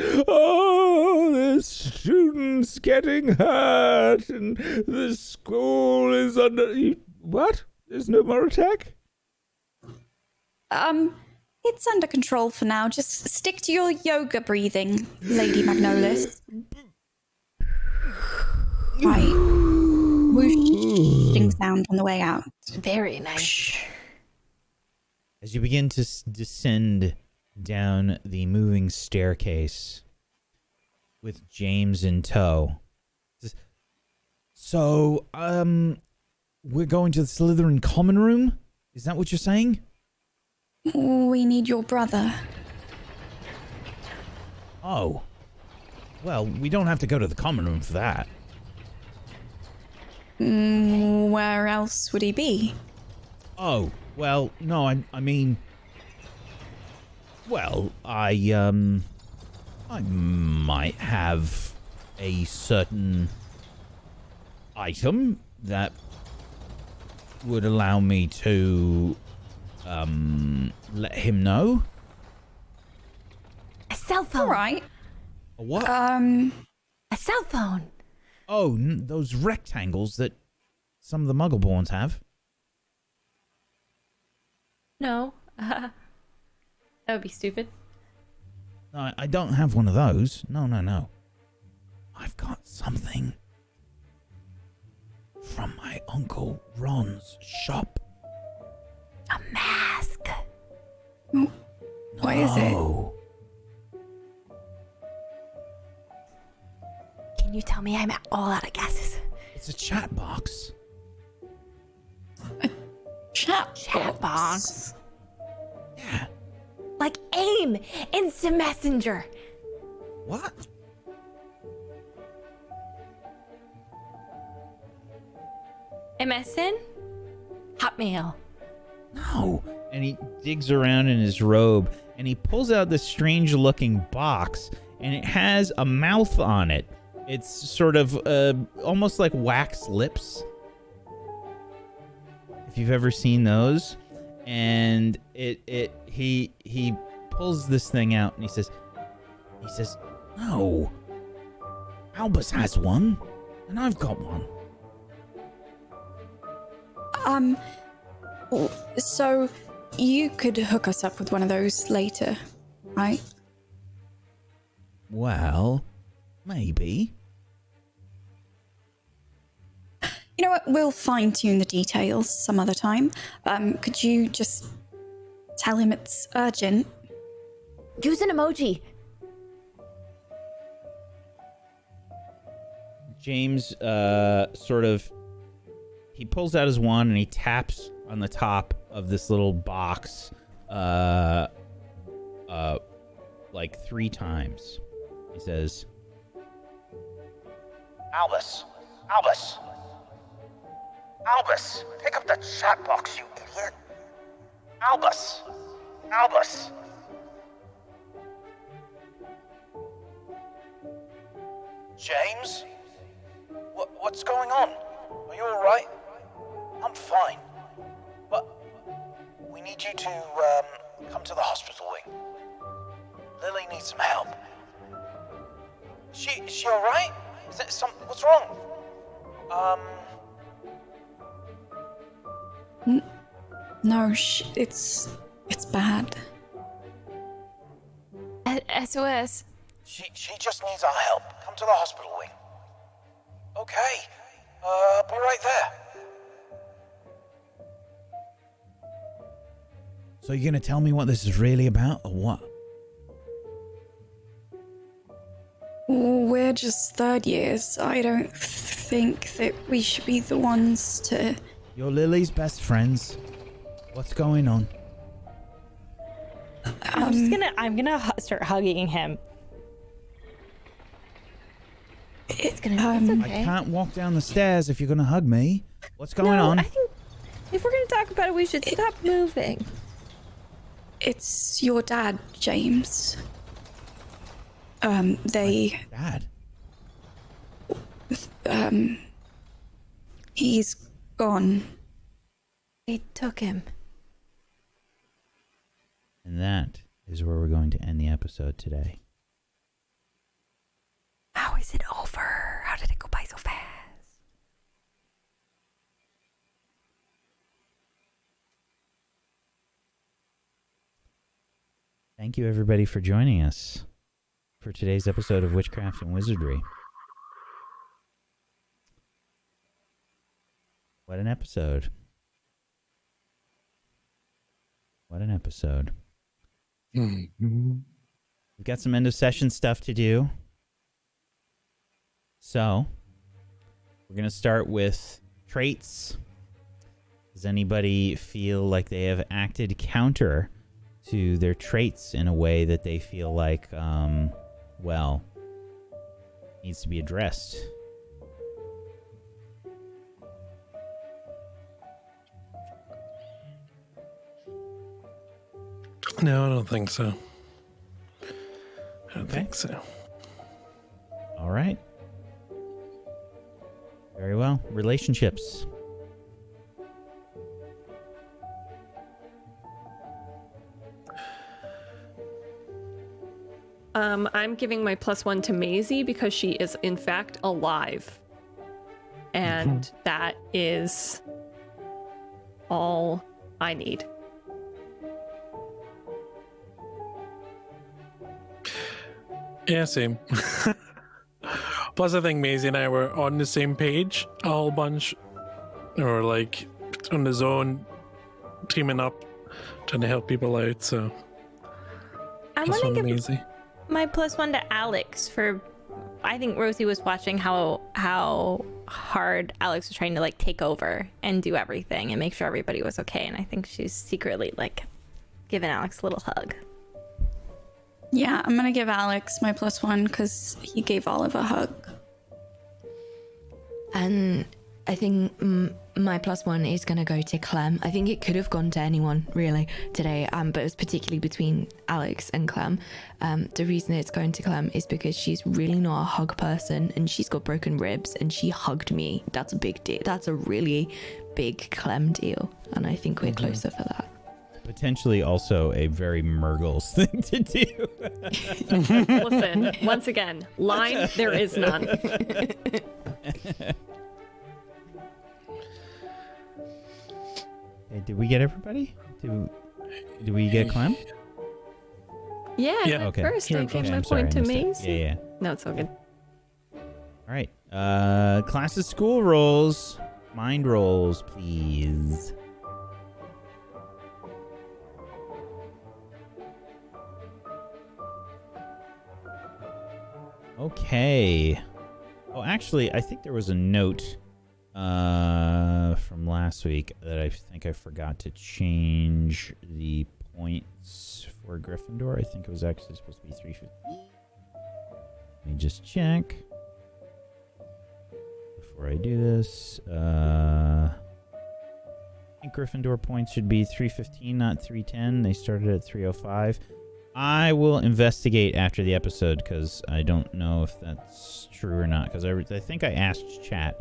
students getting hurt, and the school is under... What? There's no more attack? It's under control for now. Just stick to your yoga breathing, Lady Magnolis. Right. Whooshing sound on the way out. Very nice. As you begin to descend down the moving staircase with James in tow. So, we're going to the Slytherin common room? Is that what you're saying? We need your brother. Oh. Well, we don't have to go to the common room for that. Where else would he be? Oh, well, no, I mean... Well, I might have a certain item that would allow me to, let him know. A cell phone. All right. A what? A cell phone. Oh, those rectangles that some of the Muggleborns have. No. That would be stupid. No, I don't have one of those. No. I've got something from my Uncle Ron's shop. A mask. What is it? No. Can you tell me I'm all out of guesses? It's a chat box. Chat box. Yeah. Like AIM, Instant Messenger. What? MSN? Hotmail. No. And he digs around in his robe and he pulls out this strange looking box and it has a mouth on it. It's sort of almost like wax lips. If you've ever seen those. And he pulls this thing out and he says, "No. Albus has one and I've got one." So you could hook us up with one of those later, right? Well, maybe. You know what? We'll fine-tune the details some other time. Could you just tell him it's urgent? Use an emoji. James he pulls out his wand and he taps on the top of this little box of like 3 times. He says, Albus! Albus! Albus! Pick up the chat box, you idiot! Albus! Albus! James? What's going on? Are you alright? I'm fine. But we need you to come to the hospital wing. Lily needs some help. Is she alright? Is that what's wrong? No, it's bad. SOS. She just needs our help. Come to the hospital wing. Okay. I'll be right there. So you're gonna tell me what this is really about, or what? We're just third years. I don't think that we should be the ones to... You're Lily's best friends. What's going on? I'm gonna start hugging him. It's gonna be I can't walk down the stairs if you're gonna hug me. What's going on? I think if we're gonna talk about it, we should stop moving. It's your dad, James. Dad? He's gone. They took him. and that is where we're going to end the episode today. How is it over? How did it go by so fast? Thank you, everybody, for joining us for today's episode of Witchcraft and Wizardry. What an episode. What an episode. We've got some end of session stuff to do. So, we're going to start with traits. Does anybody feel like they have acted counter to their traits in a way that they feel like, well, needs to be addressed? No, I don't think so. I don't think so. All right. Very well. Relationships. I'm giving my +1 to Masie because she is in fact alive. And that is all I need. Yeah, same. Plus, I think Masie and I were on the same page a whole bunch. Or like on the zone, teaming up, trying to help people out, so. I'm Plus gonna one give Masie. my +1 to Alex for. I think Rosie was watching how hard Alex was trying to like take over and do everything and make sure everybody was okay. And I think she's secretly like giving Alex a little hug. Yeah, I'm gonna give Alex my +1 because he gave Olive a hug. And I think my +1 is going to go to Clem. I think it could have gone to anyone, really, today, but it was particularly between Alex and Clem. The reason it's going to Clem is because she's really not a hug person, and she's got broken ribs, and she hugged me. That's a big deal. That's a really big Clem deal, and I think we're closer for that. Potentially also a very Mirggles thing to do. Listen, once again, line, there is none. Hey, did we get everybody? Did we get Clem? Yeah, Okay. first I gave my I'm sorry, point to I missed Masie. it. Yeah. No, it's all good. All right. Class of school rolls. Mind rolls, please. Okay. Oh, actually, I think there was a note from last week that I think I forgot to change the points for Gryffindor. I think it was actually supposed to be 350. Let me just check before I do this. I think Gryffindor points should be 315, not 310. They started at 305. I will investigate after the episode because I don't know if that's true or not. Because I think I asked chat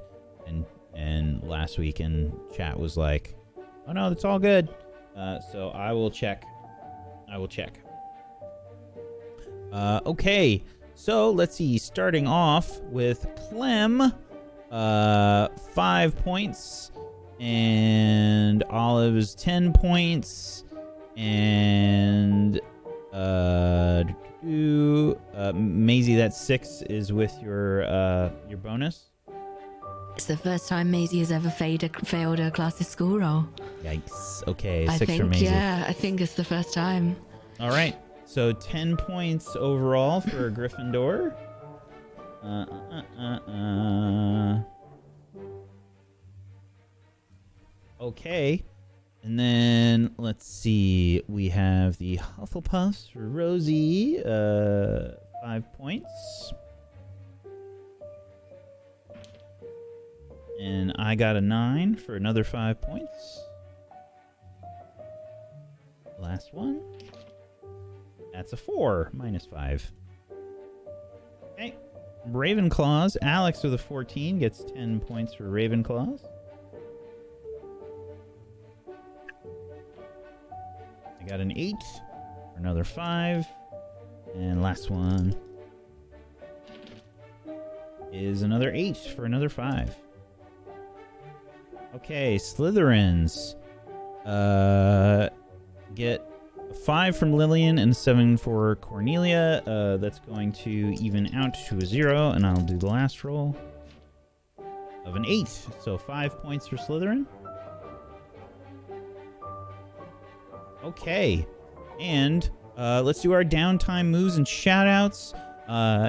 and last week, and chat was like, "Oh no, that's all good." So I will check. Okay, so let's see. Starting off with Clem, 5 points, and Olive's 10 points, and Masie, that 6 is with your bonus. It's the first time Masie has ever failed a class's school roll. Yikes. Okay, 6 for Masie. Yeah, I think it's the first time. All right, so 10 points overall for Gryffindor. Okay. And then, let's see, we have the Hufflepuffs for Rosie, 5 points. And I got a 9 for another 5 points. Last one. That's a 4, minus 5. Okay. Ravenclaws, Alex with a 14 gets 10 points for Ravenclaws. I got an 8 for another 5. And last one is another 8 for another 5. Okay, Slytherins get a 5 from Lillian and a 7 for Cornelia. That's going to even out to a 0, and I'll do the last roll of an 8. So 5 points for Slytherin. Okay, and let's do our downtime moves and shoutouts.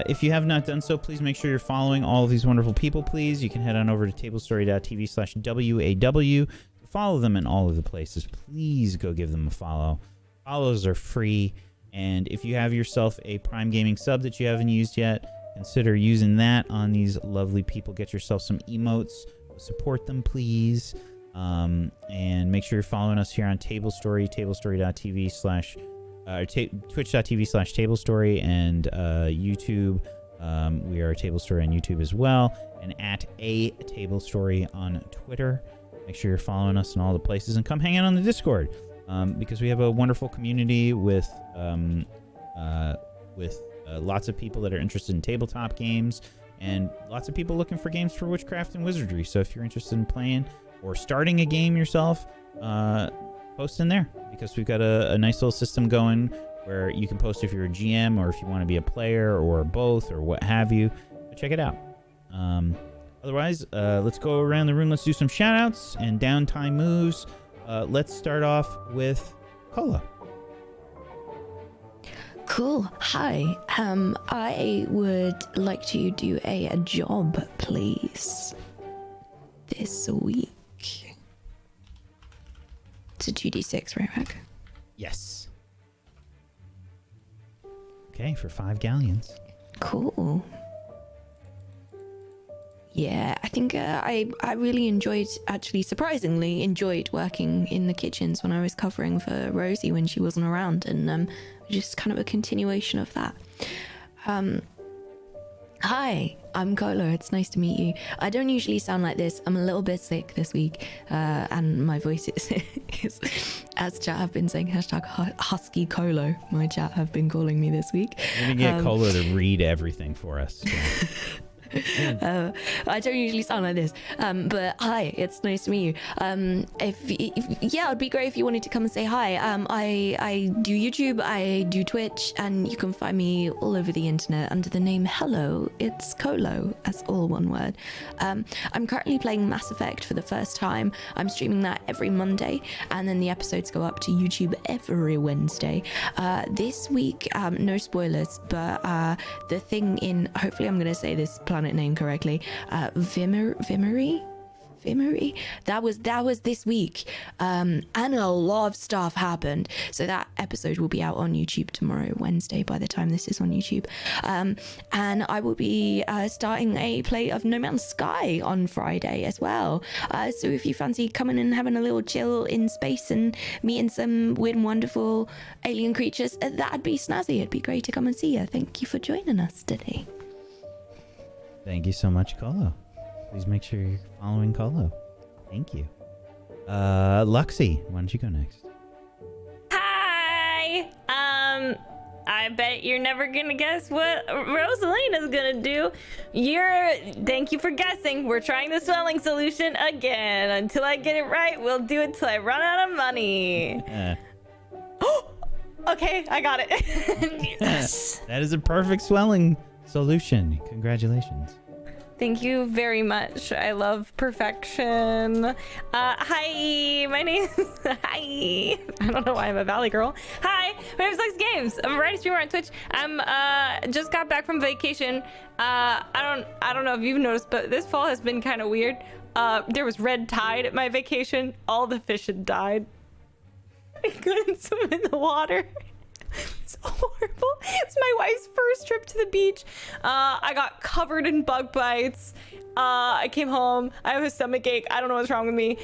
If you have not done so, please make sure you're following all of these wonderful people, please. You can head on over to tablestory.tv/WAW. Follow them in all of the places. Please go give them a follow. Follows are free, and if you have yourself a Prime Gaming sub that you haven't used yet, consider using that on these lovely people. Get yourself some emotes. Support them, please. And make sure you're following us here on Table Story, twitch.tv/tablestory, and YouTube. We are Table Story on YouTube as well, and at a Table Story on Twitter. Make sure you're following us in all the places, and come hang out on the Discord, because we have a wonderful community with lots of people that are interested in tabletop games, and lots of people looking for games for Witchcraft and Wizardry. So if you're interested in playing or starting a game yourself, post in there, because we've got a nice little system going where you can post if you're a GM or if you want to be a player or both or what have you. So check it out. Otherwise, let's go around the room. Let's do some shout outs and downtime moves. Let's start off with Cola. Cool. Hi. I would like to do a job, please, this week. It's a 2d6, right, Rack? Yes. Okay, for 5 galleons. Cool. Yeah, I think I really surprisingly enjoyed working in the kitchens when I was covering for Rosie when she wasn't around, and just kind of a continuation of that. Hi, I'm Kola. It's nice to meet you. I don't usually sound like this. I'm a little bit sick this week, and my voice is as chat have been saying, #Husky Colo. My chat have been calling me this week. We're gonna get Kola to read everything for us. So. I don't usually sound like this, but hi, it's nice to meet you. It'd be great if you wanted to come and say hi. I do YouTube, I do Twitch, and you can find me all over the internet under the name Hello, it's Colo, as all one word. I'm currently playing Mass Effect for the first time. I'm streaming that every Monday, and then the episodes go up to YouTube every Wednesday. This week, no spoilers, but the thing in, hopefully I'm going to say this planet name correctly, Vimmery, Infirmary. That was this week, and a lot of stuff happened. So that episode will be out on YouTube tomorrow, Wednesday, by the time this is on YouTube. And I will be starting a play of No Man's Sky on Friday as well. So if you fancy coming and having a little chill in space and meeting some weird and wonderful alien creatures, that'd be snazzy. It'd be great to come and see you. Thank you for joining us today. Thank you so much, Colo. Please make sure you're following Colo. Thank you. Luxie, why don't you go next? Hi! I bet you're never gonna guess what Rosalena's gonna do. Thank you for guessing. We're trying the swelling solution again. Until I get it right, we'll do it till I run out of money. Okay, I got it. Yes. That is a perfect swelling solution. Congratulations. Thank you very much. I love perfection. Hi, my name. Hi. I don't know why I'm a Valley girl. Hi, my name is Lex Games. I'm a variety streamer on Twitch. I'm just got back from vacation. I don't know if you've noticed, but this fall has been kind of weird. There was red tide at my vacation. All the fish had died. I couldn't swim in the water. It's horrible. It was my wife's first trip to the beach. I got covered in bug bites. I came home. I have a stomach ache. I don't know what's wrong with me.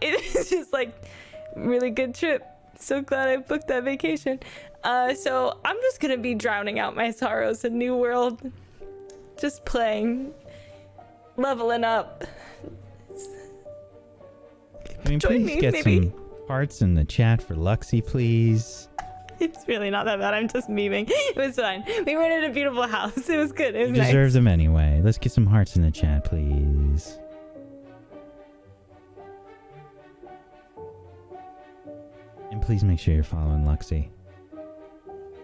It's just like really good trip. So glad I booked that vacation. So I'm just gonna be drowning out my sorrows in New World. Just playing, leveling up. I mean, Join please me, get maybe. some hearts in the chat for Luxie, please. It's really not that bad. I'm just memeing. It was fine. We were in a beautiful house. It was good. It was You nice. deserve them anyway. Let's get some hearts in the chat, please. And please make sure you're following Luxie.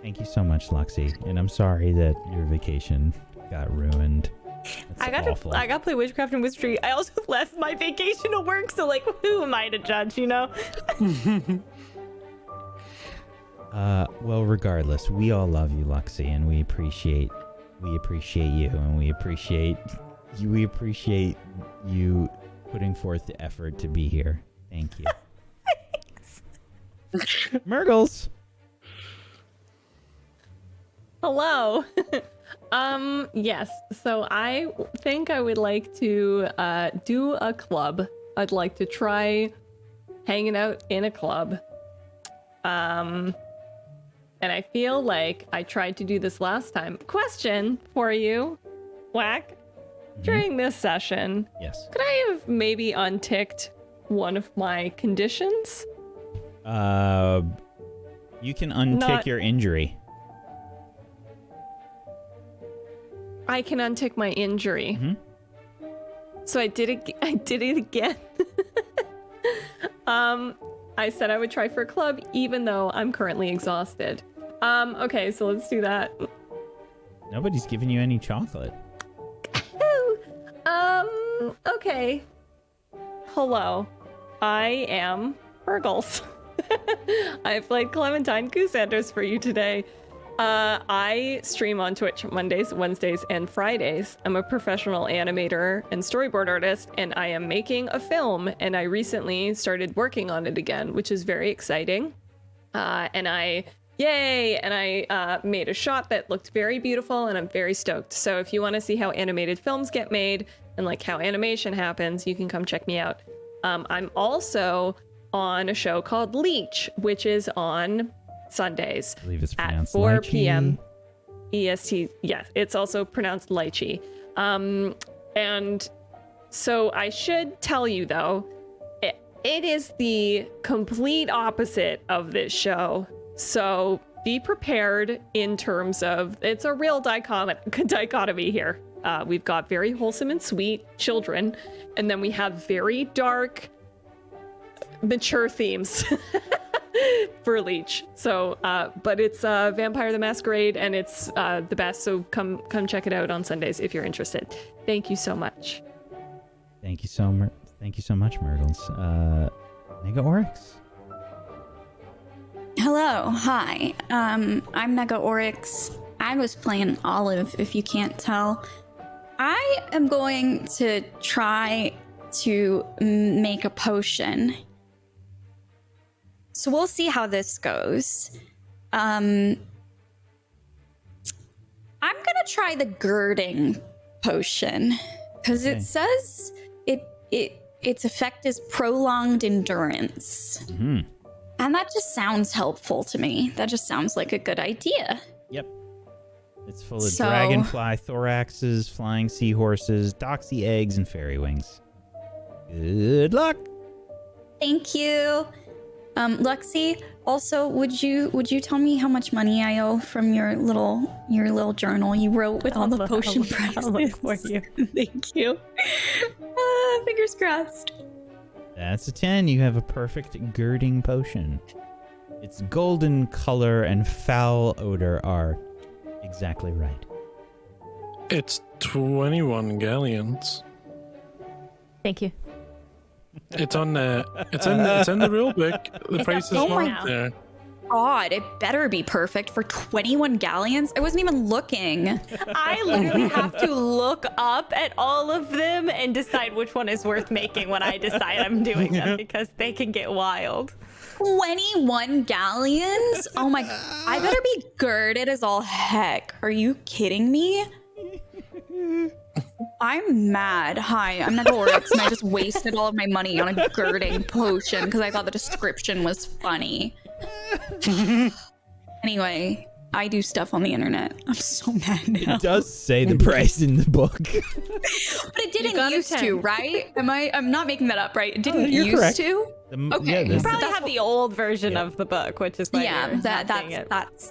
Thank you so much, Luxie. And I'm sorry that your vacation got ruined. I got to play Witchcraft and Wizardry. I also left my vacation to work, so like, who am I to judge, you know? Well, regardless, we all love you, Luxie, and we appreciate you, and we appreciate you putting forth the effort to be here. Thank you. Mirggles. Hello. Yes. So I think I would like to do a club. I'd like to try hanging out in a club. And I feel like I tried to do this last time. Question for you, Whack. During this session, Yes. could I have maybe unticked one of my conditions? You can untick your injury. I can untick my injury. Mm-hmm. So I did it again. I said I would try for a club even though I'm currently exhausted. Okay, so let's do that. Nobody's giving you any chocolate. Okay. Hello. I am Mirggles. I played Clementine Goosanders for you today. I stream on Twitch Mondays, Wednesdays, and Fridays. I'm a professional animator and storyboard artist, and I am making a film, and I recently started working on it again, which is very exciting. And I made a shot that looked very beautiful, and I'm very stoked. So if you want to see how animated films get made and like how animation happens, you can come check me out. I'm also on a show called Leech, which is on Sundays I believe it's at pronounced 4 lychee. p.m. EST. Yes, it's also pronounced lychee. And so I should tell you though, it is the complete opposite of this show. So be prepared in terms of, it's a real dichotomy here. We've got very wholesome and sweet children, and then we have very dark, mature themes for Leech. So, but it's Vampire the Masquerade, and it's the best. So come check it out on Sundays if you're interested. Thank you so much. Thank you so much, Mirggles. Nega Oryx. Hello, hi. I'm Nega Oryx. I was playing Olive, if you can't tell. I am going to try to make a potion. So we'll see how this goes. I'm gonna try the girding potion because it says its effect is prolonged endurance. Mm-hmm. And that just sounds helpful to me. That just sounds like a good idea. Yep. It's full of dragonfly thoraxes, flying seahorses, doxy eggs, and fairy wings. Good luck. Thank you. Lexi, also, would you tell me how much money I owe from your little journal you wrote with all the potion prices? I'll look for you. Thank you. Fingers crossed. That's a 10. You have a perfect girding potion. Its golden color and foul odor are exactly right. It's 21 galleons. Thank you. It's on the it's in the rule book. The price is not there. God, it better be perfect for 21 galleons. I wasn't even looking. I literally have to look up at all of them and decide which one is worth making when I decide I'm doing them because they can get wild. 21 galleons? Oh my god. I better be girded as all heck. Are you kidding me? I'm mad. Hi, I'm Megalorix, and I just wasted all of my money on a girding potion because I thought the description was funny. Anyway, I do stuff on the internet. I'm so mad now. It does say the price in the book. But it didn't used to, right? I'm not making that up, right? It didn't You're correct. to? Okay. You probably have the old version of the book, which is why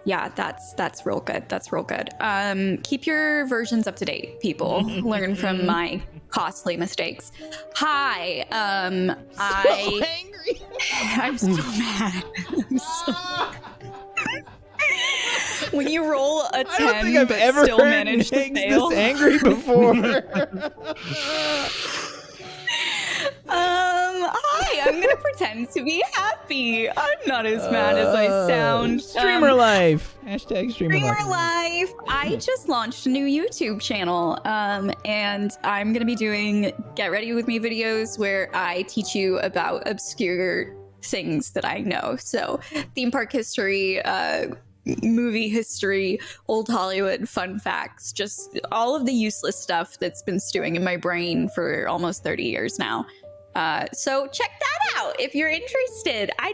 that's real good. That's real good. Keep your versions up to date, people. Learn from my costly mistakes. Hi. Angry. I'm so mad. When you roll a 10 I don't think I've but ever still heard manage to Meg's fail. this angry before. Hi, I'm gonna pretend to be happy. I'm not as mad as I sound. Streamer life. Hashtag streamer Streamer life. life. I just launched a new YouTube channel, and I'm gonna be doing Get Ready With Me videos where I teach you about obscure things that I know. So theme park history, movie history, old Hollywood fun facts, just all of the useless stuff that's been stewing in my brain for almost 30 years now. So check that out if you're interested. I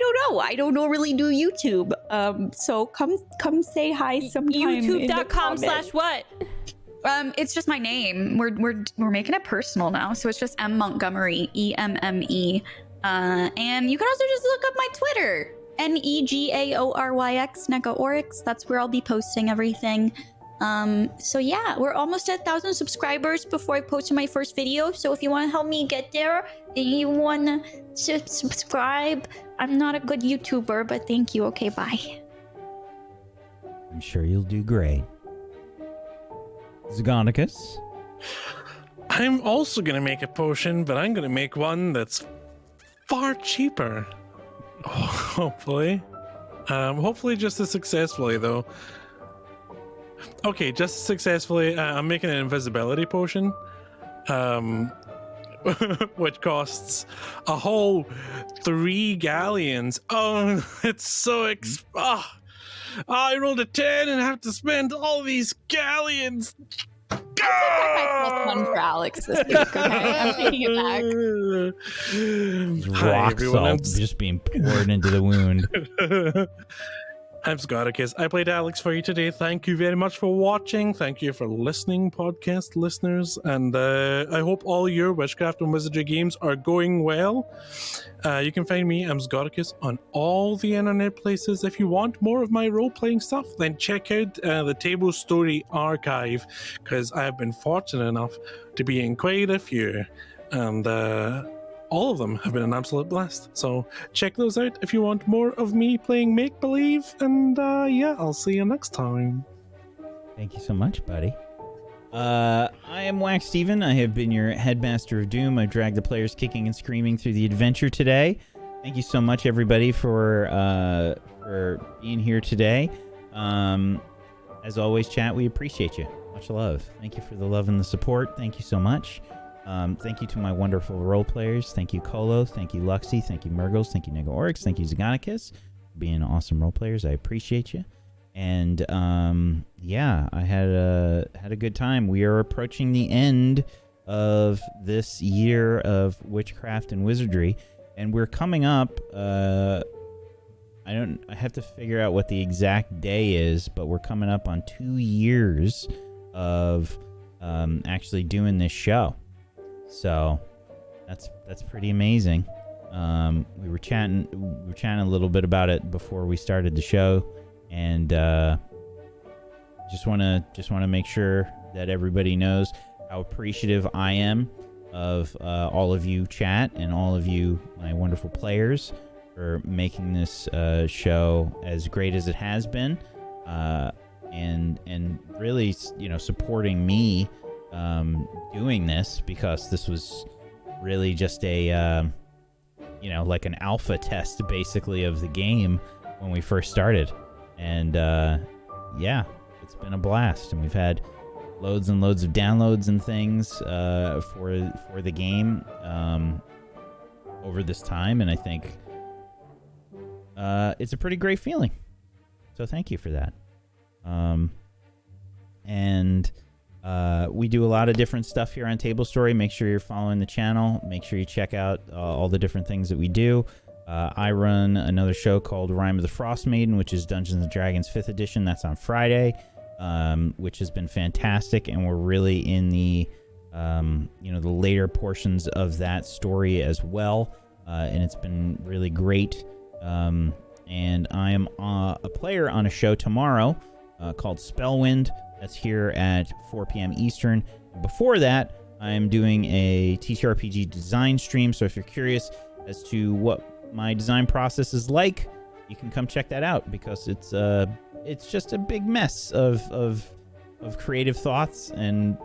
don't know really do YouTube. So come say hi sometime. YouTube.com/what? It's just my name. We're making it personal now, so it's just M Montgomery, EMME. And you can also just look up my Twitter, NEGAORYX, Negaorix. That's where I'll be posting everything. So yeah, we're almost at 1,000 subscribers before I post my first video. So if you want to help me get there and you want to subscribe, I'm not a good YouTuber, but thank you. Okay, bye. I'm sure you'll do great. Zagonicus? I'm also gonna make a potion, but I'm gonna make one that's far cheaper. Oh, hopefully. Hopefully just as successfully, though. Okay, just as successfully, I'm making an invisibility potion. Which costs a whole 3 galleons. Oh, it's so I rolled a 10 and have to spend all these galleons. I'll take back my +1 for Alex this week, okay? I'm taking it back. Rock salt just being poured into the wound. I'm Scoticus. I played Alex for you today. Thank you very much for watching. Thank you for listening, podcast listeners. And I hope all your Witchcraft and Wizardry games are going well. You can find me, I'm Scoticus, on all the internet places. If you want more of my role-playing stuff, then check out the Table Story Archive, because I have been fortunate enough to be in quite a few. And all of them have been an absolute blast. So check those out if you want more of me playing make-believe. And yeah, I'll see you next time. Thank you so much, buddy. I am Wax Steven. I have been your Headmaster of Doom. I dragged the players kicking and screaming through the adventure today. Thank you so much, everybody, for being here today. As always, chat, we appreciate you. Much love. Thank you for the love and the support. Thank you so much. Thank you to my wonderful role players. Thank you, Kolo. Thank you, Luxie. Thank you, Mirggles. Thank you, Nego Oryx. Thank you, Zagonicus, for being awesome role players. I appreciate you. And yeah, I had a good time. We are approaching the end of this year of Witchcraft and Wizardry, and we're coming up. I have to figure out what the exact day is, but we're coming up on 2 years of actually doing this show. So that's pretty amazing. We were chatting a little bit about it before we started the show, and just want to make sure that everybody knows how appreciative I am of all of you chat and all of you, my wonderful players, for making this show as great as it has been, and really, supporting me doing this, because this was really just a like an alpha test basically of the game when we first started, and yeah, it's been a blast, and we've had loads and loads of downloads and things for the game over this time, and I think it's a pretty great feeling. So thank you for that. And we do a lot of different stuff here on Table Story. Make sure you're following the channel. Make sure you check out all the different things that we do. I run another show called Rime of the Frost Maiden, which is Dungeons & Dragons 5th edition. That's on Friday, which has been fantastic, and we're really in the the later portions of that story as well, and it's been really great. And I am a player on a show tomorrow called Spellwind. That's here at 4 p.m. Eastern. And before that, I'm doing a TTRPG design stream, so if you're curious as to what my design process is like, you can come check that out, because it's just a big mess of creative thoughts, and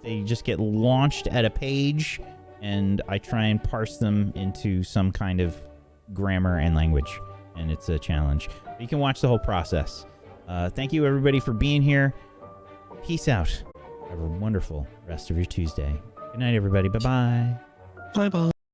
they just get launched at a page, and I try and parse them into some kind of grammar and language, and it's a challenge. But you can watch the whole process. Thank you, everybody, for being here. Peace out. Have a wonderful rest of your Tuesday. Good night, everybody. Bye-bye. Bye-bye.